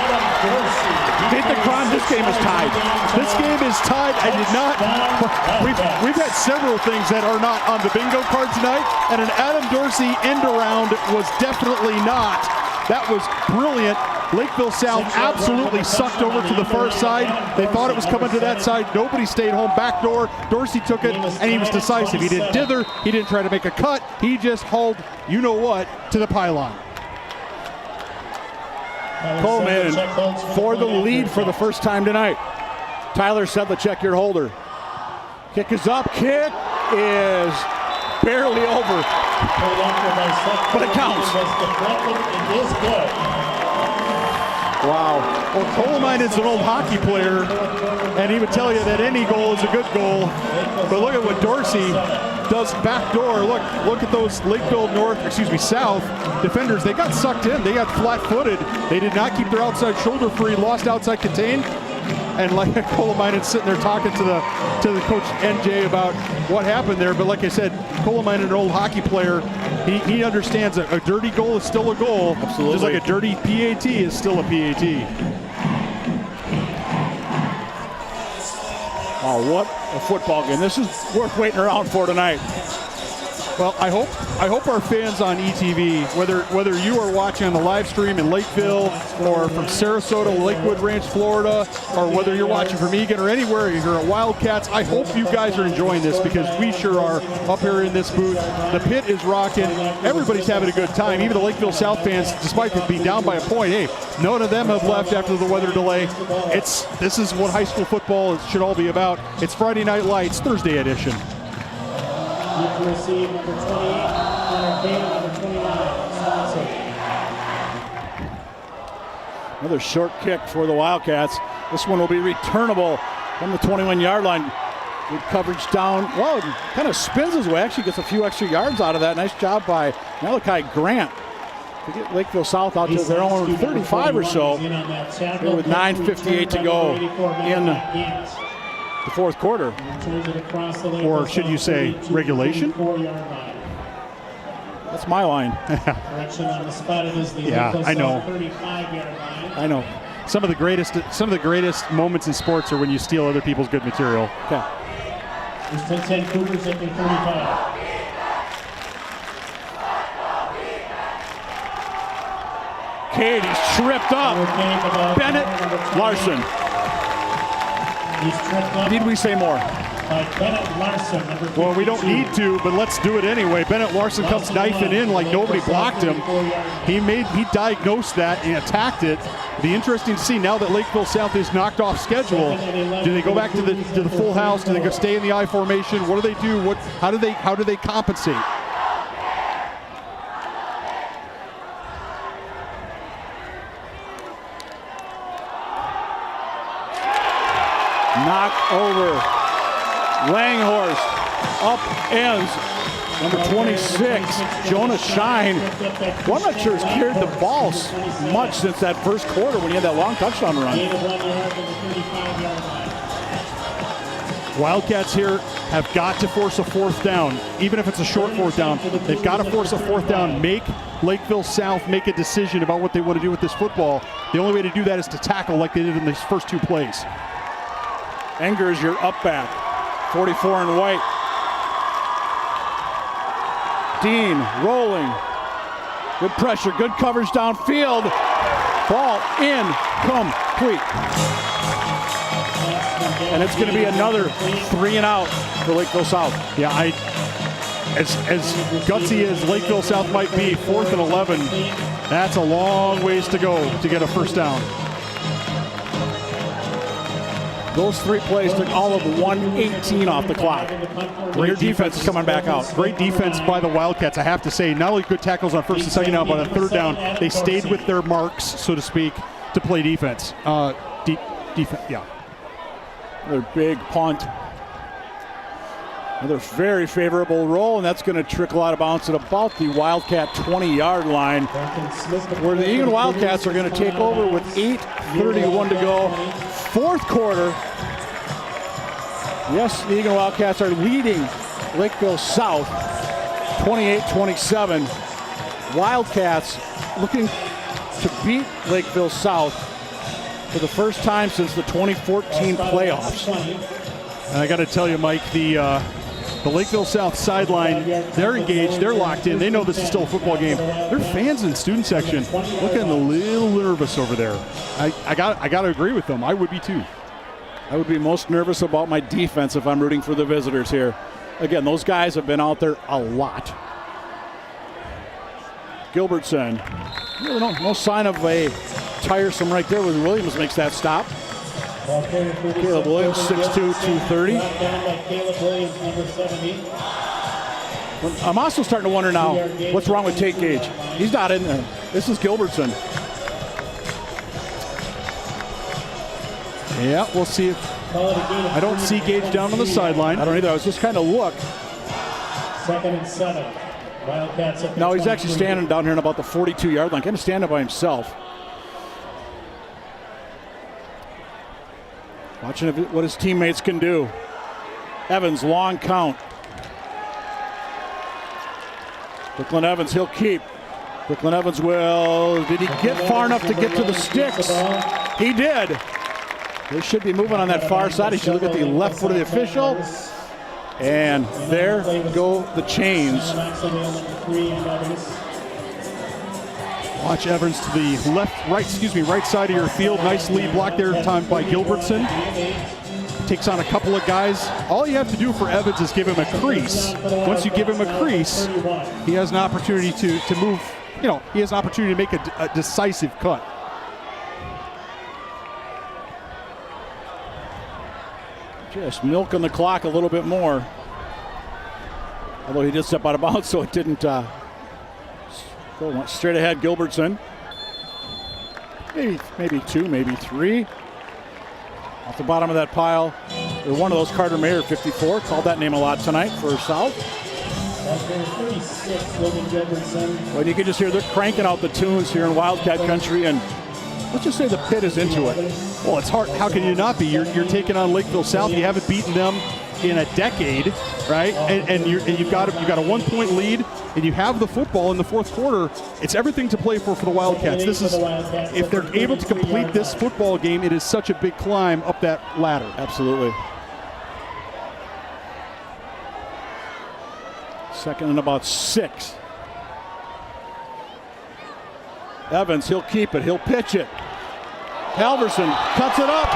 Hit the Cron, this game is tied. This game is tied. I did not. We've had several things that are not on the bingo card tonight, and an Adam Dorsey end around was definitely not. That was brilliant. Lakeville South absolutely sucked over to the far side. They thought it was coming to that side. Nobody stayed home. Backdoor. Dorsey took it, and he was decisive. He didn't dither. He didn't try to make a cut. He just hauled, you know what, to the pylon. Coleman for the lead for the first time tonight. Tyler Sedlacek, your holder. Kick is up. Kick is barely over. But it counts. Wow. Well, Coleman is an old hockey player, and he would tell you that any goal is a good goal. But look at what Dorsey does backdoor. Look at those Lakeville South defenders. They got sucked in. They got flat-footed. They did not keep their outside shoulder free, lost outside contain. And like Coleman is sitting there talking to the coach NJ about what happened there. But like I said, Coleman, an old hockey player, he understands that a dirty goal is still a goal. Absolutely. Just like a dirty PAT is still a PAT. Oh, what a football game. This is worth waiting around for tonight. Well, I hope our fans on ETV, whether you are watching on the live stream in Lakeville or from Sarasota, Lakewood Ranch, Florida, or whether you're watching from Eagan or anywhere, you're at Wildcats, I hope you guys are enjoying this because we sure are up here in this booth. The pit is rocking. Everybody's having a good time. Even the Lakeville South fans, despite it being down by a point, hey, none of them have left after the weather delay. This is what high school football should all be about. It's Friday Night Lights, Thursday edition. To receive number 28, Connor Kane, number 29, Swanson. Another short kick for the Wildcats. This one will be returnable from the 21-yard line. Good coverage down. Well, it kind of spins his way. Actually gets a few extra yards out of that. Nice job by Malachi Grant to get Lakeville South out to their own 35 or so. With 9:58 to go in the fourth quarter. Or should you say regulation? That's my line. Yeah, I know. I know. Some of the greatest moments in sports are when you steal other people's good material. Okay. There's 10 Cougars at the 35. Cade, he's tripped up. Bennett Larson. Need we say more? Bennett Larson, number 52. Well, we don't need to, but let's do it anyway. Bennett Larson comes knifing in like nobody blocked him. He diagnosed that and attacked it. Be interesting to see now that Lakeville South is knocked off schedule. Do they go back to the full house? Do they go stay in the I formation? What do they do? How do they compensate? Knocked over. Langhorst up ends. Number 26, Jonas Shine. Well, I'm not sure he's carried the ball much since that first quarter when he had that long touchdown run. Wildcats here have got to force a fourth down, even if it's a short fourth down. They've got to force a fourth down, make Lakeville South make a decision about what they want to do with this football. The only way to do that is to tackle like they did in these first two plays. Engers, your up back. 44 in white. Dean rolling. Good pressure, good coverage downfield. Ball incomplete. And it's going to be another 3 and out for Lakeville South. Yeah, as gutsy as Lakeville South might be, 4th and 11, that's a long ways to go to get a first down. Those 3 plays took all of 1:18 off the clock. Great defense is coming back out. Great defense by the Wildcats, I have to say. Not only good tackles on first and second down, but on third down, they stayed with their marks, so to speak, to play defense. Defense, yeah. Another big punt. Another very favorable roll, and that's going to trickle out of bounds at about the Wildcat 20-yard line, where the Eagan Wildcats are going to take over with 8:31 to go. Fourth quarter. Yes, the Eagan Wildcats are leading Lakeville South 28-27. Wildcats looking to beat Lakeville South for the first time since the 2014 playoffs. And I got to tell you, Mike, the Lakeville South sideline, they're engaged, they're locked in, they know this is still a football game. Their fans in student section looking a little nervous over there. I got to agree with them. I would be too. I would be most nervous about my defense if I'm rooting for the visitors here. Again, those guys have been out there a lot. Gilbertson, really no sign of a tiresome right there when Williams makes that stop. Caleb Williams, 6'2", 230. I'm also starting to wonder now, what's wrong with Tate Gage? He's not in there. This is Gilbertson. Yeah, we'll see if I don't see Gage down on the sideline. I don't either. I was just kind of look. 2nd and 7. Wildcats. No, he's actually standing down here in about the 42-yard line, kind of standing by himself. Watching what his teammates can do. Evans, long count. Brooklyn Evans, he'll keep. Brooklyn Evans will. Did he get far enough to get to the sticks? He did. They should be moving on that far side. He should look at the left foot of the official. And there go the chains. Watch Evans to the right side of your field. Nice lead block there, timed by Gilbertson. Takes on a couple of guys. All you have to do for Evans is give him a crease. Once you give him a crease, he has an opportunity to move. You know, he has an opportunity to make a decisive cut. Just milking the clock a little bit more. Although he did step out of bounds, so it didn't go straight ahead. Gilbertson. Maybe 2, maybe 3. Off the bottom of that pile. Or one of those, Carter Mayer, 54. Called that name a lot tonight for South. Well, you can just hear they're cranking out the tunes here in Wildcat country, and let's just say the pit is into it. Well, it's hard. How can you not be? You're taking on Lakeville South. You haven't beaten them in a decade, right? And you've got a 1-point lead, and you have the football in the fourth quarter. It's everything to play for the Wildcats. This is, if they're able to complete this football game, it is such a big climb up that ladder. Absolutely. 2nd and about 6. Evans, he'll keep it. He'll pitch it. Halverson cuts it up.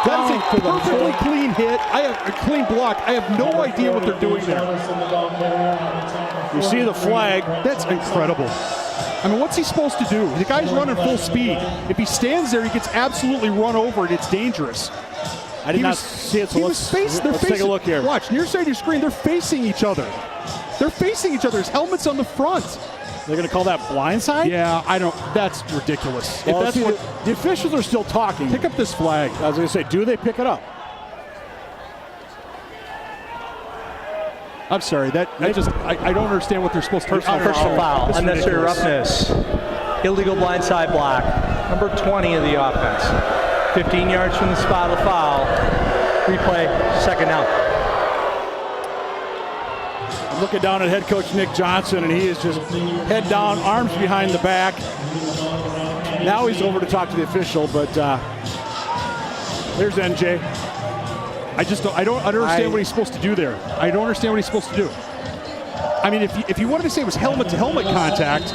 That is a perfectly clean hit. I have a clean block. I have no idea what they're doing there. You see the flag. That's incredible. I mean, what's he supposed to do? The guy's running full speed. If he stands there, he gets absolutely run over, and it's dangerous. I did not see it, so let's take a look here. Watch, near side of your screen, they're facing each other. They're facing each other. His helmet's on the front. They're going to call that blindside? Yeah, I don't. That's ridiculous. Well, if that's the officials are still talking. Pick up this flag. I was going to say, do they pick it up? I'm sorry. I don't understand what they're supposed to do. Personal foul. Unnecessary roughness. Illegal blindside block. Number 20 of the offense. 15 yards from the spot of the foul. Replay. 2nd out. I'm looking down at head coach Nick Johnson, and he is just head down, arms behind the back. Now he's over to talk to the official, but there's NJ. I don't understand what he's supposed to do there. I don't understand what he's supposed to do. I mean, if you wanted to say it was helmet-to-helmet contact,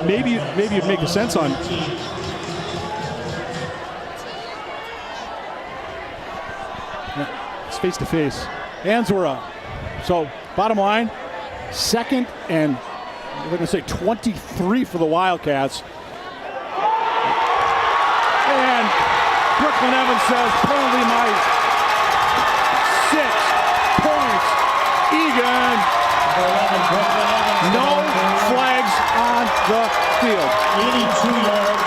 maybe it'd make a sense on. Yeah, it's face-to-face. Hands were up. So, bottom line, 2nd and we're going to say 23 for the Wildcats. And Brooklyn Evans says penalty might. 6 points. Eagan. No flags on the field. 82 yards.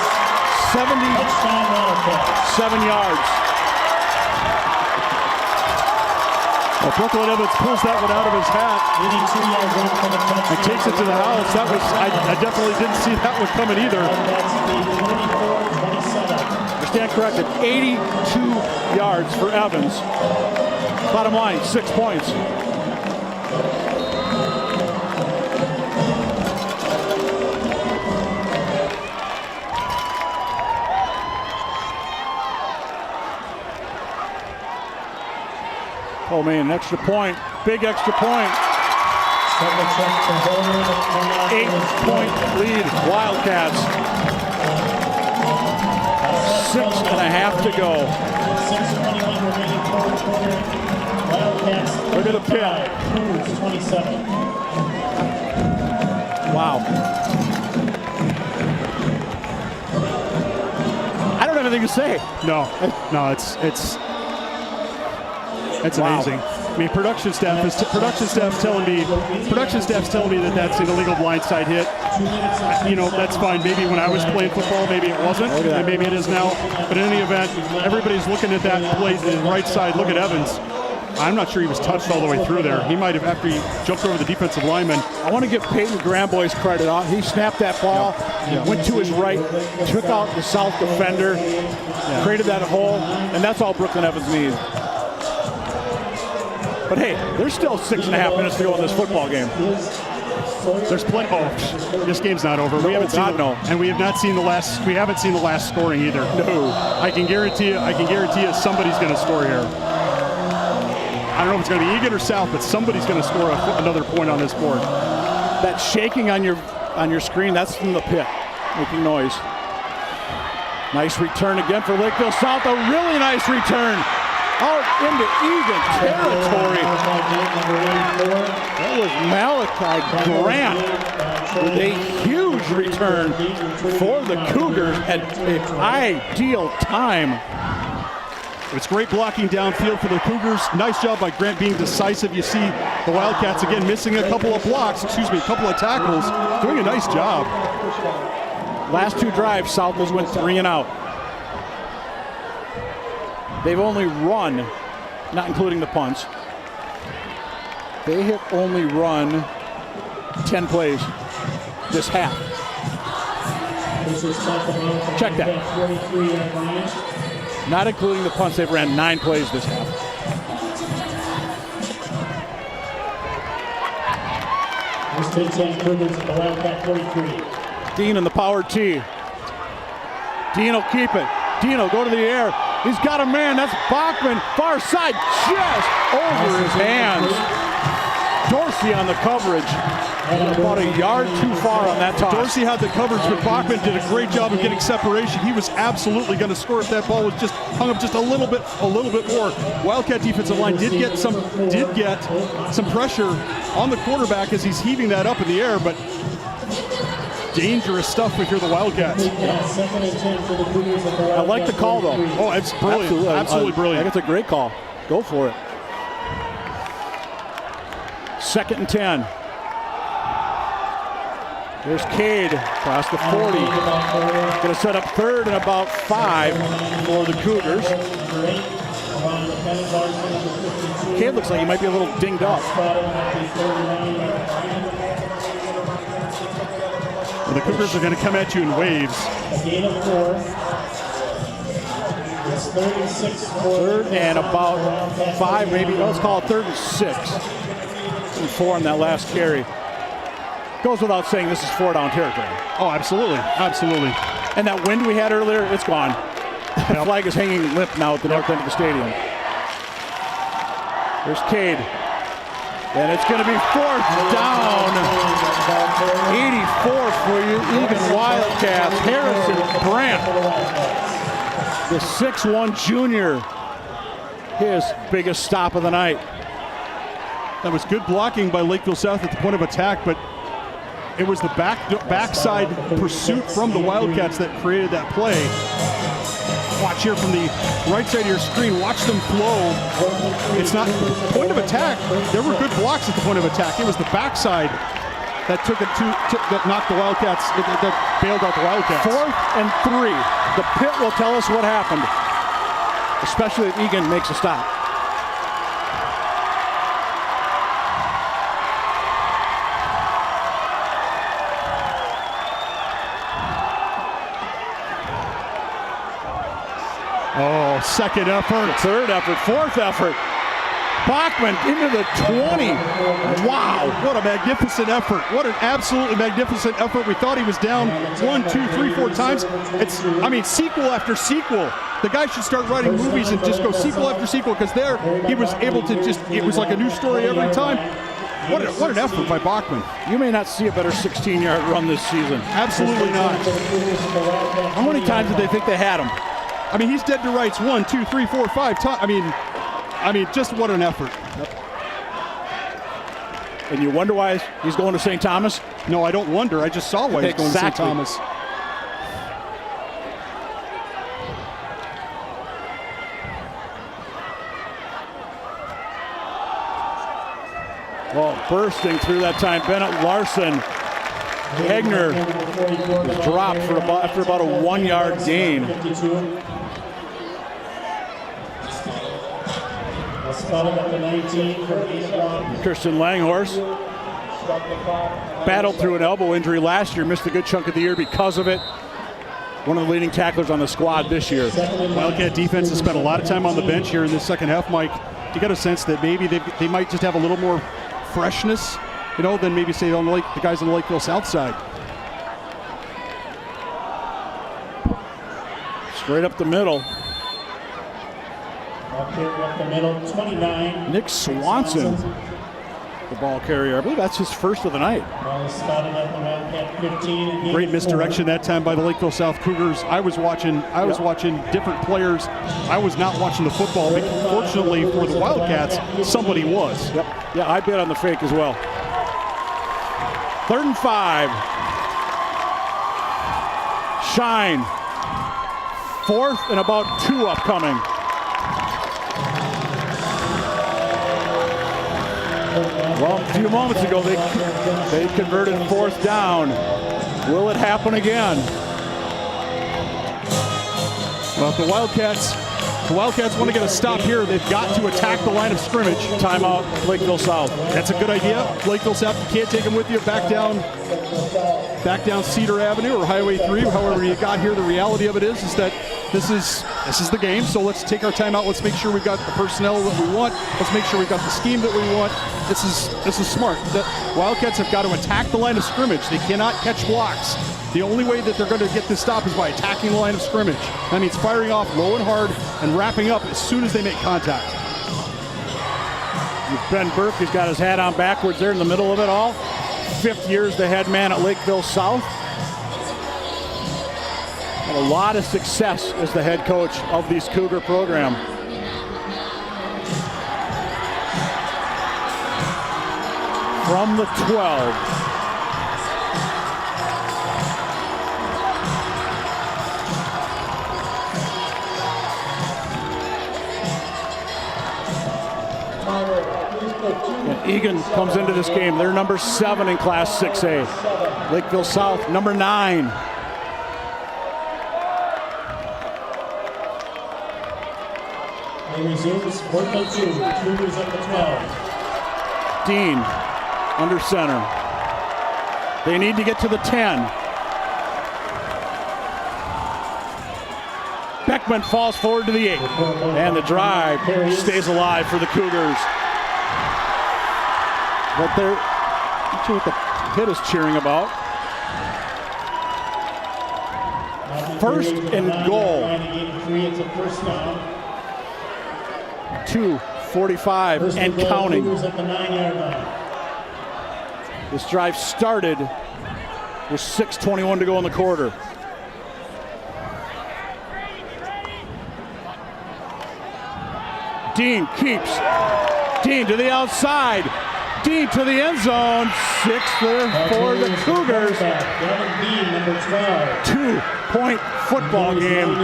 77 yards. Well, Brooklyn Evans pulls that one out of his hat and takes it to the house. That was I definitely didn't see that one coming either. I stand corrected. 82 yards for Evans. Bottom line, 6 points. Oh, man, an extra point. Big extra point. 8-point lead, Wildcats. 6.5 to go. 6:21 remaining fourth quarter. Wildcats. Look at the pit. Cougars 27. Wow. I don't have anything to say. No, it's amazing. I mean, production staff's telling me that that's an illegal blindside hit. You know, that's fine. Maybe when I was playing football, maybe it wasn't, and maybe it is now. But in any event, everybody's looking at that play to the right side. Look at Evans. I'm not sure he was touched all the way through there. He might have after he jumped over the defensive lineman. I want to give Peyton Gramboy's credit. He snapped that ball, went to his right, took out the South defender, created that hole, and that's all Brooklyn Evans needs. But hey, there's still 6.5 minutes to go in this football game. There's plenty. Oh, this game's not over. We haven't seen and we have not seen the last. We haven't seen the last scoring either. No. I can guarantee you somebody's going to score here. I don't know if it's going to be Eagan or South, but somebody's going to score another point on this board. That shaking on your screen, that's from the pit, making noise. Nice return again for Lakeville South. A really nice return out into Eagan territory. That was Malachi Grant with a huge return for the Cougars at an ideal time. It's great blocking downfield for the Cougars. Nice job by Grant being decisive. You see the Wildcats again missing a couple of tackles, doing a nice job. Last two drives, South has went 3 and out. They've only run, not including the punts, they have only run 10 plays this half. Check that. Not including the punts, they've ran 9 plays this half. Dean in the power T. Dean will keep it. Dean will go to the air. He's got a man. That's Bachman. Far side, just over his hands. Dorsey on the coverage. About a yard too far on that toss. Dorsey had the coverage, but Bachman did a great job of getting separation. He was absolutely going to score if that ball was just hung up just a little bit more. Wildcat defensive line did get some pressure on the quarterback as he's heaving that up in the air, but dangerous stuff if you're the Wildcats. I like the call though. Oh, it's brilliant. Absolutely brilliant. I think it's a great call. Go for it. 2nd and 10. There's Cade across the 40. Going to set up 3rd and about 5 for the Cougars. Cade looks like he might be a little dinged up. Well, the Cougars are going to come at you in waves. A gain of 4. It's 3rd and about 5, maybe. Let's call it 3rd and 6. And 4 on that last carry. Goes without saying this is 4-down territory. Oh, absolutely. Absolutely. And that wind we had earlier, it's gone. The flag is hanging limp now at the north end of the stadium. There's Cade. And it's going to be 4th down. 84 for you, Eagan Wildcats. Harrison Brandt, the 6'1 junior, his biggest stop of the night. That was good blocking by Lakeville South at the point of attack, but it was the backside pursuit from the Wildcats that created that play. Watch here from the right side of your screen. Watch them flow. It's not point of attack. There were good blocks at the point of attack. It was the backside that that knocked the Wildcats, that bailed out the Wildcats. 4th and 3. The pit will tell us what happened, especially if Eagan makes a stop. Oh, 2nd effort. 3rd effort, 4th effort. Bachman into the 20. Wow. What a magnificent effort. What an absolutely magnificent effort. We thought he was down 1, 2, 3, 4 times. Sequel after sequel. The guy should start writing movies and just go sequel after sequel, because there he was able to it was like a new story every time. What an effort by Bachman. You may not see a better 16-yard run this season. Absolutely not. How many times did they think they had him? I mean, he's dead to rights 1, 2, 3, 4, 5 times. I mean, just what an effort. And you wonder why he's going to St. Thomas? No, I don't wonder. I just saw why he's going to St. Thomas. Well, bursting through that time, Bennett Larson. Hegner was dropped after about a 1-yard gain. Christian Langhorst battled through an elbow injury last year, missed a good chunk of the year because of it. One of the leading tacklers on the squad this year. Wildcat defense has spent a lot of time on the bench here in this second half, Mike. You got a sense that maybe they might just have a little more freshness, than maybe say on the guys on the Lakeville South side. Straight up the middle. Up the middle, 29. Nick Swanson, the ball carrier. I believe that's his first of the night. Great misdirection that time by the Lakeville South Cougars. I was watching different players. I was not watching the football. But fortunately for the Wildcats, somebody was. Yep. Yeah, I bet on the fake as well. 3rd and 5. Shine. 4th and about 2 upcoming. Well, a few moments ago, they converted 4th down. Will it happen again? Well, if the Wildcats want to get a stop here, they've got to attack the line of scrimmage. Timeout, Lakeville South. That's a good idea. Lakeville South, you can't take them with you back down Cedar Avenue or Highway 3, however you got here. The reality of it is that this is the game, so let's take our time out. Let's make sure we've got the personnel that we want. Let's make sure we've got the scheme that we want. This is smart. The Wildcats have got to attack the line of scrimmage. They cannot catch blocks. The only way that they're going to get this stop is by attacking the line of scrimmage. That means firing off low and hard and wrapping up as soon as they make contact. Ben Burke, he's got his hat on backwards there in the middle of it all. 5th year as the head man at Lakeville South. Had a lot of success as the head coach of this Cougar program. From the 12. And Eagan comes into this game. They're number 7 in Class 6A. Lakeville South, number 9. It resumes 4th and 2. Cougars at the 12. Dean under center. They need to get to the 10. Beckman falls forward to the 8. And the drive stays alive for the Cougars. But they're not sure what the pit is cheering about. 1st and goal. 2:45 and counting. This drive started with 6:21 to go in the quarter. Dean keeps. Dean to the outside. Dean to the end zone. 6th there for the Cougars. 2-point football game.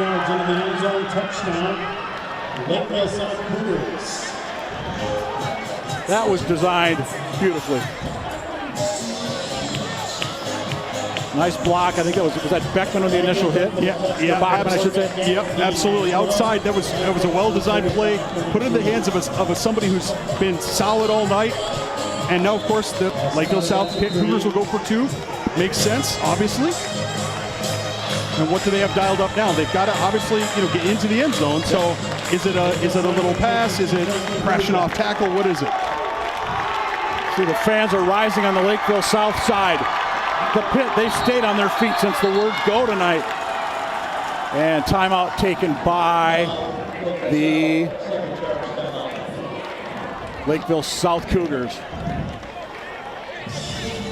That was designed beautifully. Nice block. I think was that Beckman on the initial hit? Yeah, Bachman, I should say. Yep, absolutely. Outside, that was a well-designed play. Put it in the hands of somebody who's been solid all night. And now, of course, the Lakeville South Cougars will go for 2. Makes sense, obviously. And what do they have dialed up now? They've got to obviously, get into the end zone. So Is it a little pass? Is it crashing off tackle? What is it? See, the fans are rising on the Lakeville South side. The pit, they stayed on their feet since the word go tonight. And timeout taken by the Lakeville South Cougars.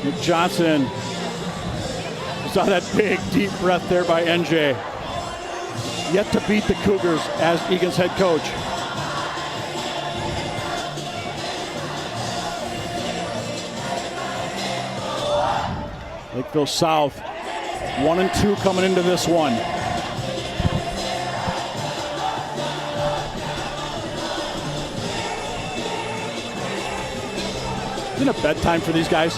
Nick Johnson saw that big, deep breath there by NJ. Yet to beat the Cougars as Eagan's head coach. Lakeville South, 1-2 coming into this one. Isn't it bedtime for these guys?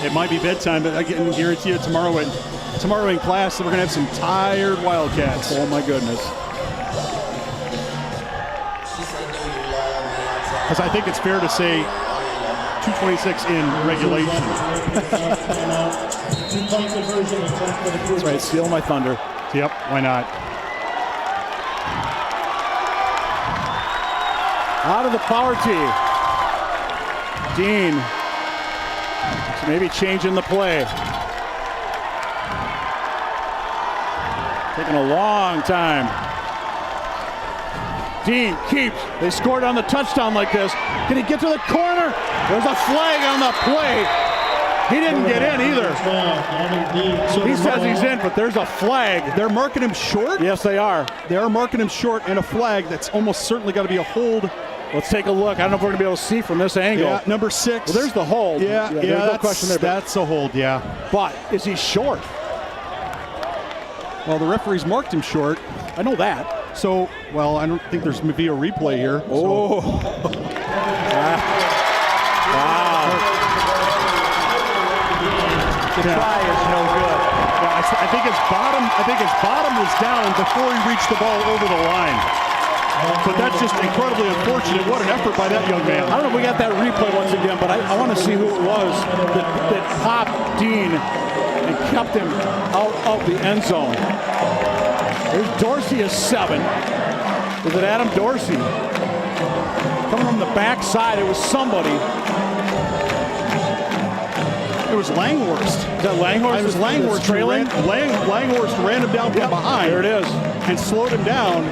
It might be bedtime, but I can guarantee you tomorrow in class we're going to have some tired Wildcats. Oh my goodness. Because I think it's fair to say 2:26 in regulation. That's right, steal my thunder. Yep, why not? Out of the power tee. Dean. So maybe changing the play. Taking a long time. Dean keeps. They scored on the touchdown like this. Can he get to the corner? There's a flag on the play. He didn't get in either. He says he's in, but there's a flag. They're marking him short? Yes, they are. They are marking him short, and a flag that's almost certainly got to be a hold. Let's take a look. I don't know if we're going to be able to see from this angle. Yeah, number 6. Well, there's the hold. Yeah, there's no question there. That's a hold, yeah. But is he short? Well, the referee's marked him short. I know that. So, well, I don't think there's maybe a replay here. Oh. Wow. The try is no good. Yeah, I think his bottom was down before he reached the ball over the line. But that's just incredibly unfortunate. What an effort by that young man. I don't know if we got that replay once again, but I want to see who it was that popped Dean and kept him out of the end zone. There's Dorsey is 7. Was it Adam Dorsey? Coming from the backside, it was somebody. It was Langhorst. Is that Langhorst? It was Langhorst trailing. Langhorst ran him down from behind. There it is. And slowed him down.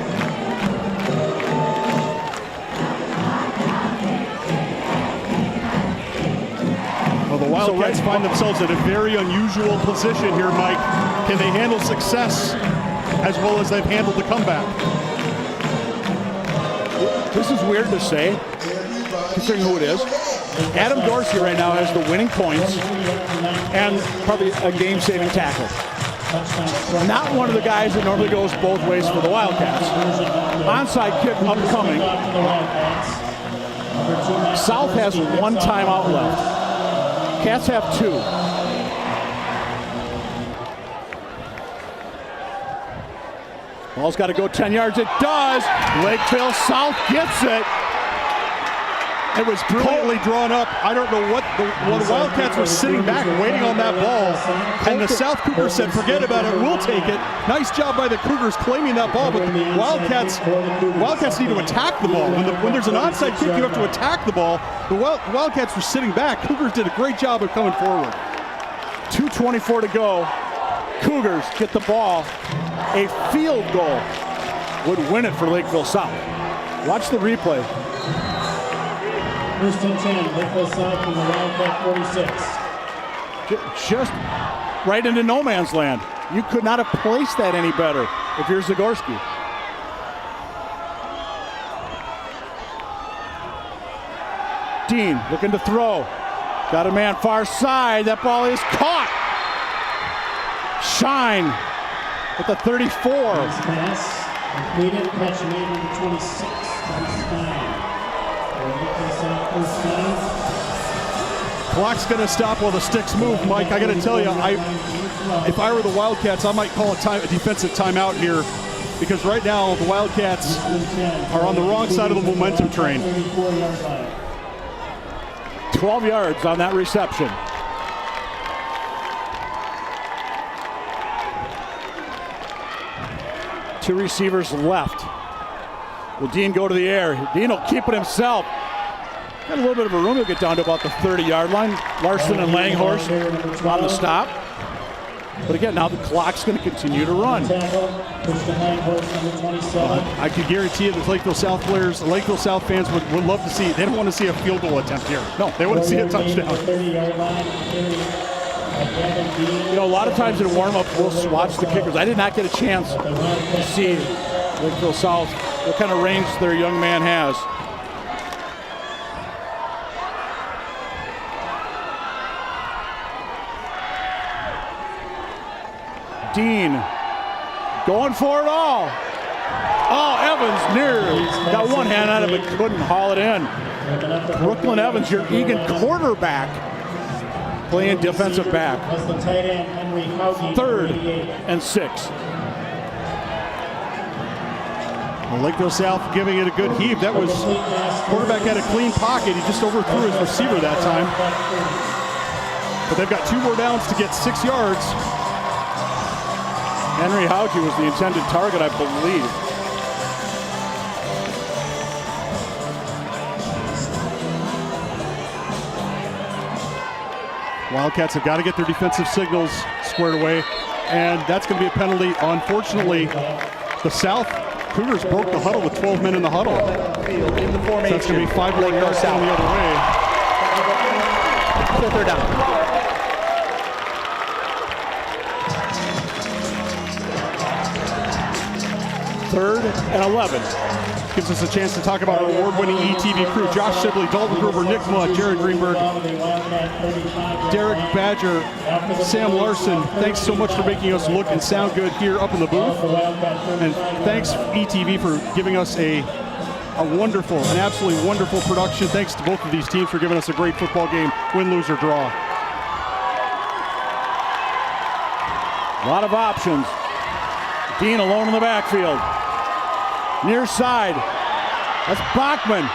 Well, the Wildcats find themselves in a very unusual position here, Mike. Can they handle success as well as they've handled the comeback? This is weird to say, considering who it is. Adam Dorsey right now has the winning points and probably a game-saving tackle. Not one of the guys that normally goes both ways for the Wildcats. Onside kick upcoming. South has 1 timeout left. Cats have 2. Ball's got to go 10 yards. It does. Lakeville South gets it. It was brilliantly drawn up. I don't know what the Wildcats were sitting back waiting on that ball. And the South Cougars said, forget about it, we'll take it. Nice job by the Cougars claiming that ball, but the Wildcats need to attack the ball. When there's an onside kick, you have to attack the ball. The Wildcats were sitting back. Cougars did a great job of coming forward. 2:24 to go. Cougars get the ball. A field goal would win it for Lakeville South. Watch the replay. First and 10, Lakeville South from the Wildcat 46. Just right into no man's land. You could not have placed that any better if you're Zagorski. Dean looking to throw. Got a man far side. That ball is caught. Shine with the 34. Nice pass. Completed. Catch made number 26. Clock's going to stop while the sticks move, Mike. I got to tell you, if I were the Wildcats, I might call a defensive timeout here, because right now the Wildcats are on the wrong side of the momentum train. 12 yards on that reception. Two receivers left. Will Dean go to the air? Dean will keep it himself. Got a little bit of a room. He'll get down to about the 30-yard line. Larson and Langhorst on the stop. But again, now the clock's going to continue to run. I can guarantee you that Lakeville South players, Lakeville South fans would love to see, they don't want to see a field goal attempt here. No, they want to see a touchdown. You know, a lot of times in warm-up, we'll watch the kickers. I did not get a chance to see Lakeville South, what kind of range their young man has. Dean going for it all. Oh, Evans got one hand on it but couldn't haul it in. Brooklyn Evans, your Eagan quarterback, playing defensive back. 3rd and 6. Well, Lakeville South giving it a good heave. That was, quarterback had a clean pocket. He just overthrew his receiver that time. But they've got 2 more downs to get 6 yards. Henry Houghton was the intended target, I believe. Wildcats have got to get their defensive signals squared away, and that's going to be a penalty. Unfortunately, the South Cougars broke the huddle with 12 men in the huddle. In the formation. So that's going to be 5 more yards down the other way. 3rd down. Third and 11. Gives us a chance to talk about our award-winning ETV crew. Josh Sibley, Dalton Gruber, Nick Mudd, Jared Greenberg, Derek Badger, Sam Larson. Thanks so much for making us look and sound good here up in the booth. And thanks ETV for giving us a wonderful, an absolutely wonderful production. Thanks to both of these teams for giving us a great football game, win, lose, or draw. A lot of options. Dean alone in the backfield. Near side. That's Bachman.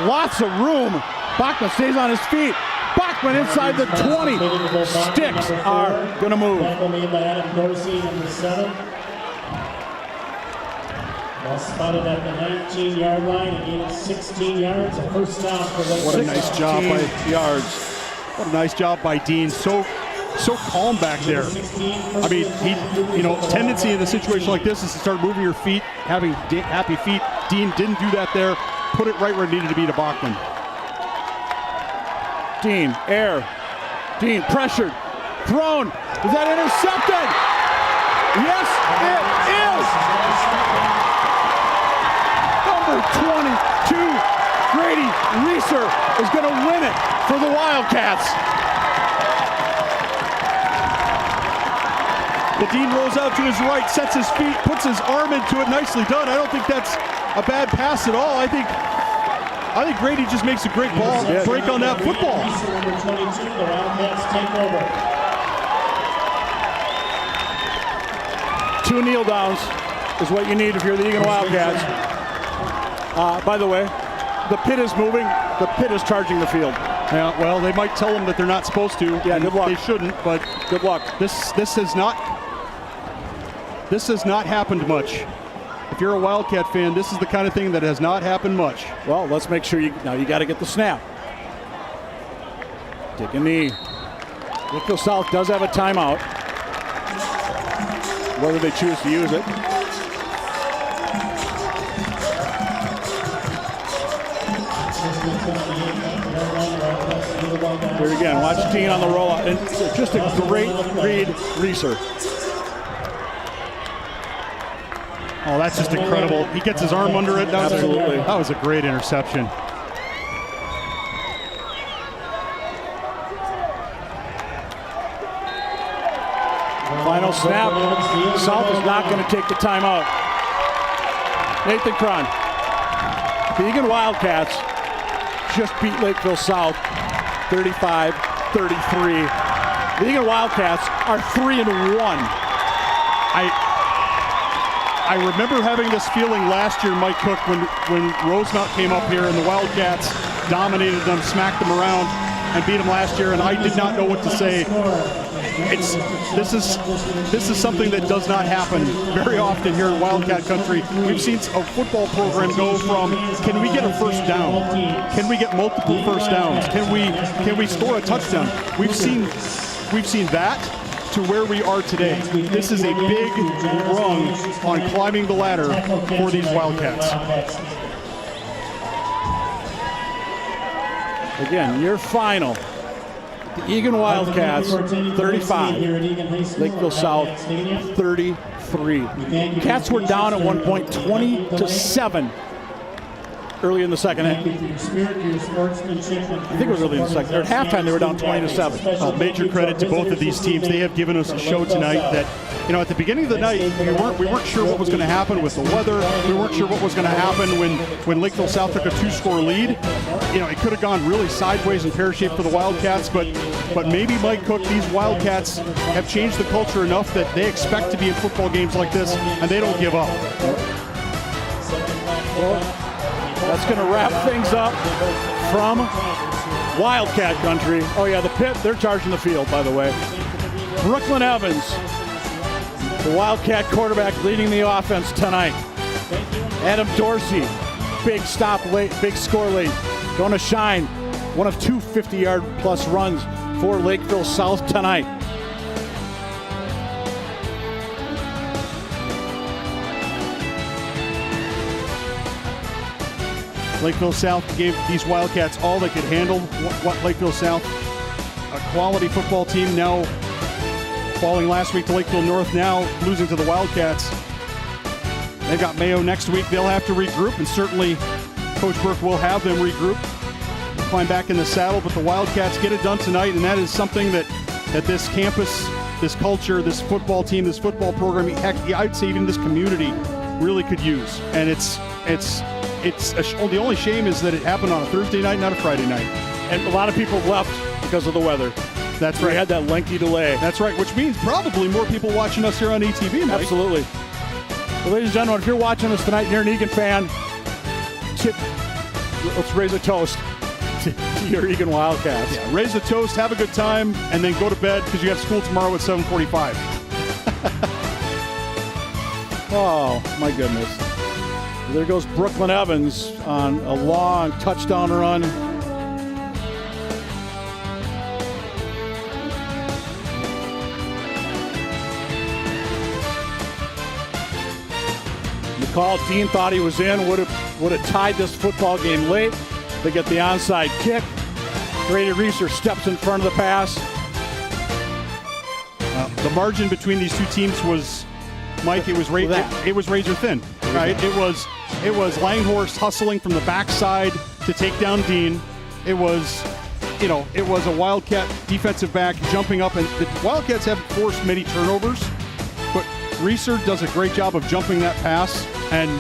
Lots of room. Bachman stays on his feet. Bachman inside the 20. Sticks are going to move. Well spotted at the 19-yard line. Again, 16 yards. A first down for the What a nice job by yards. What a nice job by Dean. So calm back there. I mean, tendency in a situation like this is to start moving your feet, having happy feet. Dean didn't do that there. Put it right where it needed to be to Bachman. Dean, air. Dean pressured, thrown. Is that intercepted? Yes, it is. Number 22, Grady Reeser is going to win it for the Wildcats. The Dean rolls out to his right, sets his feet, puts his arm into it. Nicely done. I don't think that's a bad pass at all. I think Grady just makes a great ball break on that football. Number 22, the Wildcats take over. 2 kneel downs is what you need if you're the Eagan Wildcats. By the way, the pit is moving. The pit is charging the field. Yeah, well, they might tell them that they're not supposed to. Yeah, good luck. They shouldn't, but good luck. This has not happened much. If you're a Wildcat fan, this is the kind of thing that has not happened much. Well, let's make sure you got to get the snap. Take a knee. Lakeville South does have a timeout. Whether they choose to use it. Here again, watch Dean on the rollout. And just a great read, Reeser. Oh, that's just incredible. He gets his arm under it. Absolutely. That was a great interception. Final snap. South is not going to take the timeout. Nathan Cron. The Eagan Wildcats just beat Lakeville South 35-33. The Eagan Wildcats are 3-1. I remember having this feeling last year, Mike Cook, when Rosemount came up here and the Wildcats dominated them, smacked them around, and beat them last year, and I did not know what to say. this is something that does not happen very often here in Wildcat country. We've seen a football program go from, can we get a first down? Can we get multiple first downs? Can we score a touchdown? We've seen that to where we are today. This is a big rung on climbing the ladder for these Wildcats. Again, your final. The Eagan Wildcats, 35. Lakeville South, 33. Cats were down at one point, 20-7. Early in the second half. I think it was early in the second. Or at halftime, they were down 20-7. Major credit to both of these teams. They have given us a show tonight that, at the beginning of the night, we weren't sure what was going to happen with the weather. We weren't sure what was going to happen when Lakeville South took a 2-score lead. It could have gone really sideways and pear-shaped for the Wildcats, but maybe Mike Cook, these Wildcats have changed the culture enough that they expect to be in football games like this, and they don't give up. That's going to wrap things up from Wildcat country. Oh, yeah, the pit, they're charging the field, by the way. Brooklyn Evans, the Wildcat quarterback leading the offense tonight. Adam Dorsey, big stop late, big score late. Going to shine. One of 2 50-yard-plus runs for Lakeville South tonight. Lakeville South gave these Wildcats all they could handle. What Lakeville South, a quality football team, now falling last week to Lakeville North, now losing to the Wildcats. They've got Mayo next week. They'll have to regroup, and certainly Coach Burke will have them regroup, climb back in the saddle, but the Wildcats get it done tonight, and that is something that this campus, this culture, this football team, this football program, heck, I'd say even this community really could use. And the only shame is that it happened on a Thursday night, not a Friday night. And a lot of people left because of the weather. That's right. We had that lengthy delay. That's right, which means probably more people watching us here on ETV, Mike. Absolutely. Well, ladies and gentlemen, if you're watching us tonight and you're an Eagan fan, let's raise a toast to your Eagan Wildcats. Yeah, raise a toast, have a good time, and then go to bed because you have school tomorrow at 7:45. Oh, my goodness. There goes Brooklyn Evans on a long touchdown run. McCall, Dean thought he was in, would have tied this football game late. They get the onside kick. Grady Reeser steps in front of the pass. The margin between these two teams was, Mike, it was razor thin. Right? It was Langhorst hustling from the backside to take down Dean. It was a Wildcat defensive back jumping up, and the Wildcats haven't forced many turnovers, but Reeser does a great job of jumping that pass, and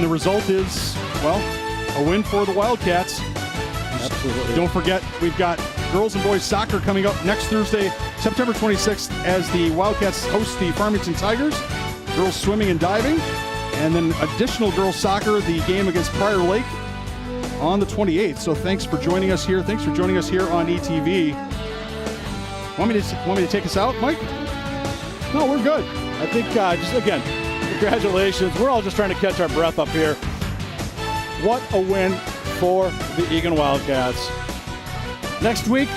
the result is, well, a win for the Wildcats. Absolutely. Don't forget, we've got girls and boys soccer coming up next Thursday, September 26th, as the Wildcats host the Farmington Tigers. Girls swimming and diving, and then additional girls soccer, the game against Prior Lake on the 28th. So thanks for joining us here. Thanks for joining us here on ETV. Want me to take us out, Mike? No, we're good. I think just again, congratulations. We're all just trying to catch our breath up here. What a win for the Eagan Wildcats. Next week,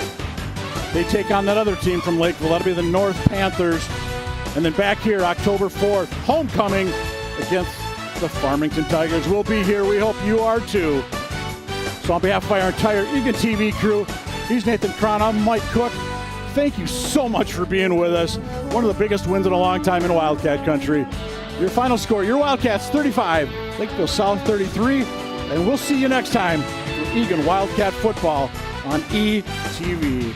they take on that other team from Lakeville. That'll be the North Panthers. And then back here, October 4th, homecoming against the Farmington Tigers. We'll be here. We hope you are too. So on behalf of our entire Eagan TV crew, he's Nathan Cron. I'm Mike Cook. Thank you so much for being with us. One of the biggest wins in a long time in Wildcat country. Your final score, your Wildcats 35, Lakeville South 33. And we'll see you next time for Eagan Wildcat football on ETV.